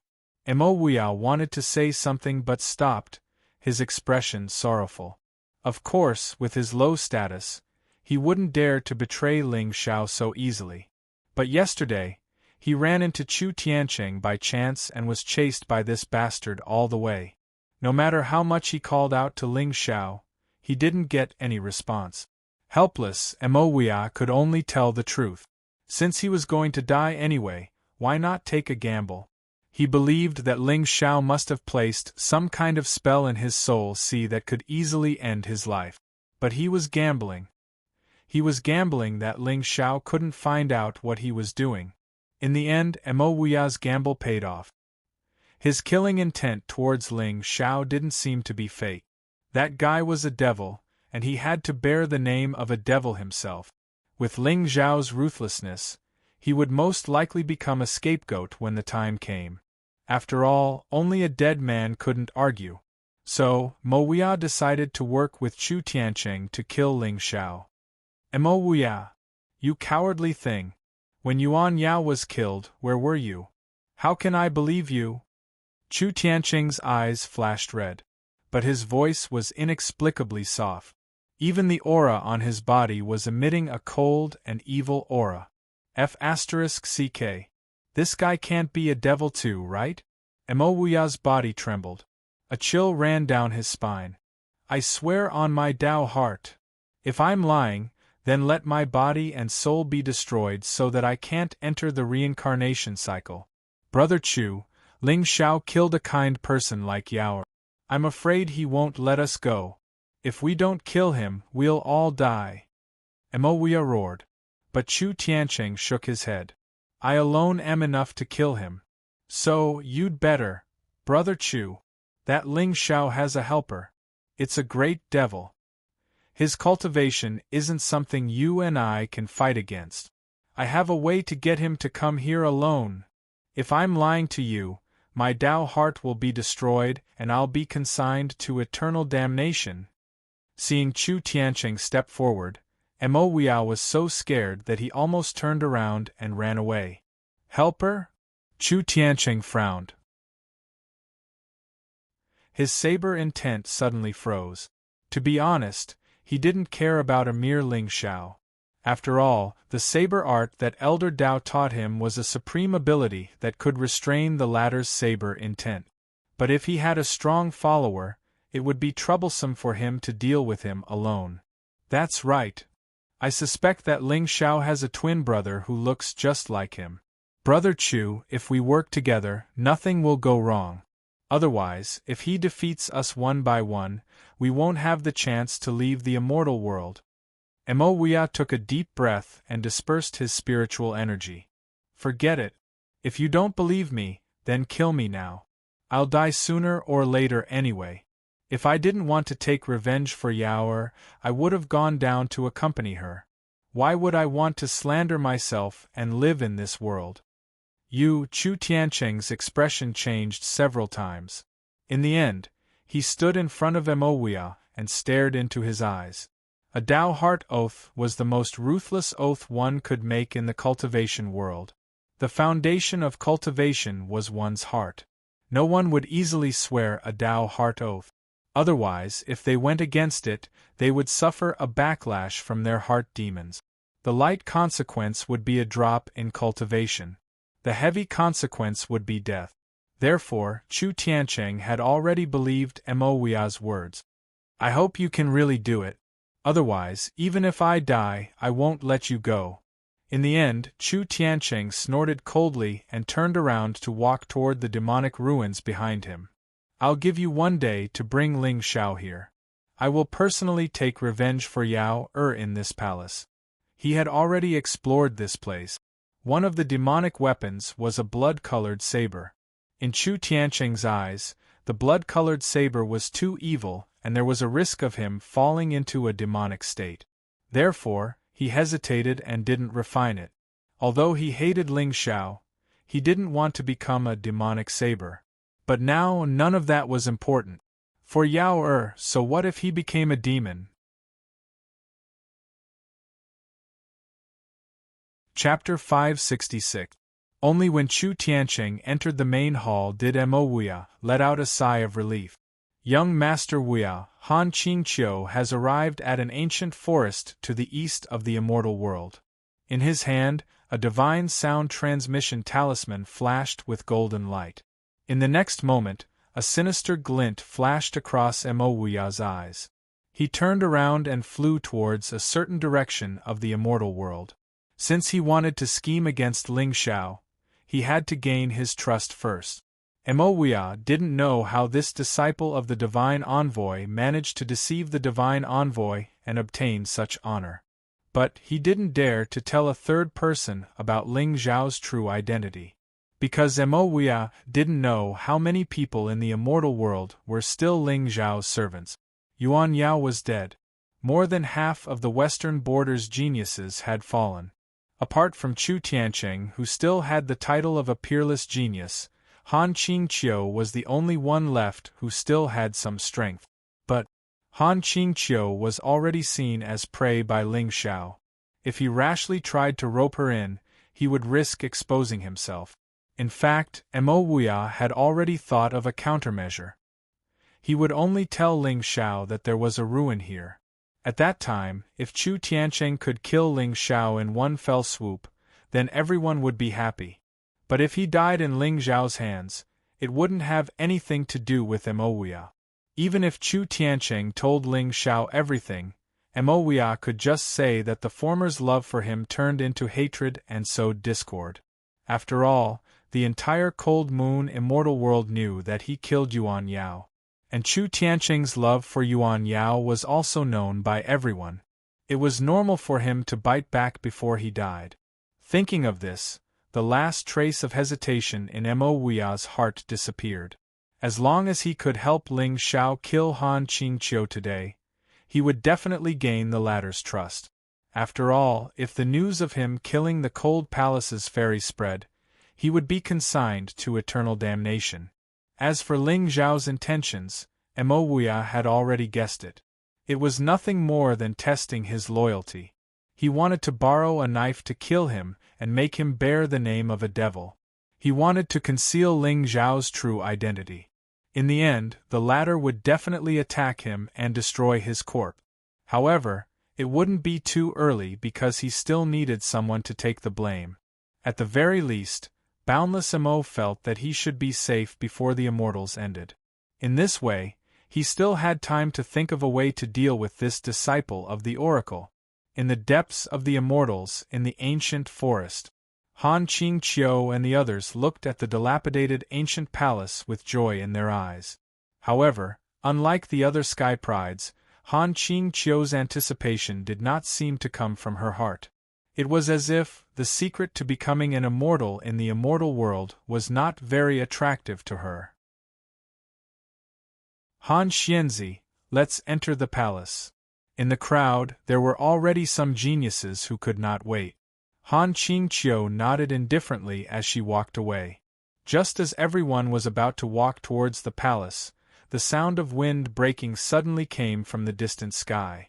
Mo wanted to say something but stopped, his expression sorrowful. Of course, with his low status, he wouldn't dare to betray Ling Xiao so easily. But yesterday, he ran into Chu Tianqing by chance and was chased by this bastard all the way. No matter how much he called out to Ling Xiao, he didn't get any response. Helpless, Mo could only tell the truth. Since he was going to die anyway, why not take a gamble? He believed that Ling Xiao must have placed some kind of spell in his soul that could easily end his life. But he was gambling. He was gambling that Ling Xiao couldn't find out what he was doing. In the end, Mo's gamble paid off. His killing intent towards Ling Xiao didn't seem to be fake. That guy was a devil, and he had to bear the name of a devil himself. With Ling Xiao's ruthlessness, he would most likely become a scapegoat when the time came. After all, only a dead man couldn't argue. So, Mo decided to work with Chu Tianqing to kill Ling Xiao. Mo, you cowardly thing. When Yuan Yao was killed, where were you? How can I believe you? Chu Tianqing's eyes flashed red. But his voice was inexplicably soft. Even the aura on his body was emitting a cold and evil aura. F***ck. This guy can't be a devil too, right? Mo's body trembled. A chill ran down his spine. I swear on my Tao heart. If I'm lying, then let my body and soul be destroyed so that I can't enter the reincarnation cycle. Brother Chu, Ling Xiao killed a kind person like Yao. I'm afraid he won't let us go. If we don't kill him, we'll all die. Mo roared. But Chu Tianqing shook his head. I alone am enough to kill him. So, you'd better, Brother Chu. That Ling Xiao has a helper. It's a great devil. His cultivation isn't something you and I can fight against. I have a way to get him to come here alone. If I'm lying to you, my Tao heart will be destroyed and I'll be consigned to eternal damnation." Seeing Chu Tianqing step forward, Mo Wiao was so scared that he almost turned around and ran away. "Helper?" Chu Tianqing frowned. His saber intent suddenly froze. To be honest, he didn't care about a mere Ling Xiao. After all, the saber art that Elder Dao taught him was a supreme ability that could restrain the latter's saber intent. But if he had a strong follower, it would be troublesome for him to deal with him alone. "That's right. I suspect that Ling Xiao has a twin brother who looks just like him. Brother Chu, if we work together, nothing will go wrong. Otherwise, if he defeats us one by one, we won't have the chance to leave the immortal world." Mo Wia took a deep breath and dispersed his spiritual energy. "Forget it. If you don't believe me, then kill me now. I'll die sooner or later anyway. If I didn't want to take revenge for Yao, I would have gone down to accompany her. Why would I want to slander myself and live in this world?" Chu Tianqing's expression changed several times. In the end, he stood in front of Mo Wia and stared into his eyes. A Tao heart oath was the most ruthless oath one could make in the cultivation world. The foundation of cultivation was one's heart. No one would easily swear a Tao heart oath. Otherwise, if they went against it, they would suffer a backlash from their heart demons. The light consequence would be a drop in cultivation. The heavy consequence would be death. Therefore, Chu Tianqing had already believed Mo Wia's words. "I hope you can really do it. Otherwise, even if I die, I won't let you go." In the end, Chu Tianqing snorted coldly and turned around to walk toward the demonic ruins behind him. "I'll give you 1 day to bring Ling Xiao here. I will personally take revenge for Yao in this palace." He had already explored this place. One of the demonic weapons was a blood-colored saber. In Chu Tianqing's eyes, the blood-colored saber was too evil, and there was a risk of him falling into a demonic state. Therefore, he hesitated and didn't refine it. Although he hated Ling Xiao, he didn't want to become a demonic saber. But now none of that was important. For Yao so what if he became a demon? Chapter 566. Only when Chu Tianqing entered the main hall did Mo Wia let out a sigh of relief. "Young Master Wia, Han Qingqiu has arrived at an ancient forest to the east of the immortal world." In his hand, a divine sound transmission talisman flashed with golden light. In the next moment, a sinister glint flashed across Mo Wia's eyes. He turned around and flew towards a certain direction of the immortal world. Since he wanted to scheme against Ling Xiao, he had to gain his trust first. Mo Wia didn't know how this disciple of the Divine Envoy managed to deceive the Divine Envoy and obtain such honor. But he didn't dare to tell a third person about Ling Xiao's true identity. Because Mo Wia didn't know how many people in the immortal world were still Ling Xiao's servants. Yuan Yao was dead. More than half of the western border's geniuses had fallen. Apart from Chu Tianqing, who still had the title of a peerless genius, Han Qingqiu was the only one left who still had some strength. But Han Qingqiu was already seen as prey by Ling Xiao. If he rashly tried to rope her in, he would risk exposing himself. In fact, Mo Wia had already thought of a countermeasure. He would only tell Ling Xiao that there was a ruin here. At that time, if Chu Tianqing could kill Ling Xiao in one fell swoop, then everyone would be happy. But if he died in Ling Xiao's hands, it wouldn't have anything to do with Mo Wia. Even if Chu Tianqing told Ling Xiao everything, Mo Wia could just say that the former's love for him turned into hatred and sowed discord. After all, the entire Cold Moon immortal world knew that he killed Yuan Yao. And Chu Tianqing's love for Yuan Yao was also known by everyone. It was normal for him to bite back before he died. Thinking of this, the last trace of hesitation in Mo Wia's heart disappeared. As long as he could help Ling Xiao kill Han Qingqiu today, he would definitely gain the latter's trust. After all, if the news of him killing the Cold Palace's fairy spread, he would be consigned to eternal damnation. As for Ling Zhao's intentions, Mo Wuya had already guessed it. It was nothing more than testing his loyalty. He wanted to borrow a knife to kill him and make him bear the name of a devil. He wanted to conceal Ling Zhao's true identity. In the end, the latter would definitely attack him and destroy his corpse. However, it wouldn't be too early because he still needed someone to take the blame. At the very least, Boundless Mo felt that he should be safe before the Immortals ended. In this way, he still had time to think of a way to deal with this disciple of the Oracle. In the depths of the Immortals, in the ancient forest, Han Qingqiu and the others looked at the dilapidated ancient palace with joy in their eyes. However, unlike the other Sky Prides, Han Qingqiu's anticipation did not seem to come from her heart. It was as if the secret to becoming an immortal in the immortal world was not very attractive to her. Han Xianzi, let's enter the palace. In the crowd, there were already some geniuses who could not wait. Han Qingqiu nodded indifferently as she walked away. Just as everyone was about to walk towards the palace, the sound of wind breaking suddenly came from the distant sky.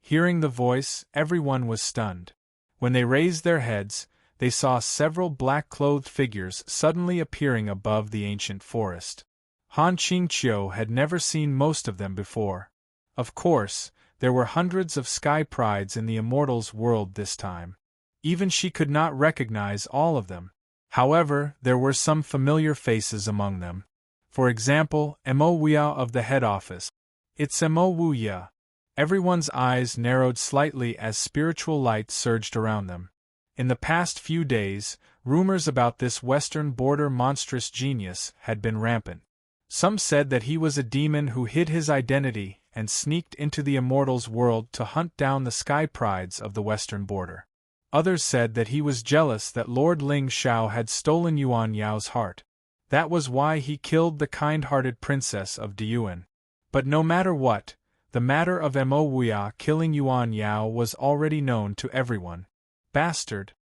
Hearing the voice, everyone was stunned. When they raised their heads, they saw several black-clothed figures suddenly appearing above the ancient forest. Han Qingqiu had never seen most of them before. Of course, there were hundreds of Sky Prides in the Immortals world this time. Even she could not recognize all of them. However, there were some familiar faces among them. For example, Mo Wuya of the head office. It's Mo Wuya. Everyone's eyes narrowed slightly as spiritual light surged around them. In the past few days, rumors about this western border monstrous genius had been rampant. Some said that he was a demon who hid his identity and sneaked into the Immortals world to hunt down the Sky Prides of the western border. Others said that he was jealous that Lord Ling Xiao had stolen Yuan Yao's heart. That was why he killed the kind-hearted princess of Diyuan. But no matter what, the matter of Mo Wuya killing Yuan Yao was already known to everyone. Bastard!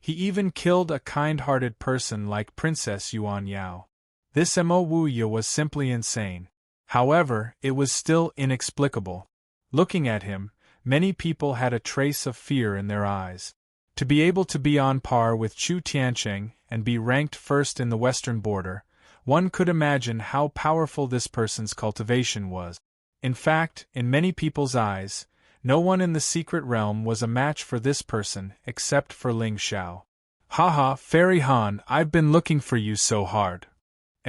He even killed a kind-hearted person like Princess Yuan Yao. This Mo Wuya was simply insane. However, it was still inexplicable. Looking at him, many people had a trace of fear in their eyes. To be able to be on par with Chu Tiancheng and be ranked first in the western border, one could imagine how powerful this person's cultivation was. In fact, in many people's eyes, no one in the secret realm was a match for this person except for Ling Xiao. Haha, Fairy Han, I've been looking for you so hard.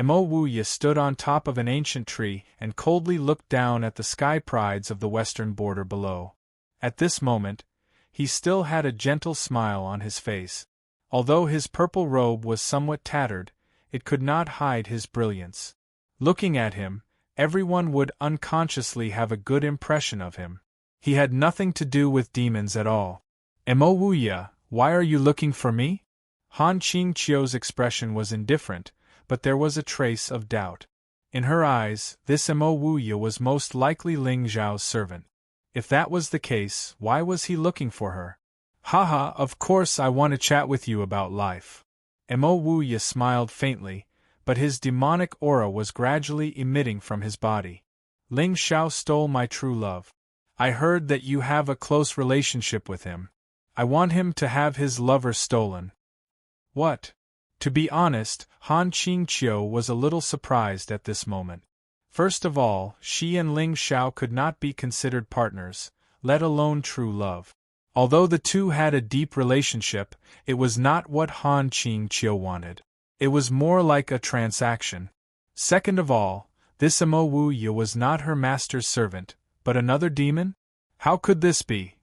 Mo Wuya stood on top of an ancient tree and coldly looked down at the Sky Prides of the western border below. At this moment, he still had a gentle smile on his face. Although his purple robe was somewhat tattered, it could not hide his brilliance. Looking at him, everyone would unconsciously have a good impression of him. He had nothing to do with demons at all. Mo Wuya, why are you looking for me? Han Qingqiu's expression was indifferent, but there was a trace of doubt. In her eyes, this Mo Wuya was most likely Ling Zhao's servant. If that was the case, why was he looking for her? Haha, of course I want to chat with you about life. Mo Wuya smiled faintly, but his demonic aura was gradually emitting from his body. Ling Xiao stole my true love. I heard that you have a close relationship with him. I want him to have his lover stolen. What? To be honest, Han Qingqiu was a little surprised at this moment. First of all, she and Ling Xiao could not be considered partners, let alone true love. Although the two had a deep relationship, it was not what Han Qingqiu wanted. It was more like a transaction. Second of all, this Mo Wuya was not her master's servant, but another demon? How could this be?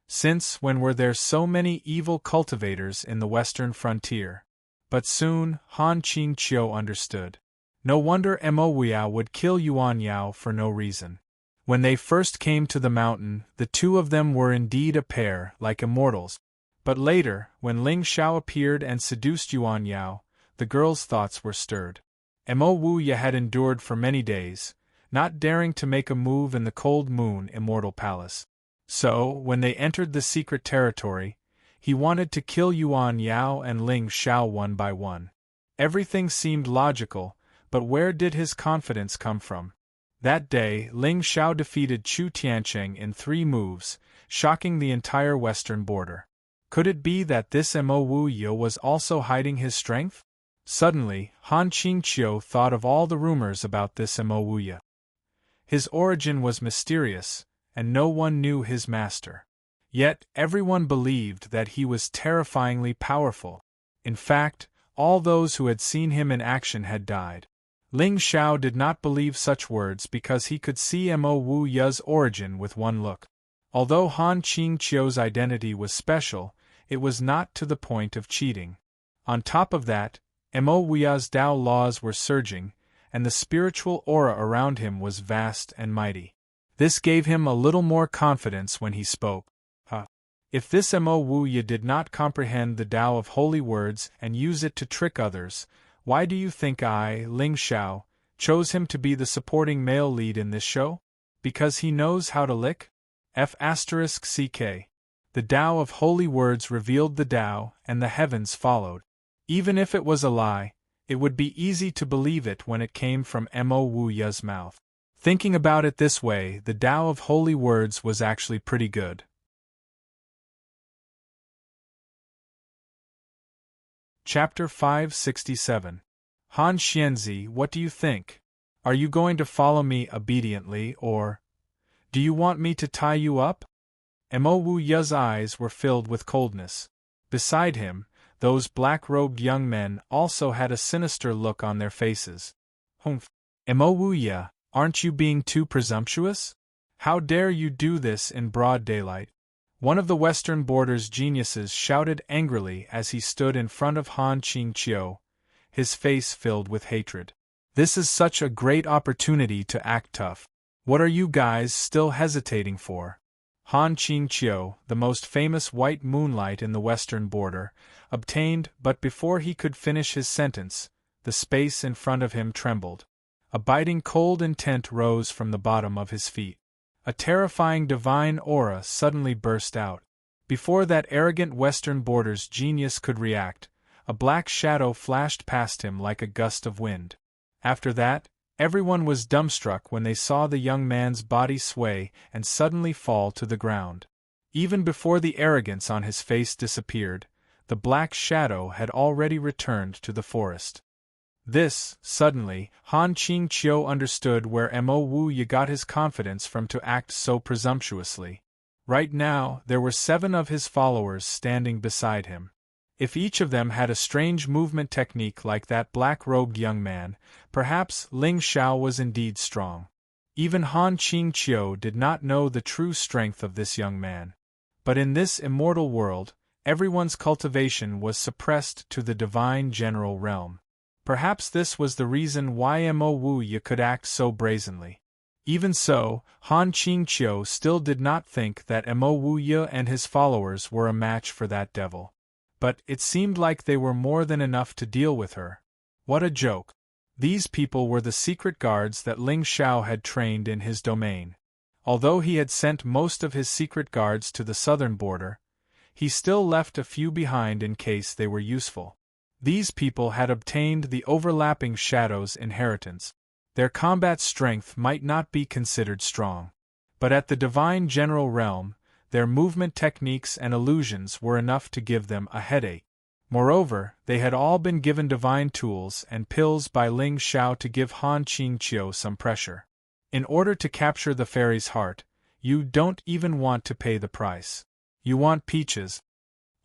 Since when were there so many evil cultivators in the western frontier? But soon, Han Qingqiu understood. No wonder Mo Wuya would kill Yuan Yao for no reason. When they first came to the mountain, the two of them were indeed a pair, like immortals. But later, when Ling Xiao appeared and seduced Yuan Yao, the girl's thoughts were stirred. Mo Wuya had endured for many days. not daring to make a move in the cold moon immortal palace. So, when they entered the secret territory, he wanted to kill Yuan Yao and Ling Xiao one by one. Everything seemed logical, but where did his confidence come from? That day, Ling Xiao defeated Chu Tiancheng in 3 moves, shocking the entire western border. Could it be that this Mo Wu Ye was also hiding his strength? Suddenly, Han Qingqiu thought of all the rumors about this Mo Wu Ye. His origin was mysterious, and no one knew his master. Yet, everyone believed that he was terrifyingly powerful. In fact, all those who had seen him in action had died. Ling Xiao did not believe such words because he could see Mo Wu Ye's origin with one look. Although Han Qingqiu's identity was special, it was not to the point of cheating. On top of that, Mo Wu Ye's Tao laws were surging, and the spiritual aura around him was vast and mighty. This gave him a little more confidence when he spoke. If this Mo Wu Ye did not comprehend the Tao of holy words and use it to trick others, why do you think I, Ling Xiao, chose him to be the supporting male lead in this show? Because he knows how to lick? F***ck. The Tao of holy words revealed the Tao, and the heavens followed. Even if it was a lie, it would be easy to believe it when it came from Mo Wu Ye's mouth. Thinking about it this way, the Tao of holy words was actually pretty good. Chapter 567. Han Xianzi, what do you think? Are you going to follow me obediently, or do you want me to tie you up? Mo Wu Ye's eyes were filled with coldness. Beside him, those black-robed young men also had a sinister look on their faces. Humph. Mo Wu Ye, aren't you being too presumptuous? How dare you do this in broad daylight? One of the western border's geniuses shouted angrily as he stood in front of Han Qingqiu, his face filled with hatred. This is such a great opportunity to act tough. What are you guys still hesitating for? Han Qingqiu, the most famous white moonlight in the western border, obtained, but before he could finish his sentence, the space in front of him trembled. A biting cold intent rose from the bottom of his feet. A terrifying divine aura suddenly burst out. Before that arrogant western border's genius could react, a black shadow flashed past him like a gust of wind. After that, everyone was dumbstruck when they saw the young man's body sway and suddenly fall to the ground. Even before the arrogance on his face disappeared, the black shadow had already returned to the forest. Suddenly, Han Qingqiu understood where Mo Wu Ye got his confidence from to act so presumptuously. Right now, there were 7 of his followers standing beside him. If each of them had a strange movement technique like that black-robed young man, perhaps Ling Xiao was indeed strong. Even Han Qingqiu did not know the true strength of this young man. But in this immortal world, everyone's cultivation was suppressed to the divine general realm. Perhaps this was the reason why Mo Wu Ye could act so brazenly. Even so, Han Qingqiu still did not think that Mo Wu Ye and his followers were a match for that devil. But it seemed like they were more than enough to deal with her. What a joke. These people were the secret guards that Ling Xiao had trained in his domain. Although he had sent most of his secret guards to the southern border, he still left a few behind in case they were useful. These people had obtained the overlapping shadow's inheritance. Their combat strength might not be considered strong. But at the divine general realm, their movement techniques and illusions were enough to give them a headache. Moreover, they had all been given divine tools and pills by Ling Xiao to give Han Qingqiu some pressure. In order to capture the fairy's heart, you don't even want to pay the price. You want peaches.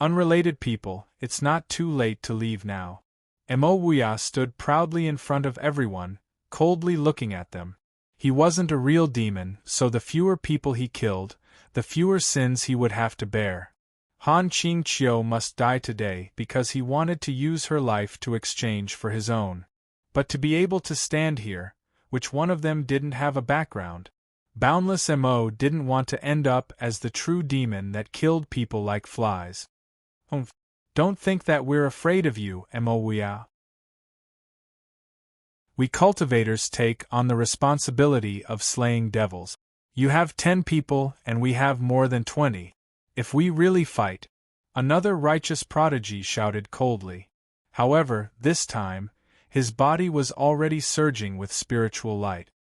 Unrelated people, it's not too late to leave now. Mo Wu Ye stood proudly in front of everyone, coldly looking at them. He wasn't a real demon, so the fewer people he killed, the fewer sins he would have to bear. Han Qingqiu must die today because he wanted to use her life to exchange for his own. But to be able to stand here, which one of them didn't have a background? Boundless Mo didn't want to end up as the true demon that killed people like flies. Don't think that we're afraid of you, Mo Wu Ye. We cultivators take on the responsibility of slaying devils. You have 10 people and we have more than 20. If we really fight, another righteous prodigy shouted coldly. However, this time, his body was already surging with spiritual light.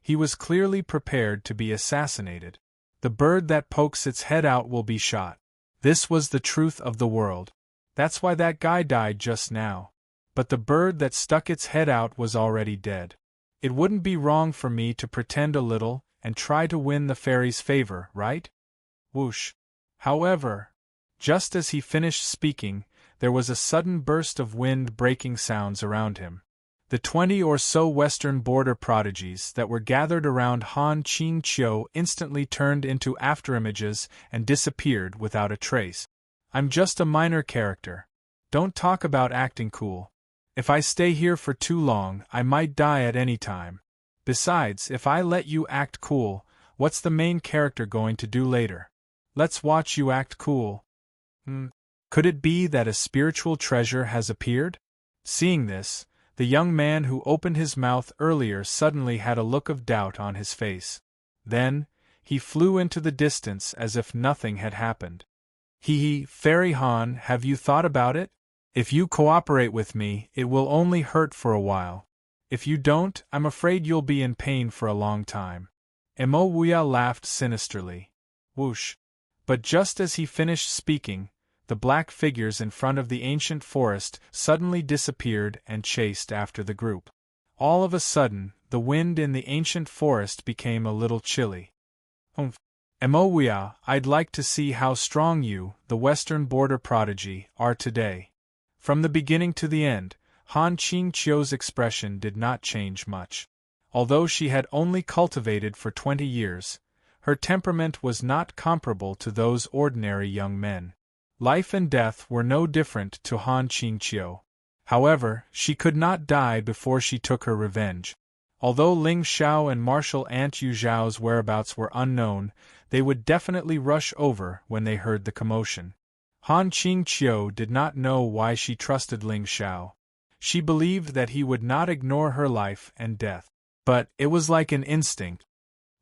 He was clearly prepared to be assassinated. The bird that pokes its head out will be shot. This was the truth of the world. That's why that guy died just now. But the bird that stuck its head out was already dead. It wouldn't be wrong for me to pretend a little and try to win the fairy's favor, right? Whoosh. However, just as he finished speaking, there was a sudden burst of wind-breaking sounds around him. The 20 or so western border prodigies that were gathered around Han Qingqiu instantly turned into afterimages and disappeared without a trace. I'm just a minor character. Don't talk about acting cool. If I stay here for too long, I might die at any time. Besides, if I let you act cool, what's the main character going to do later? Let's watch you act cool. Could it be that a spiritual treasure has appeared? Seeing this, the young man who opened his mouth earlier suddenly had a look of doubt on his face. Then, he flew into the distance as if nothing had happened. Fairy Han, have you thought about it? If you cooperate with me, it will only hurt for a while. If you don't, I'm afraid you'll be in pain for a long time. Emo Wuya laughed sinisterly. Whoosh. But just as he finished speaking, the black figures in front of the ancient forest suddenly disappeared and chased after the group. All of a sudden, the wind in the ancient forest became a little chilly. Emowiya, I'd like to see how strong you, the western border prodigy, are today. From the beginning to the end, Han Qingqiu's expression did not change much. Although she had only cultivated for 20 years, her temperament was not comparable to those ordinary young men. Life and death were no different to Han Qingqiu. However, she could not die before she took her revenge. Although Ling Xiao and Martial Ant Yu Zhao's whereabouts were unknown, they would definitely rush over when they heard the commotion. Han Qingqiu did not know why she trusted Ling Xiao. She believed that he would not ignore her life and death. But it was like an instinct.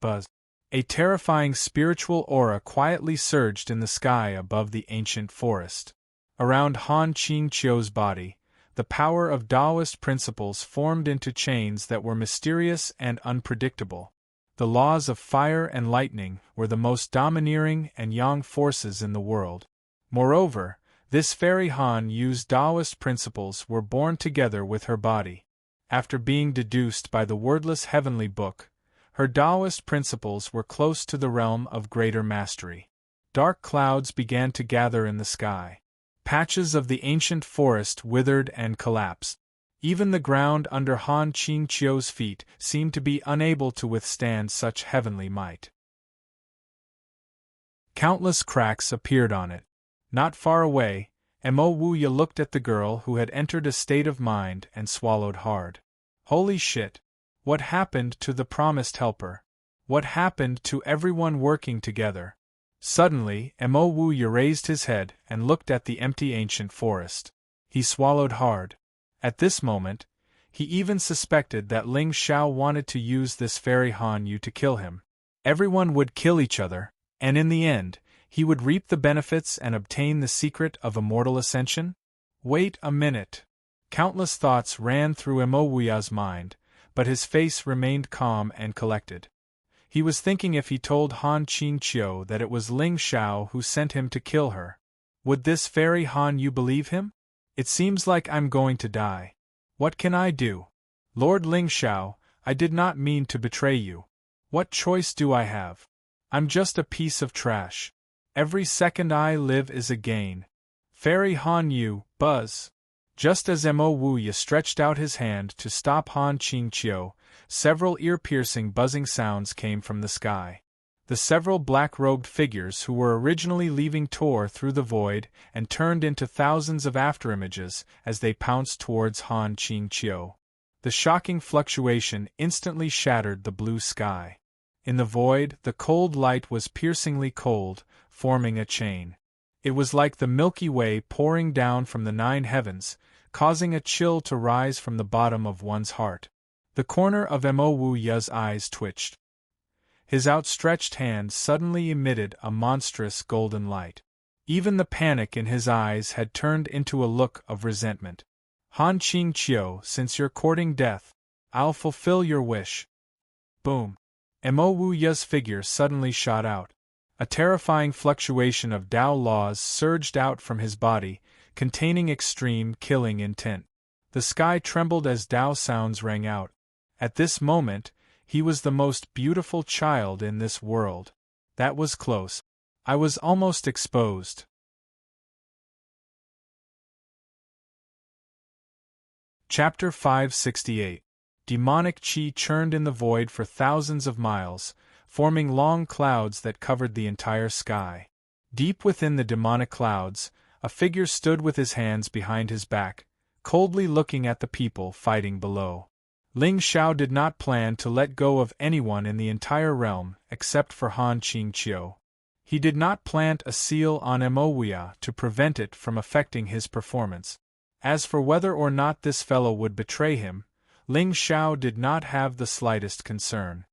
Buzz. A terrifying spiritual aura quietly surged in the sky above the ancient forest. Around Han Qingqiu's body, the power of Taoist principles formed into chains that were mysterious and unpredictable. The laws of fire and lightning were the most domineering and yang forces in the world. Moreover, this fairy Han Yu's Taoist principles were born together with her body. After being deduced by the wordless heavenly book, her Taoist principles were close to the realm of greater mastery. Dark clouds began to gather in the sky. Patches of the ancient forest withered and collapsed. Even the ground under Han Qingqiu's feet seemed to be unable to withstand such heavenly might. Countless cracks appeared on it. Not far away, Mo Wuya looked at the girl who had entered a state of mind and swallowed hard. Holy shit! What happened to the promised helper? What happened to everyone working together? Suddenly, Mo Wuya raised his head and looked at the empty ancient forest. He swallowed hard. At this moment, he even suspected that Ling Xiao wanted to use this fairy Han Yu to kill him. Everyone would kill each other, and in the end, he would reap the benefits and obtain the secret of immortal ascension? Wait a minute. Countless thoughts ran through Mo Wuya's mind, but his face remained calm and collected. He was thinking if he told Han Qingqiu that it was Ling Xiao who sent him to kill her, would this fairy Han Yu believe him? It seems like I'm going to die. What can I do? Lord Ling Xiao, I did not mean to betray you. What choice do I have? I'm just a piece of trash. Every second I live is a gain. Fairy Han Yu, buzz. Just as Mo Wuya stretched out his hand to stop Han Qingqiu, several ear-piercing buzzing sounds came from the sky. The several black-robed figures who were originally leaving tore through the void and turned into thousands of afterimages as they pounced towards Han Qingqiu. The shocking fluctuation instantly shattered the blue sky. In the void, the cold light was piercingly cold, forming a chain. It was like the Milky Way pouring down from the 9 heavens, causing a chill to rise from the bottom of one's heart. The corner of Mo Wu Ya's eyes twitched. His outstretched hand suddenly emitted a monstrous golden light. Even the panic in his eyes had turned into a look of resentment. Han Qingqiu, since you're courting death, I'll fulfill your wish. Boom. Mo Wu Ya's figure suddenly shot out. A terrifying fluctuation of Dao laws surged out from his body, containing extreme killing intent. The sky trembled as Dao sounds rang out. At this moment, he was the most beautiful child in this world. That was close. I was almost exposed. Chapter 568. Demonic qi churned in the void for thousands of miles, forming long clouds that covered the entire sky. Deep within the demonic clouds, a figure stood with his hands behind his back, coldly looking at the people fighting below. Ling Xiao did not plan to let go of anyone in the entire realm except for Han Qingqiu. He did not plant a seal on Mo Wu Ya to prevent it from affecting his performance. As for whether or not this fellow would betray him, Ling Xiao did not have the slightest concern.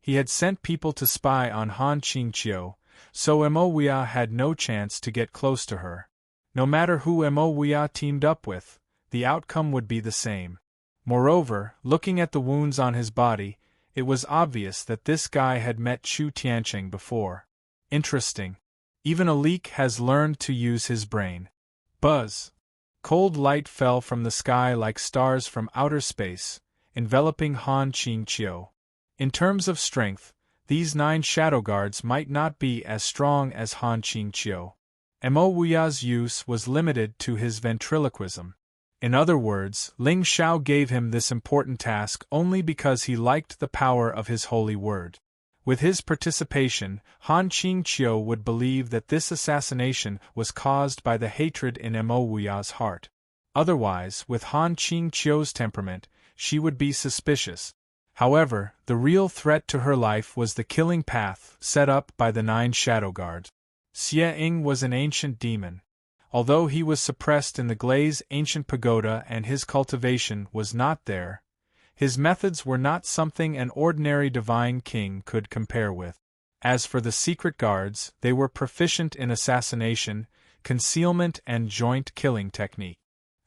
He had sent people to spy on Han Qingqiu, so Mo Wu Ya had no chance to get close to her. No matter who Mo Wu Ya teamed up with, the outcome would be the same. Moreover, looking at the wounds on his body, it was obvious that this guy had met Chu Tianqing before. Interesting. Even a leek has learned to use his brain. Buzz. Cold light fell from the sky like stars from outer space, enveloping Han Qingqiu. In terms of strength, these 9 shadow guards might not be as strong as Han Qingqiu. Mo Wu Ya's use was limited to his ventriloquism. In other words, Ling Xiao gave him this important task only because he liked the power of his holy word. With his participation, Han Qingqiu would believe that this assassination was caused by the hatred in Mo Wu Ya's heart. Otherwise, with Han Qingqiu's temperament, she would be suspicious. However, the real threat to her life was the killing path set up by the 9 shadow guards. Xie Ying was an ancient demon. Although he was suppressed in the Glaze ancient pagoda and his cultivation was not there, his methods were not something an ordinary divine king could compare with. As for the secret guards, they were proficient in assassination, concealment and joint killing technique.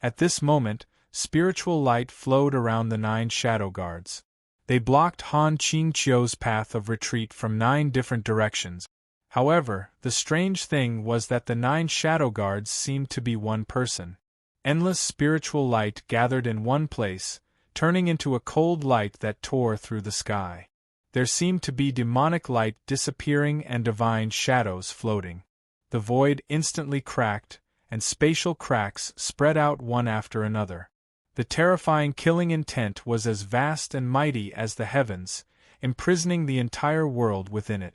At this moment, spiritual light flowed around the 9 shadow guards. They blocked Han Qingqiu's path of retreat from 9 different directions. However, the strange thing was that the 9 shadow guards seemed to be one person. Endless spiritual light gathered in one place, turning into a cold light that tore through the sky. There seemed to be demonic light disappearing and divine shadows floating. The void instantly cracked, and spatial cracks spread out one after another. The terrifying killing intent was as vast and mighty as the heavens, imprisoning the entire world within it.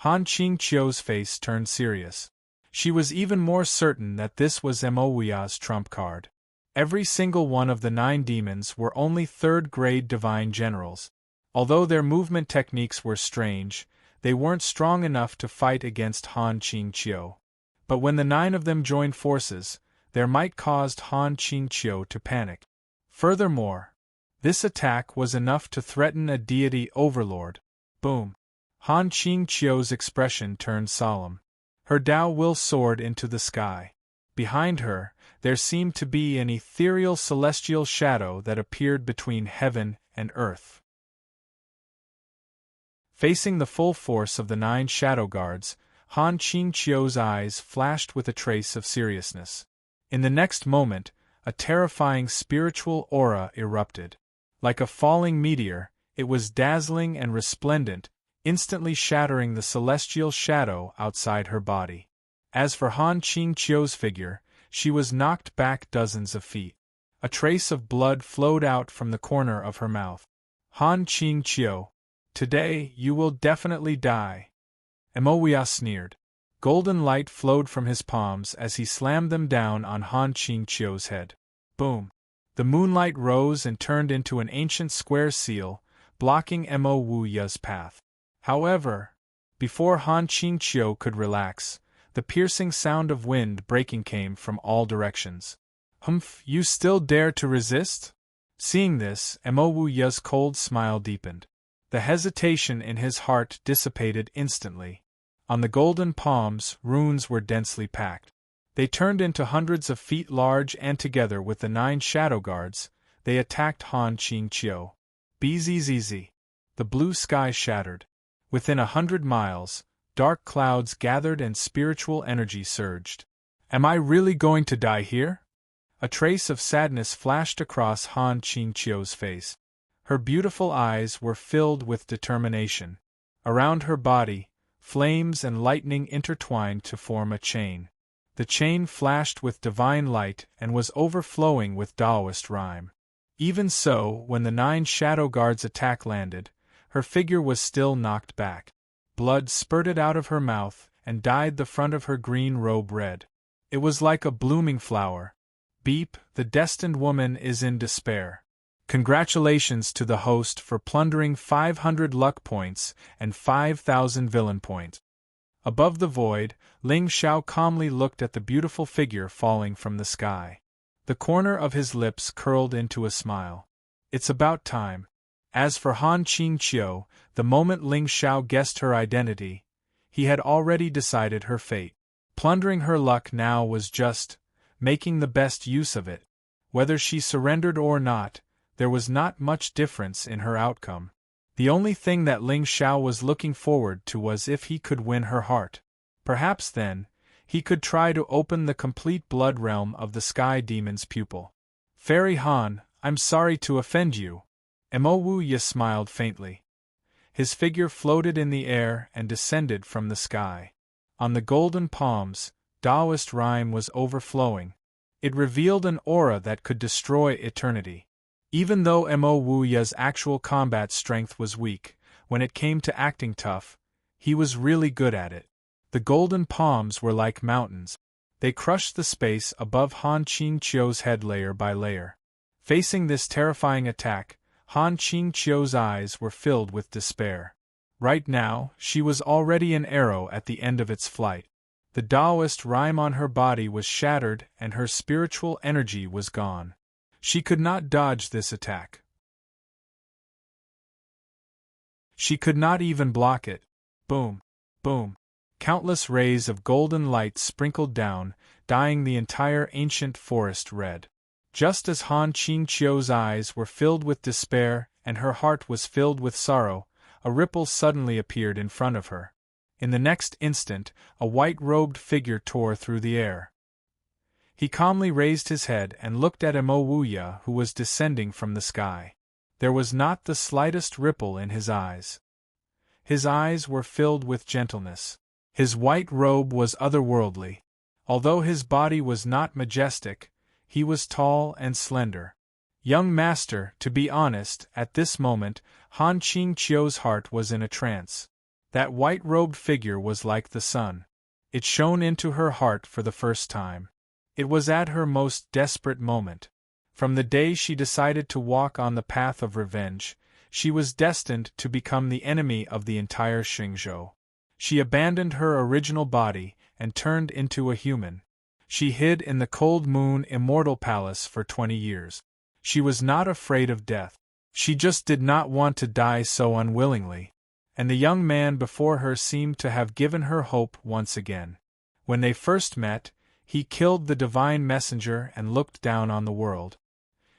Han Qingqiu's face turned serious. She was even more certain that this was Mo Wu Ya's trump card. Every single one of the 9 demons were only 3rd-grade divine generals. Although their movement techniques were strange, they weren't strong enough to fight against Han Qingqiu. But when the 9 of them joined forces, their might caused Han Qingqiu to panic. Furthermore, this attack was enough to threaten a deity overlord. Boom. Han Qingqiu's expression turned solemn. Her Dao will soared into the sky. Behind her, there seemed to be an ethereal celestial shadow that appeared between heaven and earth. Facing the full force of the 9 shadow guards, Han Qingqiu's eyes flashed with a trace of seriousness. In the next moment, a terrifying spiritual aura erupted. Like a falling meteor, it was dazzling and resplendent, instantly shattering the celestial shadow outside her body. As for Han Qingqiu's figure, she was knocked back dozens of feet. A trace of blood flowed out from the corner of her mouth. Han Qingqiu, today you will definitely die. Mo Wu Ya sneered. Golden light flowed from his palms as he slammed them down on Han Qingqiu's head. Boom! The moonlight rose and turned into an ancient square seal, blocking Mo Wu Ya's path. However, before Han Qingqiu could relax, the piercing sound of wind breaking came from all directions. Humph, you still dare to resist? Seeing this, Mo Wu Ye's cold smile deepened. The hesitation in his heart dissipated instantly. On the golden palms, runes were densely packed. They turned into hundreds of feet large, and together with the 9 shadow guards, they attacked Han Qingqiu. Bzzz. The blue sky shattered. Within 100 miles, dark clouds gathered and spiritual energy surged. Am I really going to die here? A trace of sadness flashed across Han Qingqiu's face. Her beautiful eyes were filled with determination. Around her body, flames and lightning intertwined to form a chain. The chain flashed with divine light and was overflowing with Taoist rhyme. Even so, when the 9 shadow guards' attack landed, her figure was still knocked back. Blood spurted out of her mouth and dyed the front of her green robe red. It was like a blooming flower. Beep, the destined woman is in despair. Congratulations to the host for plundering 500 luck points and 5,000 villain points. Above the void, Ling Xiao calmly looked at the beautiful figure falling from the sky. The corner of his lips curled into a smile. It's about time. As for Han Qingqiu, the moment Ling Xiao guessed her identity, he had already decided her fate. Plundering her luck now was just making the best use of it. Whether she surrendered or not, there was not much difference in her outcome. The only thing that Ling Xiao was looking forward to was if he could win her heart. Perhaps then, he could try to open the complete blood realm of the Sky Demon's pupil. Fairy Han, I'm sorry to offend you. Mo Wu Ye smiled faintly. His figure floated in the air and descended from the sky. On the golden palms, Taoist rhyme was overflowing. It revealed an aura that could destroy eternity. Even though Mo Wu Ye's actual combat strength was weak, when it came to acting tough, he was really good at it. The golden palms were like mountains. They crushed the space above Han Qingqiu's head layer by layer. Facing this terrifying attack, Han Qingqiu's eyes were filled with despair. Right now, she was already an arrow at the end of its flight. The Taoist rhyme on her body was shattered and her spiritual energy was gone. She could not dodge this attack. She could not even block it. Boom, boom. Countless rays of golden light sprinkled down, dyeing the entire ancient forest red. Just as Han Qingqiu's eyes were filled with despair and her heart was filled with sorrow, a ripple suddenly appeared in front of her. In the next instant, a white-robed figure tore through the air. He calmly raised his head and looked at Mo Wu Ye, who was descending from the sky. There was not the slightest ripple in his eyes. His eyes were filled with gentleness. His white robe was otherworldly. Although his body was not majestic, he was tall and slender. Young master, to be honest, at this moment, Han Qingqiu's heart was in a trance. That white-robed figure was like the sun. It shone into her heart for the first time. It was at her most desperate moment. From the day she decided to walk on the path of revenge, she was destined to become the enemy of the entire Xingzhou. She abandoned her original body and turned into a human. She hid in the cold moon immortal palace for 20 years. She was not afraid of death. She just did not want to die so unwillingly. And the young man before her seemed to have given her hope once again. When they first met, he killed the divine messenger and looked down on the world.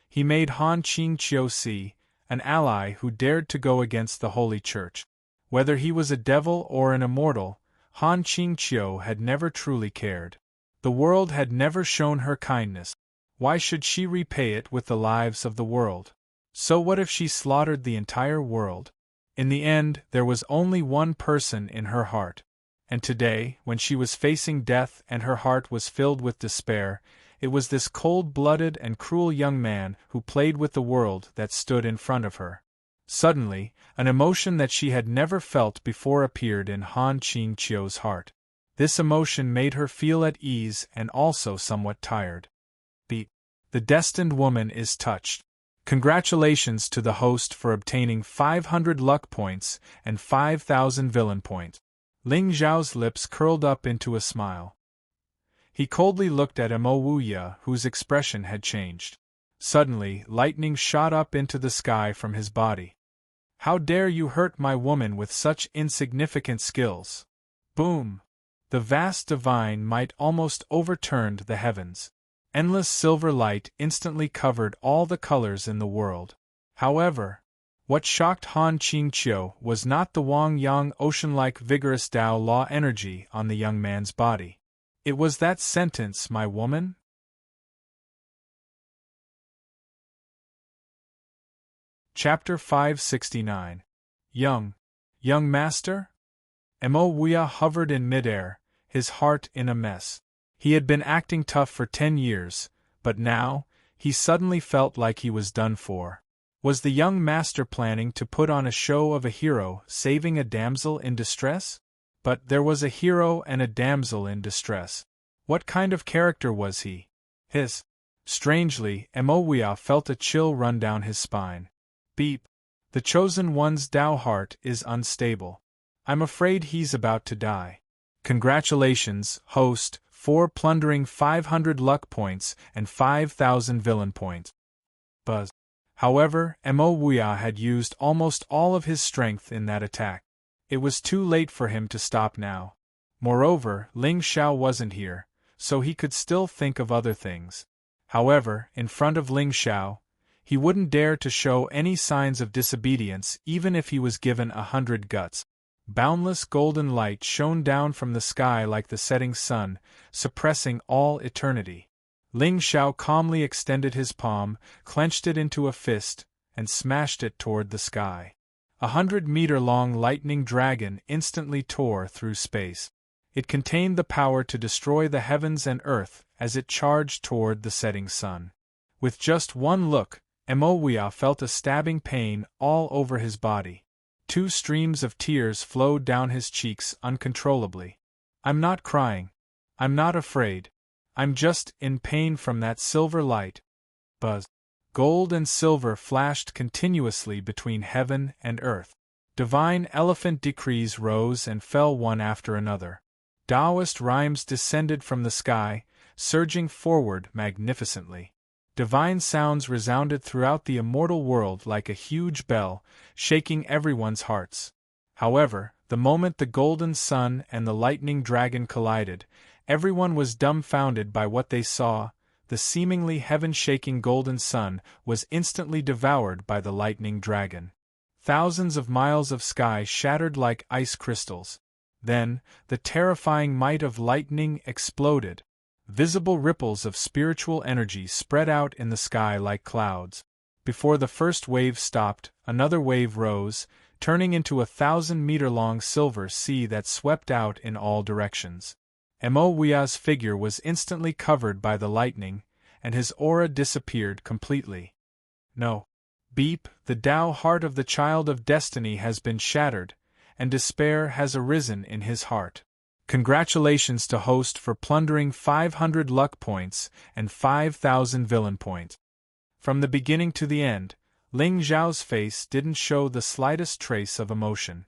He made Han Qingqiu see an ally who dared to go against the Holy Church. Whether he was a devil or an immortal, Han Qingqiu had never truly cared. The world had never shown her kindness. Why should she repay it with the lives of the world? So what if she slaughtered the entire world? In the end, there was only one person in her heart. And today, when she was facing death and her heart was filled with despair, it was this cold-blooded and cruel young man who played with the world that stood in front of her. Suddenly, an emotion that she had never felt before appeared in Han Qingqiu's heart. This emotion made her feel at ease and also somewhat tired. Beep. The destined woman is touched. Congratulations to the host for obtaining 500 luck points and 5,000 villain points. Ling Zhao's lips curled up into a smile. He coldly looked at Mo Wu Ye, whose expression had changed. Suddenly, lightning shot up into the sky from his body. "How dare you hurt my woman with such insignificant skills?" Boom! The vast divine might almost overturned the heavens. Endless silver light instantly covered all the colors in the world. However, what shocked Han Qingqiu was not the Wang-Yang ocean-like vigorous Tao Law energy on the young man's body. It was that sentence, "my woman." Chapter 569. Young Master? Mo Wuya hovered in midair, his heart in a mess. He had been acting tough for 10 years, but now, he suddenly felt like he was done for. Was the young master planning to put on a show of a hero saving a damsel in distress? But there was a hero and a damsel in distress. What kind of character was he? Strangely, Mo Wuya felt a chill run down his spine. Beep. The chosen one's Tao heart is unstable. I'm afraid he's about to die. Congratulations, host, for plundering 500 luck points and 5,000 villain points. Buzz. However, Mo Wuya had used almost all of his strength in that attack. It was too late for him to stop now. Moreover, Ling Xiao wasn't here, so he could still think of other things. However, in front of Ling Xiao, he wouldn't dare to show any signs of disobedience even if he was given 100 guts. Boundless golden light shone down from the sky like the setting sun, suppressing all eternity. Ling Xiao calmly extended his palm, clenched it into a fist, and smashed it toward the sky. 100-meter-long lightning dragon instantly tore through space. It contained the power to destroy the heavens and earth as it charged toward the setting sun. With just one look, Mo Wuya felt a stabbing pain all over his body. 2 streams of tears flowed down his cheeks uncontrollably. "I'm not crying. I'm not afraid. I'm just in pain from that silver light." Buzz. Gold and silver flashed continuously between heaven and earth. Divine elephant decrees rose and fell one after another. Taoist rhymes descended from the sky, surging forward magnificently. Divine sounds resounded throughout the immortal world like a huge bell, shaking everyone's hearts. However, the moment the golden sun and the lightning dragon collided, everyone was dumbfounded by what they saw. The seemingly heaven-shaking golden sun was instantly devoured by the lightning dragon. Thousands of miles of sky shattered like ice crystals. Then, the terrifying might of lightning exploded. Visible ripples of spiritual energy spread out in the sky like clouds. Before the first wave stopped, another wave rose, turning into a 1,000-meter-long silver sea that swept out in all directions. Mo Wuya's figure was instantly covered by the lightning, and his aura disappeared completely. No. Beep, the Tao heart of the child of destiny has been shattered, and despair has arisen in his heart. Congratulations to host for plundering 500 luck points and 5,000 villain points. From the beginning to the end, Ling Xiao's face didn't show the slightest trace of emotion.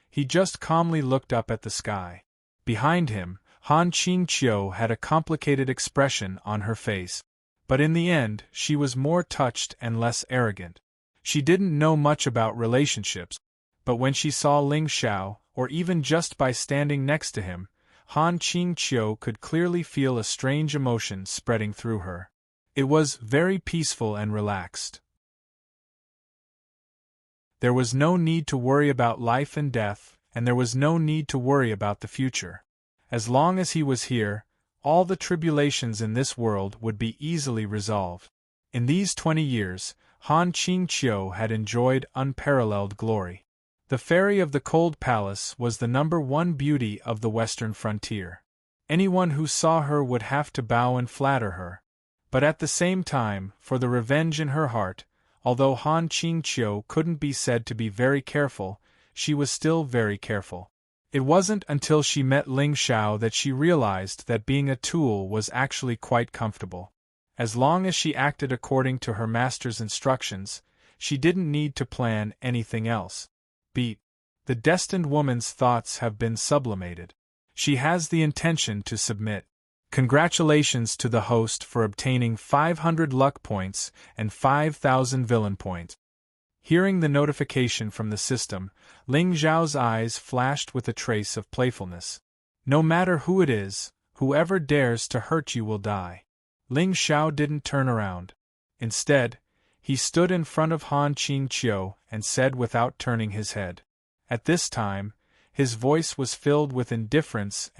He just calmly looked up at the sky. Behind him, Han Qingqiu had a complicated expression on her face. But in the end, she was more touched and less arrogant. She didn't know much about relationships, but when she saw Ling Xiao, or even just by standing next to him, Han Qingqiu could clearly feel a strange emotion spreading through her. It was very peaceful and relaxed. There was no need to worry about life and death, and there was no need to worry about the future. As long as he was here, all the tribulations in this world would be easily resolved. In these 20 years, Han Qingqiu had enjoyed unparalleled glory. The Fairy of the Cold Palace was the #1 beauty of the western frontier. Anyone who saw her would have to bow and flatter her. But at the same time, for the revenge in her heart, although Han Qingqiu couldn't be said to be very careful, she was still very careful. It wasn't until she met Ling Xiao that she realized that being a tool was actually quite comfortable. As long as she acted according to her master's instructions, she didn't need to plan anything else. Beat. The destined woman's thoughts have been sublimated. She has the intention to submit. Congratulations to the host for obtaining 500 luck points and 5,000 villain points. Hearing the notification from the system, Ling Zhao's eyes flashed with a trace of playfulness. No matter who it is, whoever dares to hurt you will die. Ling Xiao didn't turn around. Instead, he stood in front of Han Qingqiu and said without turning his head. At this time, his voice was filled with indifference,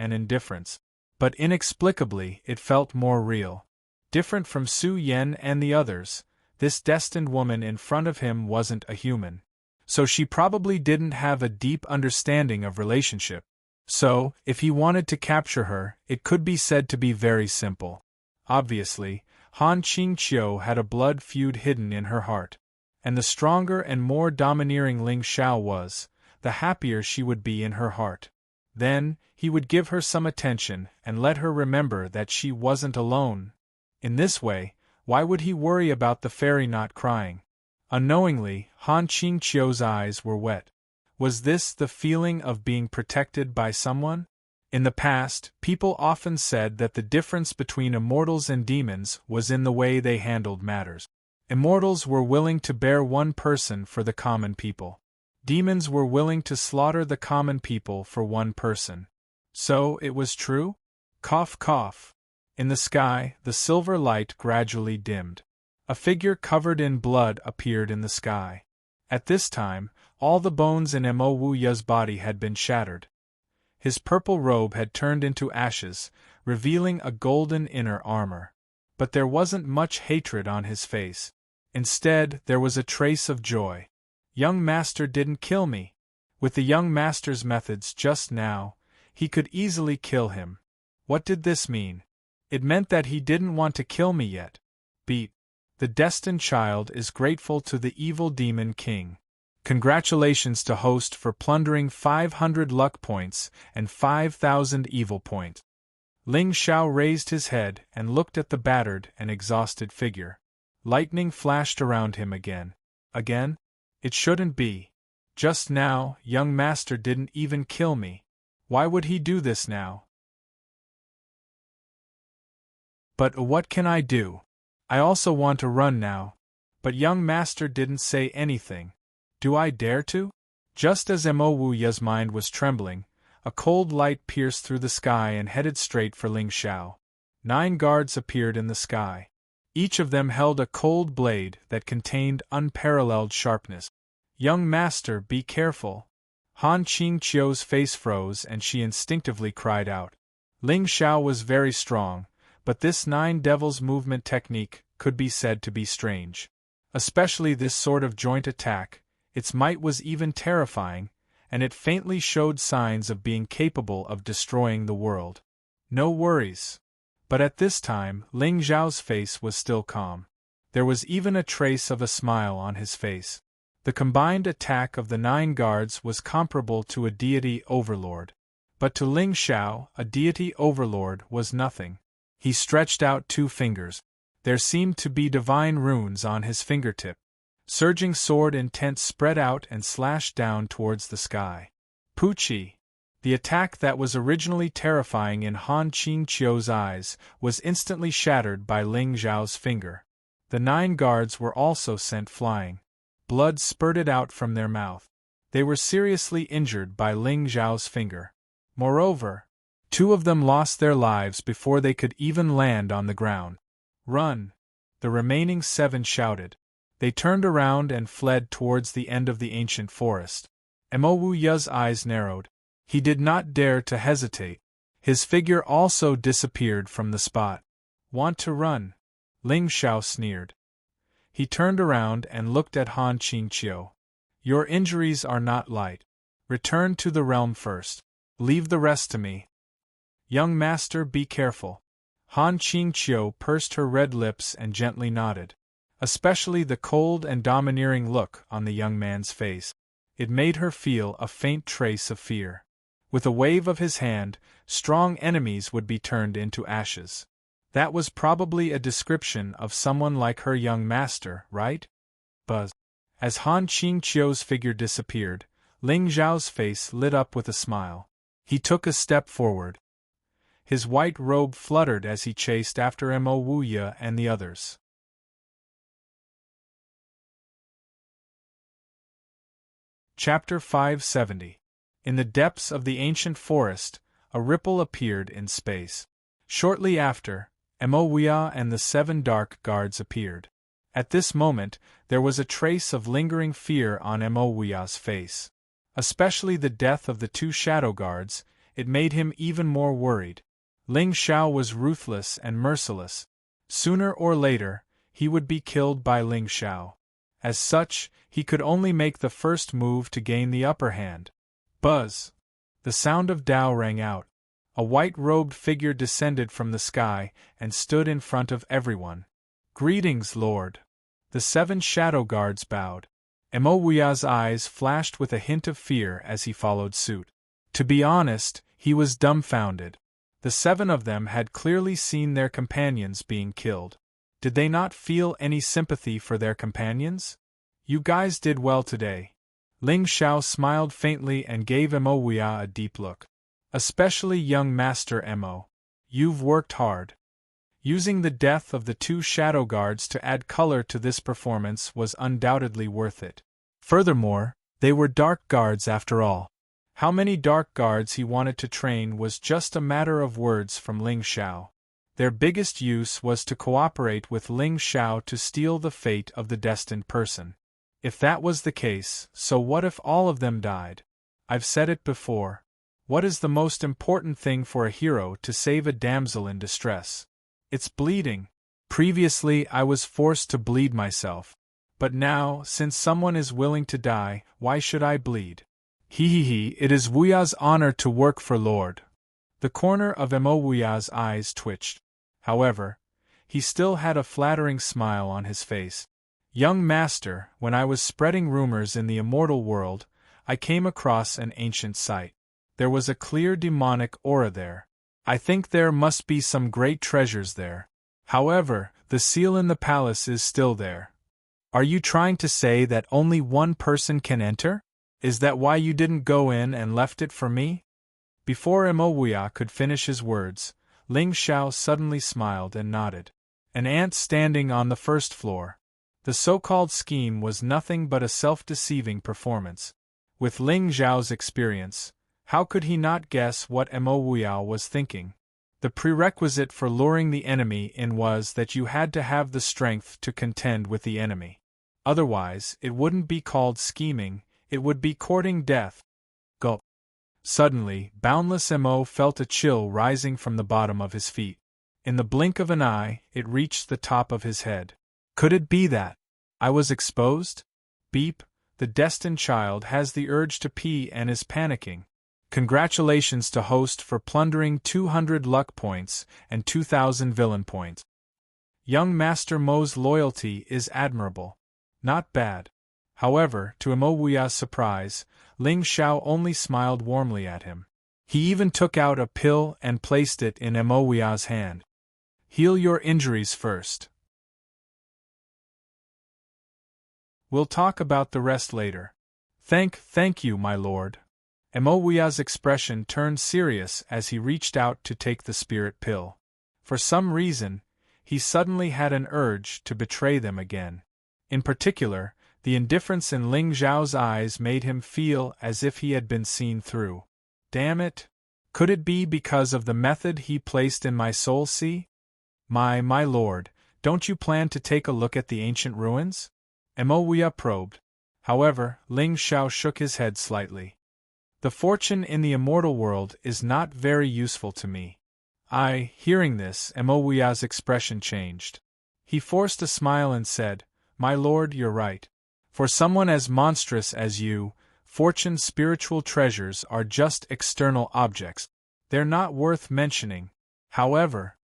but inexplicably it felt more real. Different from Su Yan and the others, this destined woman in front of him wasn't a human. So she probably didn't have a deep understanding of relationship. So, if he wanted to capture her, it could be said to be very simple. Obviously, Han Qingqiu had a blood feud hidden in her heart. And the stronger and more domineering Ling Xiao was, the happier she would be in her heart. Then, he would give her some attention and let her remember that she wasn't alone. In this way, why would he worry about the fairy not crying? Unknowingly, Han Qingqiu's eyes were wet. Was this the feeling of being protected by someone? In the past, people often said that the difference between immortals and demons was in the way they handled matters. Immortals were willing to bear one person for the common people. Demons were willing to slaughter the common people for one person. So, it was true? Cough cough. In the sky, the silver light gradually dimmed. A figure covered in blood appeared in the sky. At this time, all the bones in Mo Wu Ye's body had been shattered. His purple robe had turned into ashes, revealing a golden inner armor. But there wasn't much hatred on his face. Instead, there was a trace of joy. Young master didn't kill me. With the young master's methods just now, he could easily kill him. What did this mean? It meant that he didn't want to kill me yet. Beat. The destined child is grateful to the evil demon king. Congratulations to host for plundering 500 luck points and 5,000 evil points. Ling Xiao raised his head and looked at the battered and exhausted figure. Lightning flashed around him again. Again? It shouldn't be. Just now, young master didn't even kill me. Why would he do this now? But what can I do? I also want to run now. But young master didn't say anything. Do I dare to? Just as Mo Wu Ye's mind was trembling, a cold light pierced through the sky and headed straight for Ling Xiao. 9 guards appeared in the sky. Each of them held a cold blade that contained unparalleled sharpness. Young master, be careful. Han Qingqiu's face froze and she instinctively cried out. Ling Xiao was very strong, but this 9 devils movement technique could be said to be strange. Especially this sort of joint attack, its might was even terrifying, and it faintly showed signs of being capable of destroying the world. No worries. But at this time, Ling Zhao's face was still calm. There was even a trace of a smile on his face. The combined attack of the 9 guards was comparable to a deity overlord. But to Ling Xiao, a deity overlord was nothing. He stretched out 2 fingers. There seemed to be divine runes on his fingertip. Surging sword intent spread out and slashed down towards the sky. Puchi! The attack that was originally terrifying in Han Qingqiu's eyes was instantly shattered by Ling Zhao's finger. The 9 guards were also sent flying. Blood spurted out from their mouth. They were seriously injured by Ling Zhao's finger. Moreover, 2 of them lost their lives before they could even land on the ground. Run! The remaining 7 shouted. They turned around and fled towards the end of the ancient forest. Mo Wu Ye's eyes narrowed. He did not dare to hesitate. His figure also disappeared from the spot. Want to run? Ling Xiao sneered. He turned around and looked at Han Qingqiu. Your injuries are not light. Return to the realm first. Leave the rest to me. Young master, be careful. Han Qingqiu pursed her red lips and gently nodded. Especially the cold and domineering look on the young man's face. It made her feel a faint trace of fear. With a wave of his hand, strong enemies would be turned into ashes. That was probably a description of someone like her young master, right? Buzz. As Han Qingqiu's figure disappeared, Ling Zhao's face lit up with a smile. He took a step forward. His white robe fluttered as he chased after Mo Wuya and the others. Chapter 570. In the depths of the ancient forest, a ripple appeared in space. Shortly after, Mo Wuya and the 7 dark guards appeared. At this moment, there was a trace of lingering fear on Mo Wuya's face. Especially the death of the 2 shadow guards, it made him even more worried. Ling Xiao was ruthless and merciless. Sooner or later, he would be killed by Ling Xiao. As such, he could only make the first move to gain the upper hand. Buzz! The sound of Dao rang out. A white-robed figure descended from the sky and stood in front of everyone. "Greetings, Lord." The 7 shadow guards bowed. Mo Wuya's eyes flashed with a hint of fear as he followed suit. To be honest, he was dumbfounded. The 7 of them had clearly seen their companions being killed. Did they not feel any sympathy for their companions? "You guys did well today." Ling Xiao smiled faintly and gave Mo Wuya a deep look. "Especially young Master Mo. You've worked hard." Using the death of the 2 shadow guards to add color to this performance was undoubtedly worth it. Furthermore, they were dark guards after all. How many dark guards he wanted to train was just a matter of words from Ling Xiao. Their biggest use was to cooperate with Ling Xiao to steal the fate of the destined person. If that was the case, so what if all of them died? I've said it before. What is the most important thing for a hero to save a damsel in distress? It's bleeding. Previously, I was forced to bleed myself. But now, since someone is willing to die, why should I bleed? It is Wuya's honor to work for Lord. The corner of Mo Wuya's eyes twitched. However, he still had a flattering smile on his face. "Young master, when I was spreading rumors in the immortal world, I came across an ancient site. There was a clear demonic aura there. I think there must be some great treasures there. However, the seal in the palace is still there." "Are you trying to say that only one person can enter? Is that why you didn't go in and left it for me?" Before Mo Wuya could finish his words, Ling Xiao suddenly smiled and nodded. "An ant standing on the first floor." The so-called scheme was nothing but a self-deceiving performance. With Ling Xiao's experience, how could he not guess what Mo Wuya was thinking? The prerequisite for luring the enemy in was that you had to have the strength to contend with the enemy. Otherwise, it wouldn't be called scheming, it would be courting death. Gulp. Suddenly, Boundless Mo felt a chill rising from the bottom of his feet. In the blink of an eye, it reached the top of his head. Could it be that I was exposed? Beep, the destined child has the urge to pee and is panicking. Congratulations to host for plundering 200 luck points and 2,000 villain points. Young Master Mo's loyalty is admirable. Not bad. However, to Mo Wuya's surprise, Ling Xiao only smiled warmly at him. He even took out a pill and placed it in Mo Wuya's hand. "Heal your injuries first. We'll talk about the rest later." Thank you, my lord." Mo Wuya's expression turned serious as he reached out to take the spirit pill. For some reason, he suddenly had an urge to betray them again. In particular, the indifference in Ling Xiao's eyes made him feel as if he had been seen through. Damn it! Could it be because of the method he placed in my soul sea? My lord, don't you plan to take a look at the ancient ruins?" Mo Wuya probed. However, Ling Xiao shook his head slightly. "The fortune in the immortal world is not very useful to me." Hearing this, Mo Wuya's expression changed. He forced a smile and said, "My lord, you're right. For someone as monstrous as you, fortune's spiritual treasures are just external objects. They're not worth mentioning. However,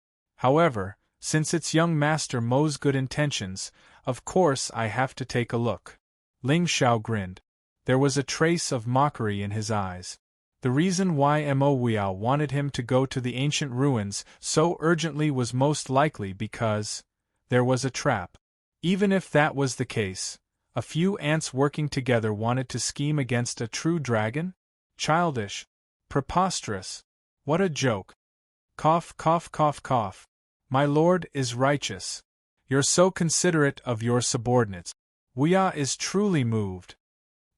since it's young Master Mo's good intentions, of course I have to take a look." Ling Xiao grinned. There was a trace of mockery in his eyes. The reason why Mo Wuya wanted him to go to the ancient ruins so urgently was most likely because there was a trap. Even if that was the case, a few ants working together wanted to scheme against a true dragon? Childish. Preposterous. What a joke. Cough, cough, cough, cough. My lord is righteous. You're so considerate of your subordinates. Wuya is truly moved.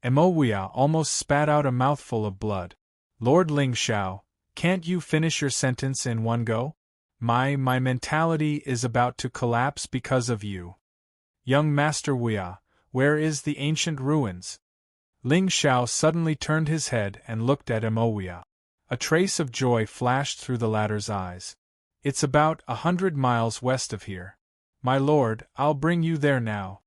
Wuya almost spat out a mouthful of blood. Lord Ling Xiao, can't you finish your sentence in one go? My mentality is about to collapse because of you. Young Master Wuya, where is the ancient ruins? Ling Xiao suddenly turned his head and looked at Wuya. A trace of joy flashed through the latter's eyes. It's about 100 miles west of here. My lord, I'll bring you there now.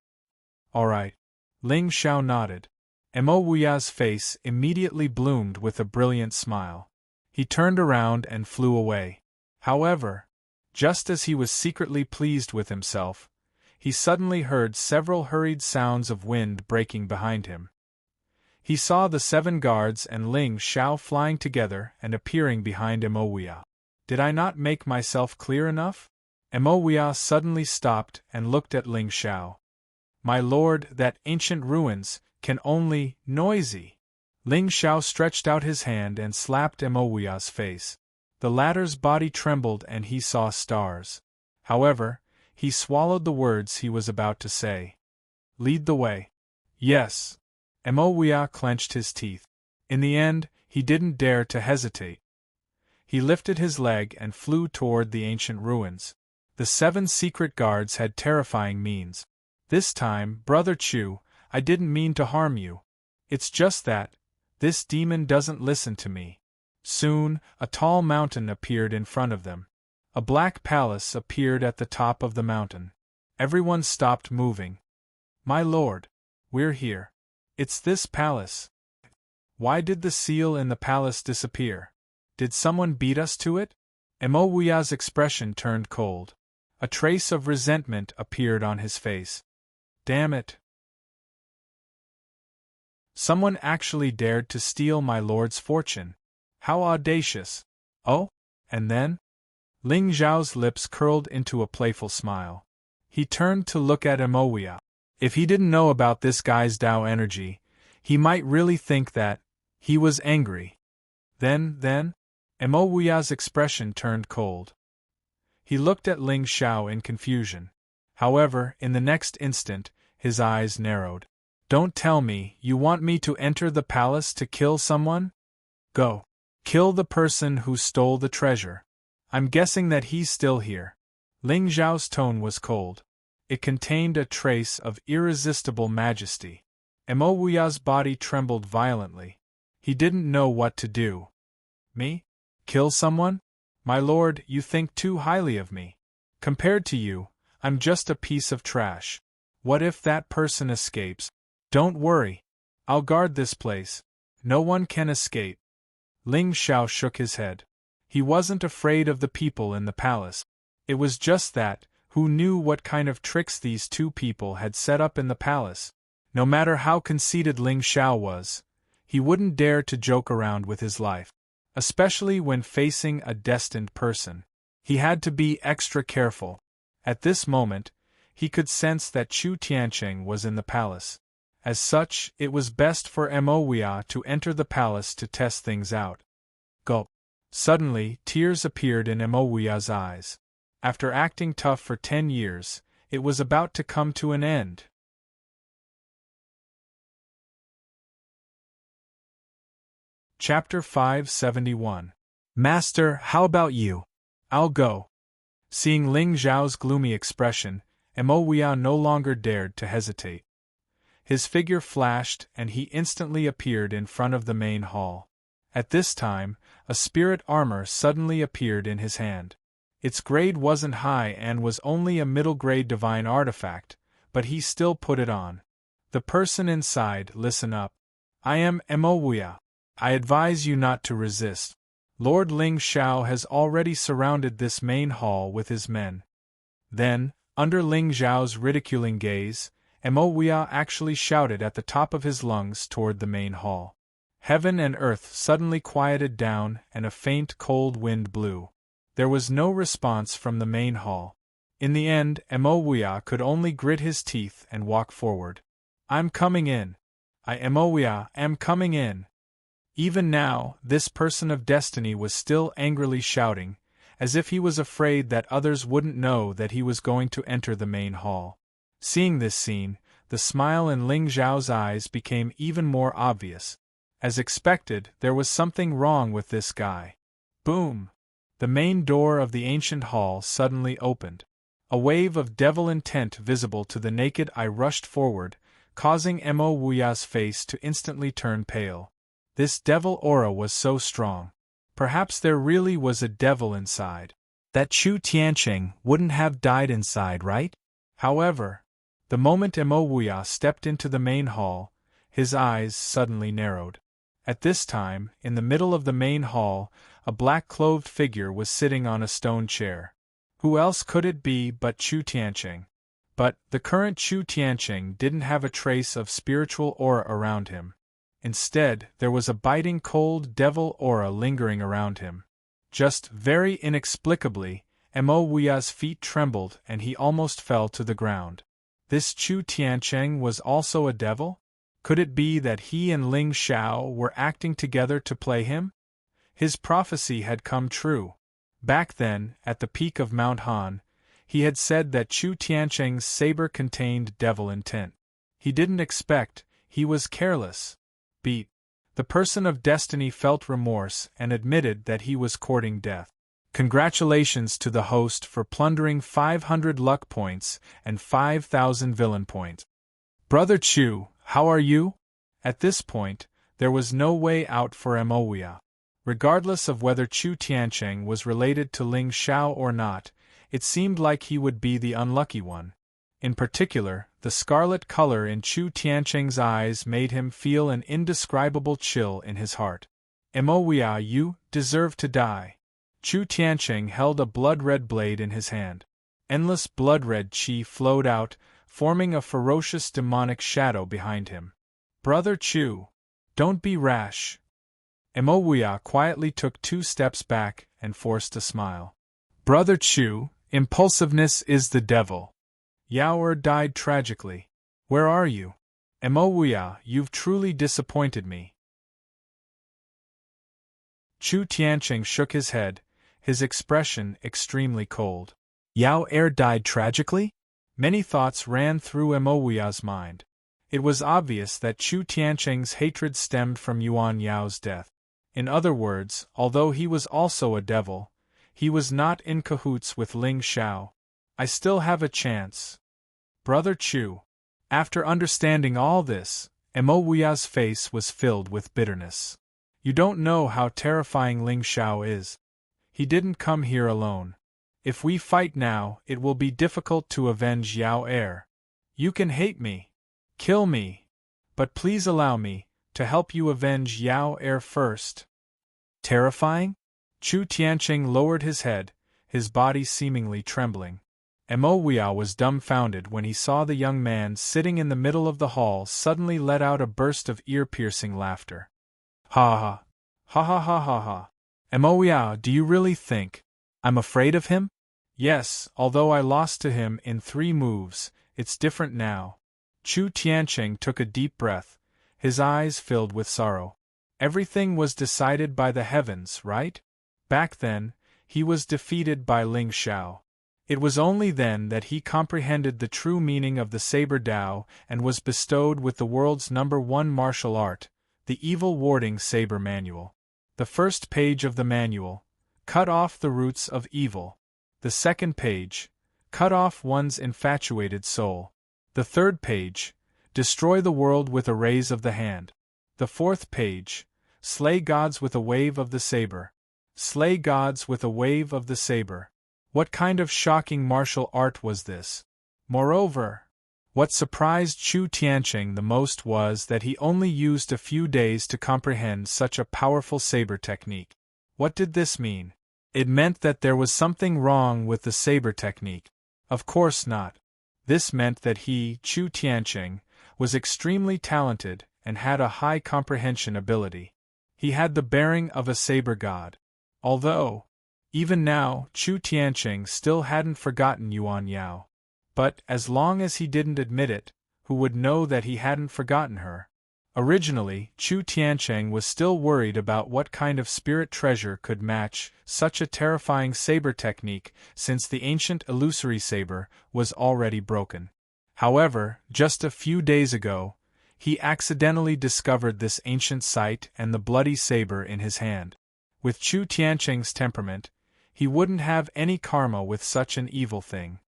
All right. Ling Xiao nodded. Wuya's face immediately bloomed with a brilliant smile. He turned around and flew away. However, just as he was secretly pleased with himself, he suddenly heard several hurried sounds of wind breaking behind him. He saw the 7 guards and Ling Xiao flying together and appearing behind Wuya. Did I not make myself clear enough? Wuya suddenly stopped and looked at Ling Xiao. My lord, that ancient ruins can only noisy. Ling Xiao stretched out his hand and slapped Wuya's face. The latter's body trembled and he saw stars. However, he swallowed the words he was about to say. Lead the way. Yes. Wuya clenched his teeth. In the end, he didn't dare to hesitate. He lifted his leg and flew toward the ancient ruins. The 7 secret guards had terrifying means. This time, Brother Chu, I didn't mean to harm you. It's just that this demon doesn't listen to me. Soon, a tall mountain appeared in front of them. A black palace appeared at the top of the mountain. Everyone stopped moving. My lord, we're here. It's this palace. Why did the seal in the palace disappear? Did someone beat us to it? Wuya's expression turned cold. A trace of resentment appeared on his face. Damn it. Someone actually dared to steal my lord's fortune. How audacious. Oh? And then? Ling Xiao's lips curled into a playful smile. He turned to look at Wuya. If he didn't know about this guy's Tao energy, he might really think that he was angry. Then? Wuya's expression turned cold. He looked at Ling Xiao in confusion. However, in the next instant, his eyes narrowed. Don't tell me you want me to enter the palace to kill someone? Go. Kill the person who stole the treasure. I'm guessing that he's still here. Ling Xiao's tone was cold. It contained a trace of irresistible majesty. Wuya's body trembled violently. He didn't know what to do. Me? Kill someone? My lord, you think too highly of me. Compared to you, I'm just a piece of trash. What if that person escapes? Don't worry. I'll guard this place. No one can escape. Ling Xiao shook his head. He wasn't afraid of the people in the palace. It was just that, who knew what kind of tricks these 2 people had set up in the palace? No matter how conceited Ling Xiao was, he wouldn't dare to joke around with his life. Especially when facing a destined person. He had to be extra careful. At this moment, he could sense that Chu Tiancheng was in the palace. As such, it was best for Wuya to enter the palace to test things out. Gulp. Suddenly, tears appeared in Wuya's eyes. After acting tough for 10 years, it was about to come to an end. Chapter 571. Master, how about you? I'll go. Seeing Ling Xiao's gloomy expression, Wuya no longer dared to hesitate. His figure flashed and he instantly appeared in front of the main hall. At this time, a spirit armor suddenly appeared in his hand. Its grade wasn't high and was only a middle-grade divine artifact, but he still put it on. The person inside, listen up. I am Wuya. I advise you not to resist. Lord Ling Xiao has already surrounded this main hall with his men. Then, under Ling Xiao's ridiculing gaze, Wuya actually shouted at the top of his lungs toward the main hall. Heaven and earth suddenly quieted down and a faint cold wind blew. There was no response from the main hall. In the end, Wuya could only grit his teeth and walk forward. I'm coming in. Wuya am coming in. Even now, this person of destiny was still angrily shouting, as if he was afraid that others wouldn't know that he was going to enter the main hall. Seeing this scene, the smile in Ling Xiao's eyes became even more obvious. As expected, there was something wrong with this guy. Boom! The main door of the ancient hall suddenly opened. A wave of devil intent visible to the naked eye rushed forward, causing Mo Wuya's face to instantly turn pale. This devil aura was so strong. Perhaps there really was a devil inside. That Chu Tianqing wouldn't have died inside, right? However, the moment Mo Wuya stepped into the main hall, his eyes suddenly narrowed. At this time, in the middle of the main hall, a black-clothed figure was sitting on a stone chair. Who else could it be but Chu Tianqing? But the current Chu Tianqing didn't have a trace of spiritual aura around him. Instead, there was a biting cold devil aura lingering around him. Just very inexplicably, Mo Wuya's feet trembled and he almost fell to the ground. This Chu Tianqing was also a devil? Could it be that he and Ling Xiao were acting together to play him? His prophecy had come true. Back then, at the peak of Mount Han, he had said that Chu Tianqing's saber contained devil intent. He didn't expect, he was careless. Beat. The person of destiny felt remorse and admitted that he was courting death. Congratulations to the host for plundering 500 luck points and 5,000 villain points. Brother Chu, how are you? At this point, there was no way out for Mo Wuya. Regardless of whether Chu Tianqing was related to Ling Xiao or not, it seemed like he would be the unlucky one. In particular, the scarlet color in Chu Tianqing's eyes made him feel an indescribable chill in his heart. Mo Wuya, you deserve to die. Chu Tianqing held a blood-red blade in his hand. Endless blood-red qi flowed out, forming a ferocious demonic shadow behind him. Brother Chu, don't be rash. Mo Wuya quietly took 2 steps back and forced a smile. Brother Chu, impulsiveness is the devil. Yao Er died tragically. Where are you? Mo Wuya, you've truly disappointed me. Chu Tianqing shook his head, his expression extremely cold. Yao Er died tragically? Many thoughts ran through Mo Wuya's mind. It was obvious that Chu Tianqing's hatred stemmed from Yuan Yao's death. In other words, although he was also a devil, he was not in cahoots with Ling Xiao. I still have a chance. Brother Chu. After understanding all this, Mo Wuya's face was filled with bitterness. You don't know how terrifying Ling Xiao is. He didn't come here alone. If we fight now, it will be difficult to avenge Yao Er. You can hate me. Kill me. But please allow me to help you avenge Yao Er first. Terrifying? Chu Tianqing lowered his head, his body seemingly trembling. Mo Wuya was dumbfounded when he saw the young man sitting in the middle of the hall suddenly let out a burst of ear-piercing laughter. Ha ha. Ha ha ha ha ha. Mo Wuya, do you really think I'm afraid of him? Yes, although I lost to him in 3 moves, it's different now. Chu Tianqing took a deep breath, his eyes filled with sorrow. Everything was decided by the heavens, right? Back then, he was defeated by Ling Xiao. It was only then that he comprehended the true meaning of the Saber Dao and was bestowed with the world's #1 martial art, the Evil Warding Saber Manual. The first page of the manual, cut off the roots of evil. The second page, cut off one's infatuated soul. The third page, destroy the world with a raise of the hand. The fourth page, slay gods with a wave of the saber. Slay gods with a wave of the saber. What kind of shocking martial art was this? Moreover, what surprised Chu Tianqing the most was that he only used a few days to comprehend such a powerful saber technique. What did this mean? It meant that there was something wrong with the saber technique. Of course not. This meant that he, Chu Tianqing, was extremely talented and had a high comprehension ability. He had the bearing of a saber god. Although, even now, Chu Tianqing still hadn't forgotten Yuan Yao. But, as long as he didn't admit it, who would know that he hadn't forgotten her? Originally, Chu Tiancheng was still worried about what kind of spirit treasure could match such a terrifying saber technique, since the ancient illusory saber was already broken. However, just a few days ago, he accidentally discovered this ancient sight and the bloody saber in his hand. With Chu Tiancheng's temperament, he wouldn't have any karma with such an evil thing.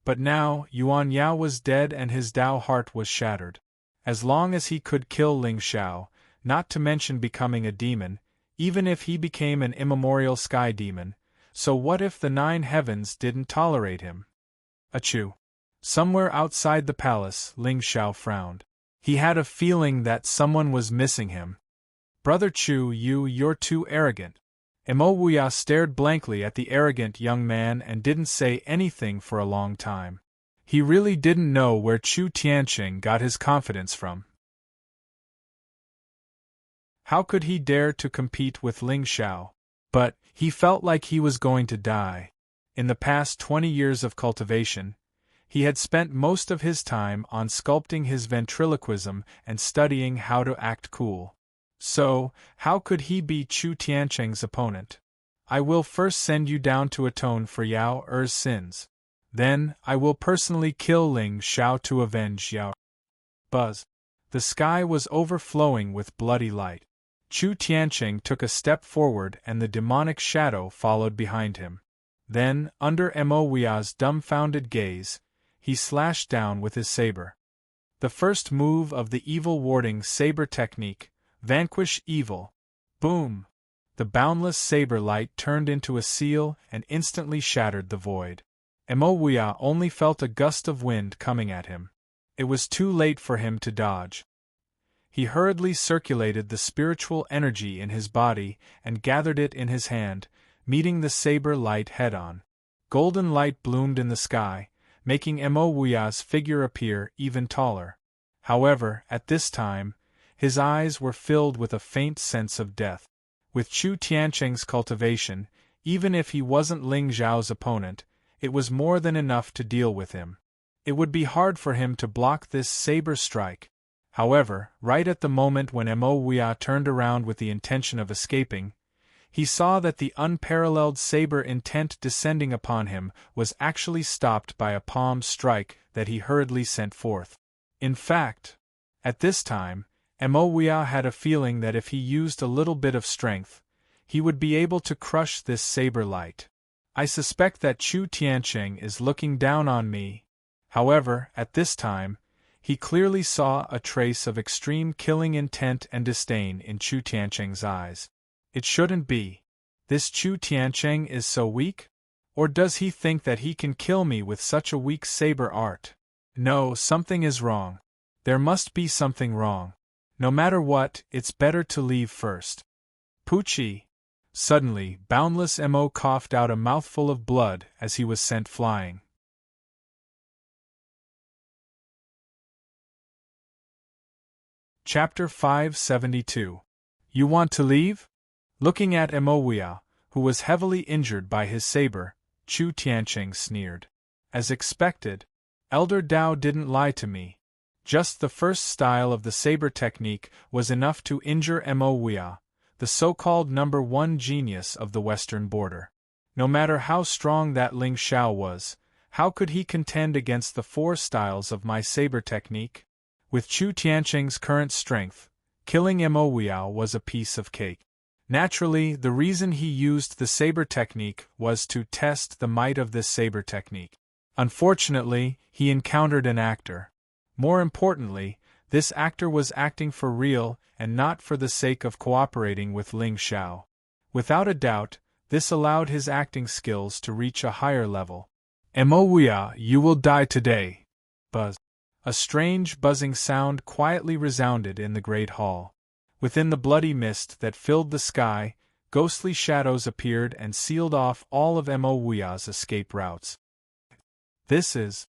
But now, Yuan Yao was dead and his Dao heart was shattered. As long as he could kill Ling Xiao, not to mention becoming a demon, even if he became an immemorial sky demon, so what if the 9 heavens didn't tolerate him? Achoo! Somewhere outside the palace, Ling Xiao frowned. He had a feeling that someone was missing him. Brother Chu, you're too arrogant. Mo Wuya stared blankly at the arrogant young man and didn't say anything for a long time. He really didn't know where Chu Tiancheng got his confidence from. How could he dare to compete with Ling Xiao? But he felt like he was going to die. In the past 20 years of cultivation, he had spent most of his time on sculpting his ventriloquism and studying how to act cool. So, how could he be Chu Tiancheng's opponent? I will first send you down to atone for Yao Er's sins. Then, I will personally kill Ling Xiao to avenge Yao. Buzz. The sky was overflowing with bloody light. Chu Tiancheng took a step forward and the demonic shadow followed behind him. Then, under Mo Wuya's dumbfounded gaze, he slashed down with his saber. The first move of the evil warding saber technique, vanquish evil. Boom! The boundless saber light turned into a seal and instantly shattered the void. Mo Wuya only felt a gust of wind coming at him. It was too late for him to dodge. He hurriedly circulated the spiritual energy in his body and gathered it in his hand, meeting the saber light head-on. Golden light bloomed in the sky, making Mo Wuya's figure appear even taller. However, at this time, his eyes were filled with a faint sense of death. With Chu Tiancheng's cultivation, even if he wasn't Ling Xiao's opponent, it was more than enough to deal with him. It would be hard for him to block this saber strike. However, right at the moment when Mo Wuya turned around with the intention of escaping, he saw that the unparalleled saber intent descending upon him was actually stopped by a palm strike that he hurriedly sent forth. In fact, at this time, Mo Wuya had a feeling that if he used a little bit of strength, he would be able to crush this saber light. I suspect that Chu Tiancheng is looking down on me. However, at this time, he clearly saw a trace of extreme killing intent and disdain in Chu Tiancheng's eyes. It shouldn't be. This Chu Tiancheng is so weak? Or does he think that he can kill me with such a weak saber art? No, something is wrong. There must be something wrong. No matter what, it's better to leave first. Poochie! Suddenly, Boundless Mo coughed out a mouthful of blood as he was sent flying. Chapter 572. You want to leave? Looking at Mo Wuya, who was heavily injured by his saber, Chu Tiancheng sneered. As expected, Elder Dao didn't lie to me. Just the first style of the saber technique was enough to injure Mo Wuya, the so-called number 1 genius of the western border. No matter how strong that Ling Xiao was, how could he contend against the 4 styles of my saber technique? With Chu Tiancheng's current strength, killing Mo Wuya was a piece of cake. Naturally, the reason he used the saber technique was to test the might of this saber technique. Unfortunately, he encountered an actor. More importantly, this actor was acting for real and not for the sake of cooperating with Ling Xiao. Without a doubt, this allowed his acting skills to reach a higher level. Mo Wuya, you will die today. Buzz. A strange buzzing sound quietly resounded in the great hall. Within the bloody mist that filled the sky, ghostly shadows appeared and sealed off all of Mo Wuya's escape routes. This is...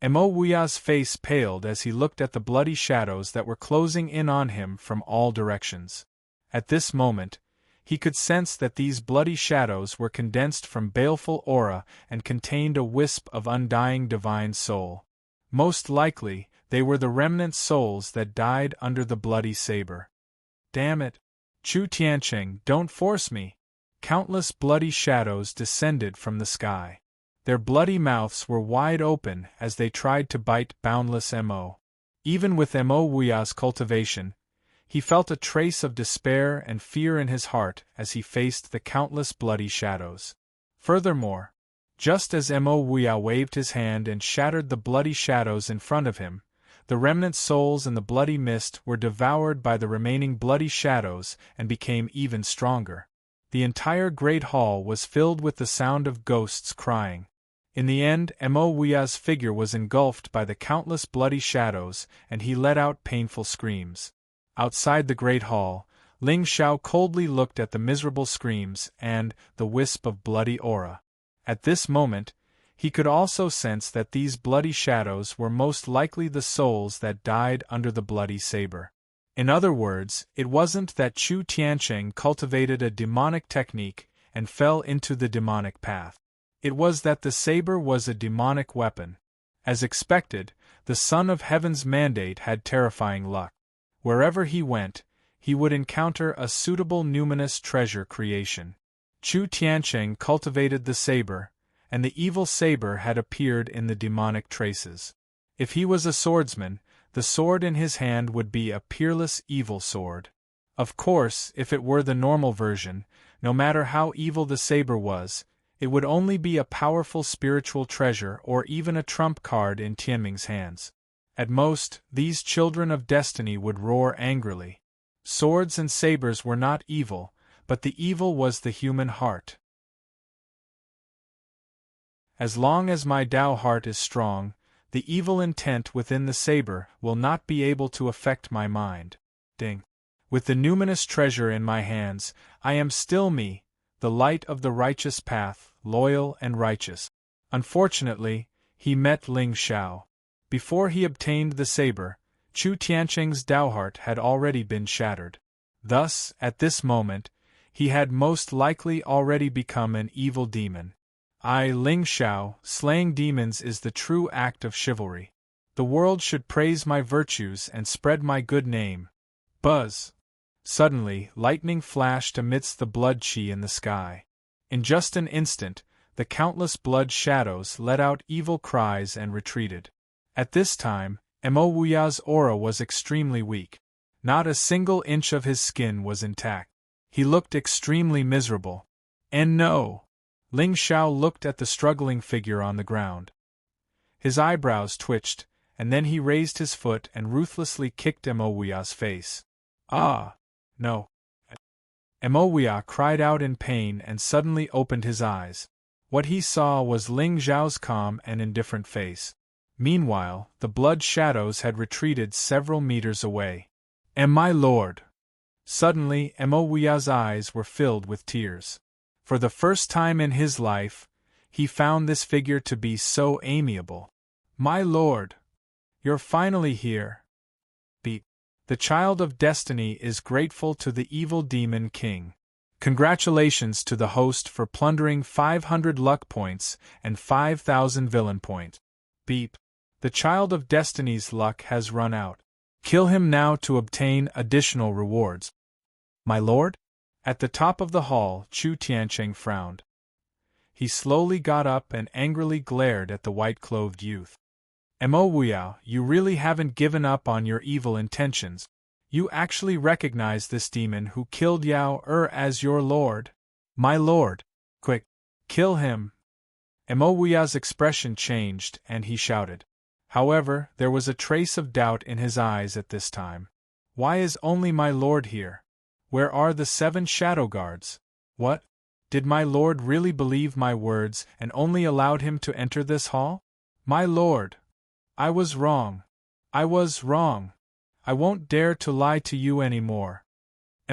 Mo Wuya's face paled as he looked at the bloody shadows that were closing in on him from all directions. At this moment, he could sense that these bloody shadows were condensed from baleful aura and contained a wisp of undying divine soul. Most likely, They were the remnant souls that died under the bloody saber. Damn it! Chu Tiancheng, don't force me! Countless bloody shadows descended from the sky. Their bloody mouths were wide open as they tried to bite boundless Mo. Even with Mo Wuya's cultivation, he felt a trace of despair and fear in his heart as he faced the countless bloody shadows. Furthermore, just as Mo Wuya waved his hand and shattered the bloody shadows in front of him, the remnant souls in the bloody mist were devoured by the remaining bloody shadows and became even stronger. The entire great hall was filled with the sound of ghosts crying. In the end, Mo Wuya's figure was engulfed by the countless bloody shadows, and he let out painful screams. Outside the great hall, Ling Xiao coldly looked at the miserable screams and the wisp of bloody aura. At this moment, he could also sense that these bloody shadows were most likely the souls that died under the bloody saber. In other words, it wasn't that Chu Tiancheng cultivated a demonic technique and fell into the demonic path. It was that the saber was a demonic weapon. As expected, the Son of Heaven's mandate had terrifying luck. Wherever he went, he would encounter a suitable numinous treasure creation. Chu Tiancheng cultivated the saber, and the evil saber had appeared in the demonic traces. If he was a swordsman, the sword in his hand would be a peerless evil sword. Of course, if it were the normal version, no matter how evil the saber was, it would only be a powerful spiritual treasure or even a trump card in Tianming's hands. At most, these children of destiny would roar angrily. Swords and sabers were not evil, but the evil was the human heart. As long as my Tao heart is strong, the evil intent within the saber will not be able to affect my mind. Ding. With the numinous treasure in my hands, I am still me, the light of the righteous path, loyal and righteous. Unfortunately, he met Ling Xiao. Before he obtained the saber, Chu Tiancheng's Tao heart had already been shattered. Thus, at this moment, he had most likely already become an evil demon. Ling Xiao, slaying demons is the true act of chivalry. The world should praise my virtues and spread my good name. Buzz! Suddenly, lightning flashed amidst the blood chi in the sky. In just an instant, the countless blood shadows let out evil cries and retreated. At this time, Mo Wuya's aura was extremely weak. Not a single inch of his skin was intact. He looked extremely miserable. And no! Ling Xiao looked at the struggling figure on the ground. His eyebrows twitched, and then he raised his foot and ruthlessly kicked Mo Wuya's face. Ah! No! Mo Wuya cried out in pain and suddenly opened his eyes. What he saw was Ling Xiao's calm and indifferent face. Meanwhile, the blood shadows had retreated several meters away. My lord! Suddenly, Mo Wuya's eyes were filled with tears. For the first time in his life, he found this figure to be so amiable. My lord! You're finally here. Beep. The child of destiny is grateful to the evil demon king. Congratulations to the host for plundering 500 luck points and 5,000 villain point. Beep. The child of destiny's luck has run out. Kill him now to obtain additional rewards. My lord? At the top of the hall, Chu Tiancheng frowned. He slowly got up and angrily glared at the white-clothed youth. Mo Wuya, you really haven't given up on your evil intentions. You actually recognize this demon who killed Yao as your lord. My lord! Quick! Kill him! Mo Wuya's expression changed, and he shouted. However, there was a trace of doubt in his eyes at this time. Why is only my lord here? Where are the 7 shadow guards? What? Did my lord really believe my words and only allowed him to enter this hall? My lord! I was wrong. I was wrong. I won't dare to lie to you anymore.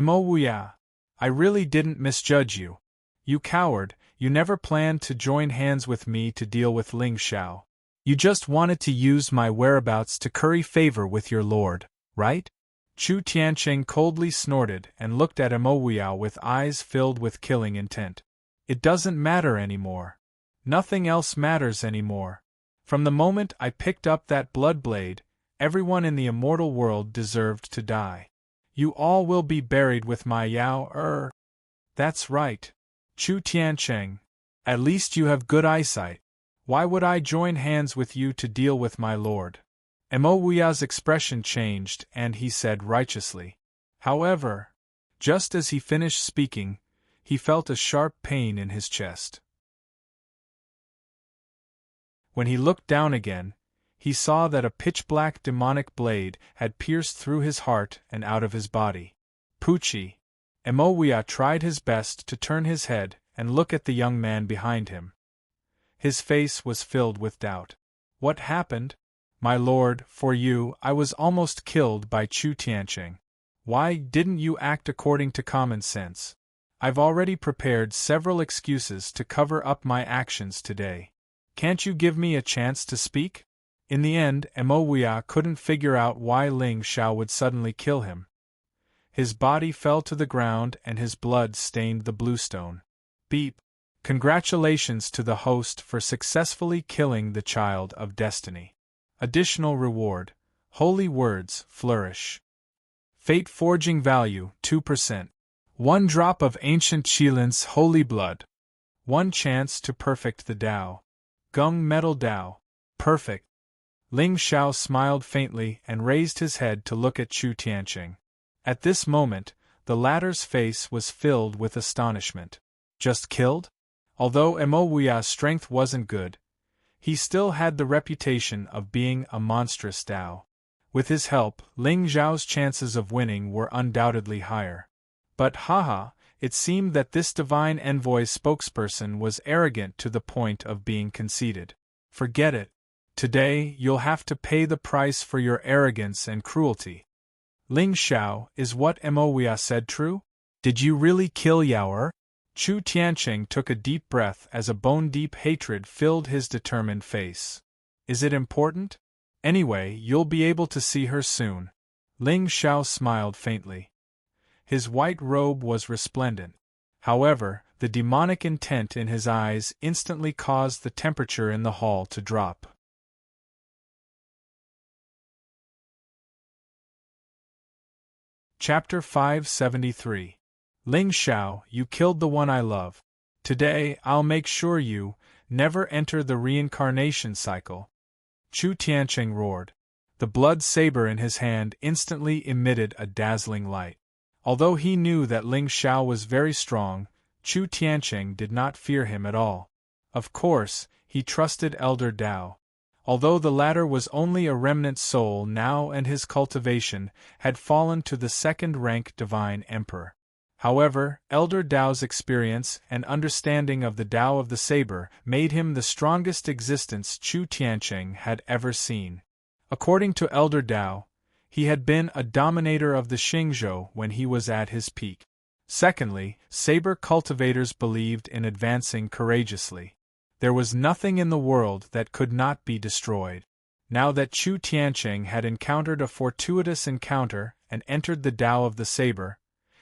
Mo Wuya, I really didn't misjudge you. You coward, you never planned to join hands with me to deal with Ling Xiao. You just wanted to use my whereabouts to curry favor with your lord, right? Chu Tiancheng coldly snorted and looked at Mo Wuya with eyes filled with killing intent. It doesn't matter anymore. Nothing else matters anymore. From the moment I picked up that blood blade, everyone in the immortal world deserved to die. You all will be buried with my Yao. That's right. Chu Tiancheng. At least you have good eyesight. Why would I join hands with you to deal with my lord? Mo Wuya's expression changed and he said righteously. However, just as he finished speaking, he felt a sharp pain in his chest. When he looked down again, he saw that a pitch-black demonic blade had pierced through his heart and out of his body. Pucci. Mo Wuya tried his best to turn his head and look at the young man behind him. His face was filled with doubt. What happened? My lord, for you, I was almost killed by Chu Tiancheng. Why didn't you act according to common sense? I've already prepared several excuses to cover up my actions today. Can't you give me a chance to speak? In the end, Mo Wuya couldn't figure out why Ling Xiao would suddenly kill him. His body fell to the ground and his blood stained the bluestone. Beep. Congratulations to the host for successfully killing the child of destiny. Additional reward. Holy words, flourish. Fate forging value, 2%. 1 drop of ancient Qilin's holy blood. 1 chance to perfect the Tao. Gung metal Tao. Perfect. Ling Xiao smiled faintly and raised his head to look at Chu Tiancheng. At this moment, the latter's face was filled with astonishment. Just killed? Although Mo Wuya's strength wasn't good, he still had the reputation of being a monstrous Tao. With his help, Ling Xiao's chances of winning were undoubtedly higher. But it seemed that this divine envoy spokesperson was arrogant to the point of being conceited. Forget it. Today you'll have to pay the price for your arrogance and cruelty. Ling Xiao, is what Mo Wuya said true? Did you really kill Yao? Chu Tiancheng took a deep breath as a bone-deep hatred filled his determined face. Is it important? Anyway, you'll be able to see her soon. Ling Xiao smiled faintly. His white robe was resplendent. However, the demonic intent in his eyes instantly caused the temperature in the hall to drop. Chapter 573. Ling Xiao, you killed the one I love. Today, I'll make sure you never enter the reincarnation cycle. Chu Tiancheng roared. The blood saber in his hand instantly emitted a dazzling light. Although he knew that Ling Xiao was very strong, Chu Tiancheng did not fear him at all. Of course, he trusted Elder Dao. Although the latter was only a remnant soul now and his cultivation had fallen to the second-rank divine emperor. However, Elder Dao's experience and understanding of the Tao of the Saber made him the strongest existence Chu Tiancheng had ever seen. According to Elder Dao, he had been a dominator of the Xingzhou when he was at his peak. Secondly, saber cultivators believed in advancing courageously. There was nothing in the world that could not be destroyed. Now that Chu Tiancheng had encountered a fortuitous encounter and entered the Tao of the Saber,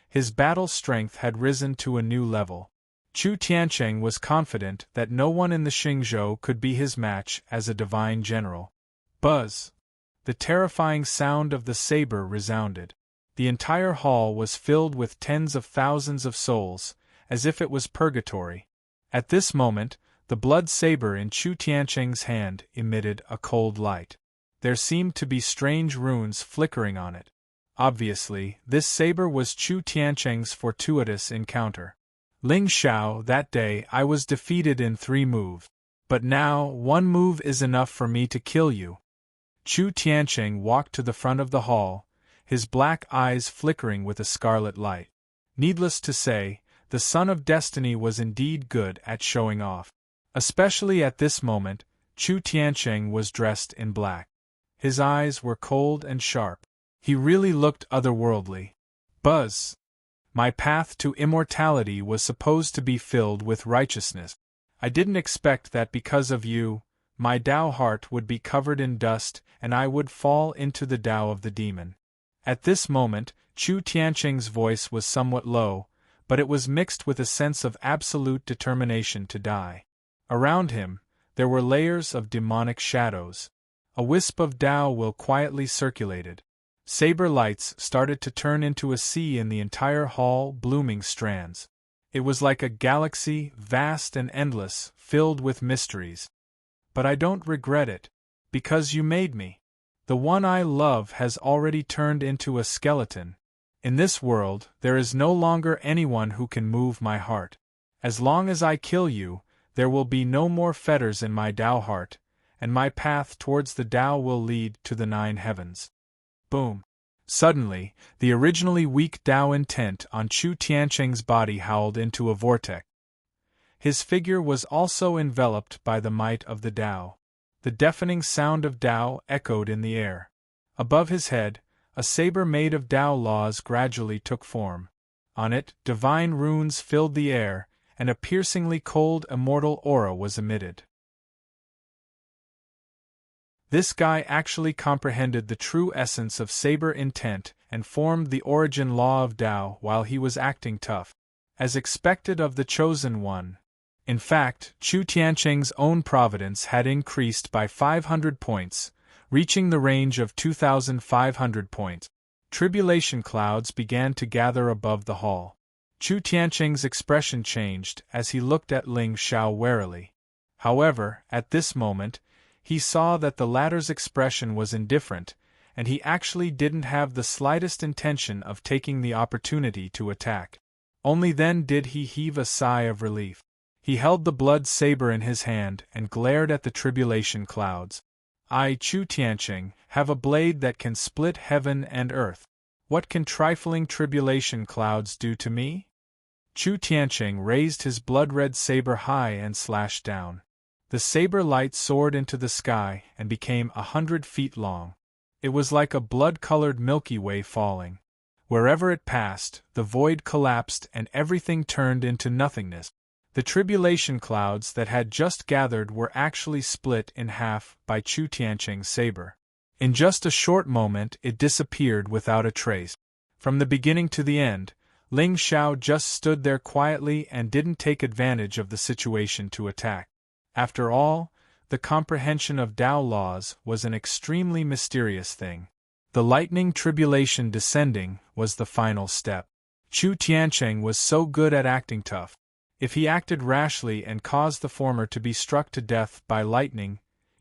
his battle strength had risen to a new level. Chu Tiancheng was confident that no one in the Xingzhou could be his match as a divine general. Buzz! The terrifying sound of the saber resounded. The entire hall was filled with tens of thousands of souls, as if it was purgatory. At this moment, the blood saber in Chu Tiancheng's hand emitted a cold light. There seemed to be strange runes flickering on it. Obviously, this saber was Chu Tiancheng's fortuitous encounter. Ling Xiao, that day I was defeated in 3 moves. But now, 1 move is enough for me to kill you. Chu Tiancheng walked to the front of the hall, his black eyes flickering with a scarlet light. Needless to say, the Son of Destiny was indeed good at showing off. Especially at this moment, Chu Tiancheng was dressed in black. His eyes were cold and sharp. He really looked otherworldly. Buzz! My path to immortality was supposed to be filled with righteousness. I didn't expect that because of you, my Tao heart would be covered in dust and I would fall into the Tao of the demon. At this moment, Chu Tiancheng's voice was somewhat low, but it was mixed with a sense of absolute determination to die. Around him, there were layers of demonic shadows. A wisp of Tao will quietly circulated. Saber lights started to turn into a sea in the entire hall, blooming strands. It was like a galaxy, vast and endless, filled with mysteries. But I don't regret it, because you made me. The one I love has already turned into a skeleton. In this world, there is no longer anyone who can move my heart. As long as I kill you, there will be no more fetters in my Tao heart, and my path towards the Tao will lead to the 9 heavens. Boom. Suddenly, the originally weak Tao intent on Chu Tianqing's body howled into a vortex. His figure was also enveloped by the might of the Tao. The deafening sound of Tao echoed in the air. Above his head, a saber made of Tao laws gradually took form. On it, divine runes filled the air, and a piercingly cold immortal aura was emitted. This guy actually comprehended the true essence of saber intent and formed the origin law of Tao while he was acting tough, as expected of the chosen one. In fact, Chu Tianqing's own providence had increased by 500 points, reaching the range of 2,500 points. Tribulation clouds began to gather above the hall. Chu Tianqing's expression changed as he looked at Ling Xiao warily. However, at this moment, he saw that the latter's expression was indifferent, and he actually didn't have the slightest intention of taking the opportunity to attack. Only then did he heave a sigh of relief. He held the blood saber in his hand and glared at the tribulation clouds. I, Chu Tianqing, have a blade that can split heaven and earth. What can trifling tribulation clouds do to me? Chu Tianqing raised his blood-red saber high and slashed down. The saber light soared into the sky and became 100 feet long. It was like a blood-colored Milky Way falling. Wherever it passed, the void collapsed and everything turned into nothingness. The tribulation clouds that had just gathered were actually split in half by Chu Tianqing's saber. In just a short moment it disappeared without a trace. From the beginning to the end, Ling Xiao just stood there quietly and didn't take advantage of the situation to attack. After all, the comprehension of Tao laws was an extremely mysterious thing. The lightning tribulation descending was the final step. Chu Tianqing was so good at acting tough. If he acted rashly and caused the former to be struck to death by lightning,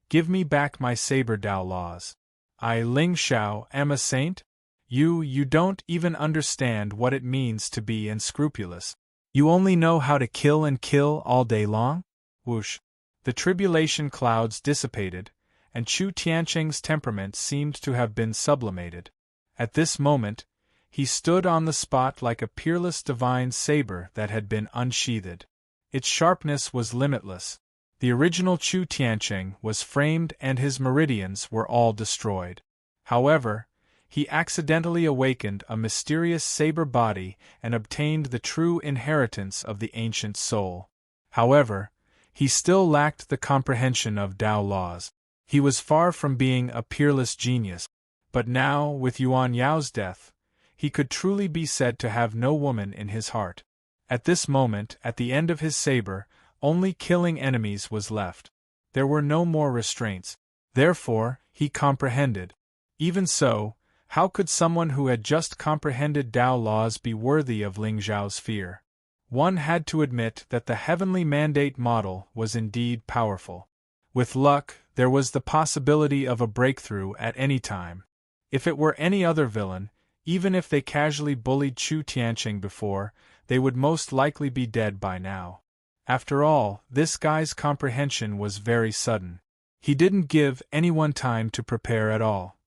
give me back my saber Tao laws. I, Ling Xiao, am a saint? You don't even understand what it means to be unscrupulous. You only know how to kill and kill all day long? Whoosh. The tribulation clouds dissipated, and Chu Tianqing's temperament seemed to have been sublimated. At this moment, he stood on the spot like a peerless divine saber that had been unsheathed. Its sharpness was limitless. The original Chu Tianqing was framed and his meridians were all destroyed. However, he accidentally awakened a mysterious saber body and obtained the true inheritance of the ancient soul. However, he still lacked the comprehension of Tao laws. He was far from being a peerless genius. But now, with Yuan Yao's death, he could truly be said to have no woman in his heart. At this moment, at the end of his saber, only killing enemies was left. There were no more restraints. Therefore, he comprehended. Even so, how could someone who had just comprehended Tao laws be worthy of Ling Xiao's fear? One had to admit that the heavenly mandate model was indeed powerful. With luck, there was the possibility of a breakthrough at any time. If it were any other villain, even if they casually bullied Chu Tianqing before, they would most likely be dead by now. After all, this guy's comprehension was very sudden. He didn't give anyone time to prepare at all.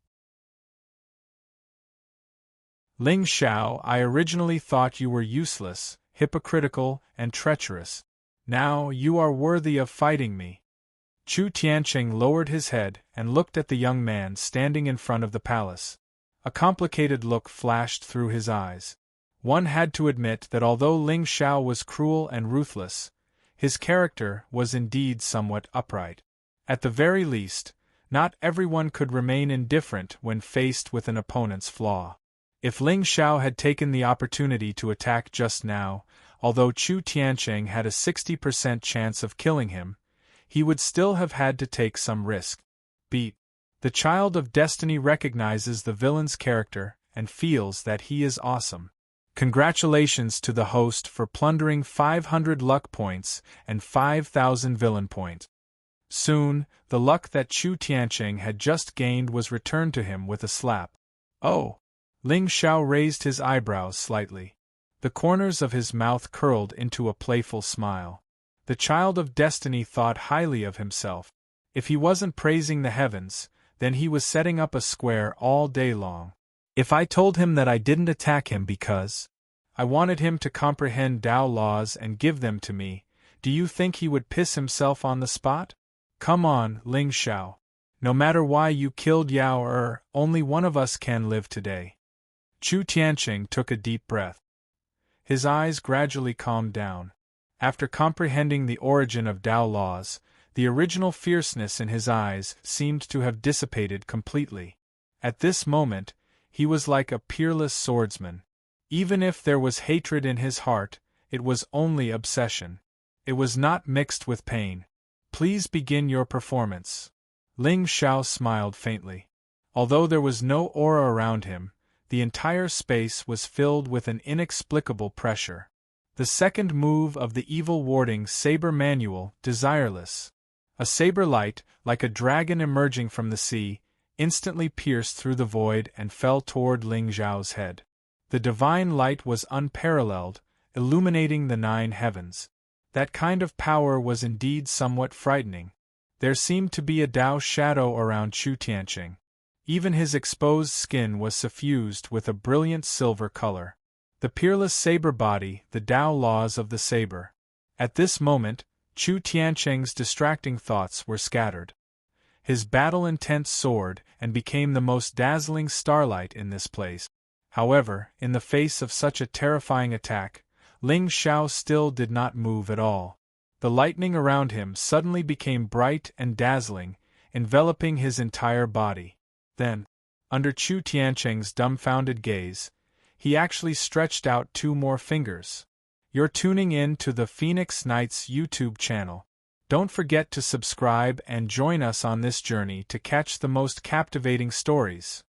Ling Xiao, I originally thought you were useless, hypocritical, and treacherous. Now you are worthy of fighting me. Chu Tianqing lowered his head and looked at the young man standing in front of the palace. A complicated look flashed through his eyes. One had to admit that although Ling Xiao was cruel and ruthless, his character was indeed somewhat upright. At the very least, not everyone could remain indifferent when faced with an opponent's flaw. If Ling Xiao had taken the opportunity to attack just now, although Chu Tianqing had a 60% chance of killing him, he would still have had to take some risk. Beat. The child of destiny recognizes the villain's character and feels that he is awesome. Congratulations to the host for plundering 500 luck points and 5,000 villain points. Soon, the luck that Chu Tiancheng had just gained was returned to him with a slap. Oh! Ling Xiao raised his eyebrows slightly. The corners of his mouth curled into a playful smile. The child of destiny thought highly of himself. If he wasn't praising the heavens, then he was setting up a square all day long. If I told him that I didn't attack him because I wanted him to comprehend Tao laws and give them to me, do you think he would piss himself on the spot? Come on, Ling Xiao. No matter why you killed Yao only one of us can live today. Chu Tiancheng took a deep breath. His eyes gradually calmed down. After comprehending the origin of Tao laws, the original fierceness in his eyes seemed to have dissipated completely. At this moment, he was like a peerless swordsman. Even if there was hatred in his heart, it was only obsession. It was not mixed with pain. Please begin your performance. Ling Xiao smiled faintly. Although there was no aura around him, the entire space was filled with an inexplicable pressure. The second move of the evil warding saber manual, Desireless. A saber light, like a dragon emerging from the sea, instantly pierced through the void and fell toward Ling Xiao's head. The divine light was unparalleled, illuminating the 9 heavens. That kind of power was indeed somewhat frightening. There seemed to be a Tao shadow around Chu Tiancheng. Even his exposed skin was suffused with a brilliant silver color. The peerless saber body, the Tao laws of the saber. At this moment, Chu Tiancheng's distracting thoughts were scattered. His battle-intent soared and became the most dazzling starlight in this place. However, in the face of such a terrifying attack, Ling Xiao still did not move at all. The lightning around him suddenly became bright and dazzling, enveloping his entire body. Then, under Chu Tiancheng's dumbfounded gaze, he actually stretched out 2 more fingers. You're tuning in to the Phoenix Knights YouTube channel. Don't forget to subscribe and join us on this journey to catch the most captivating stories.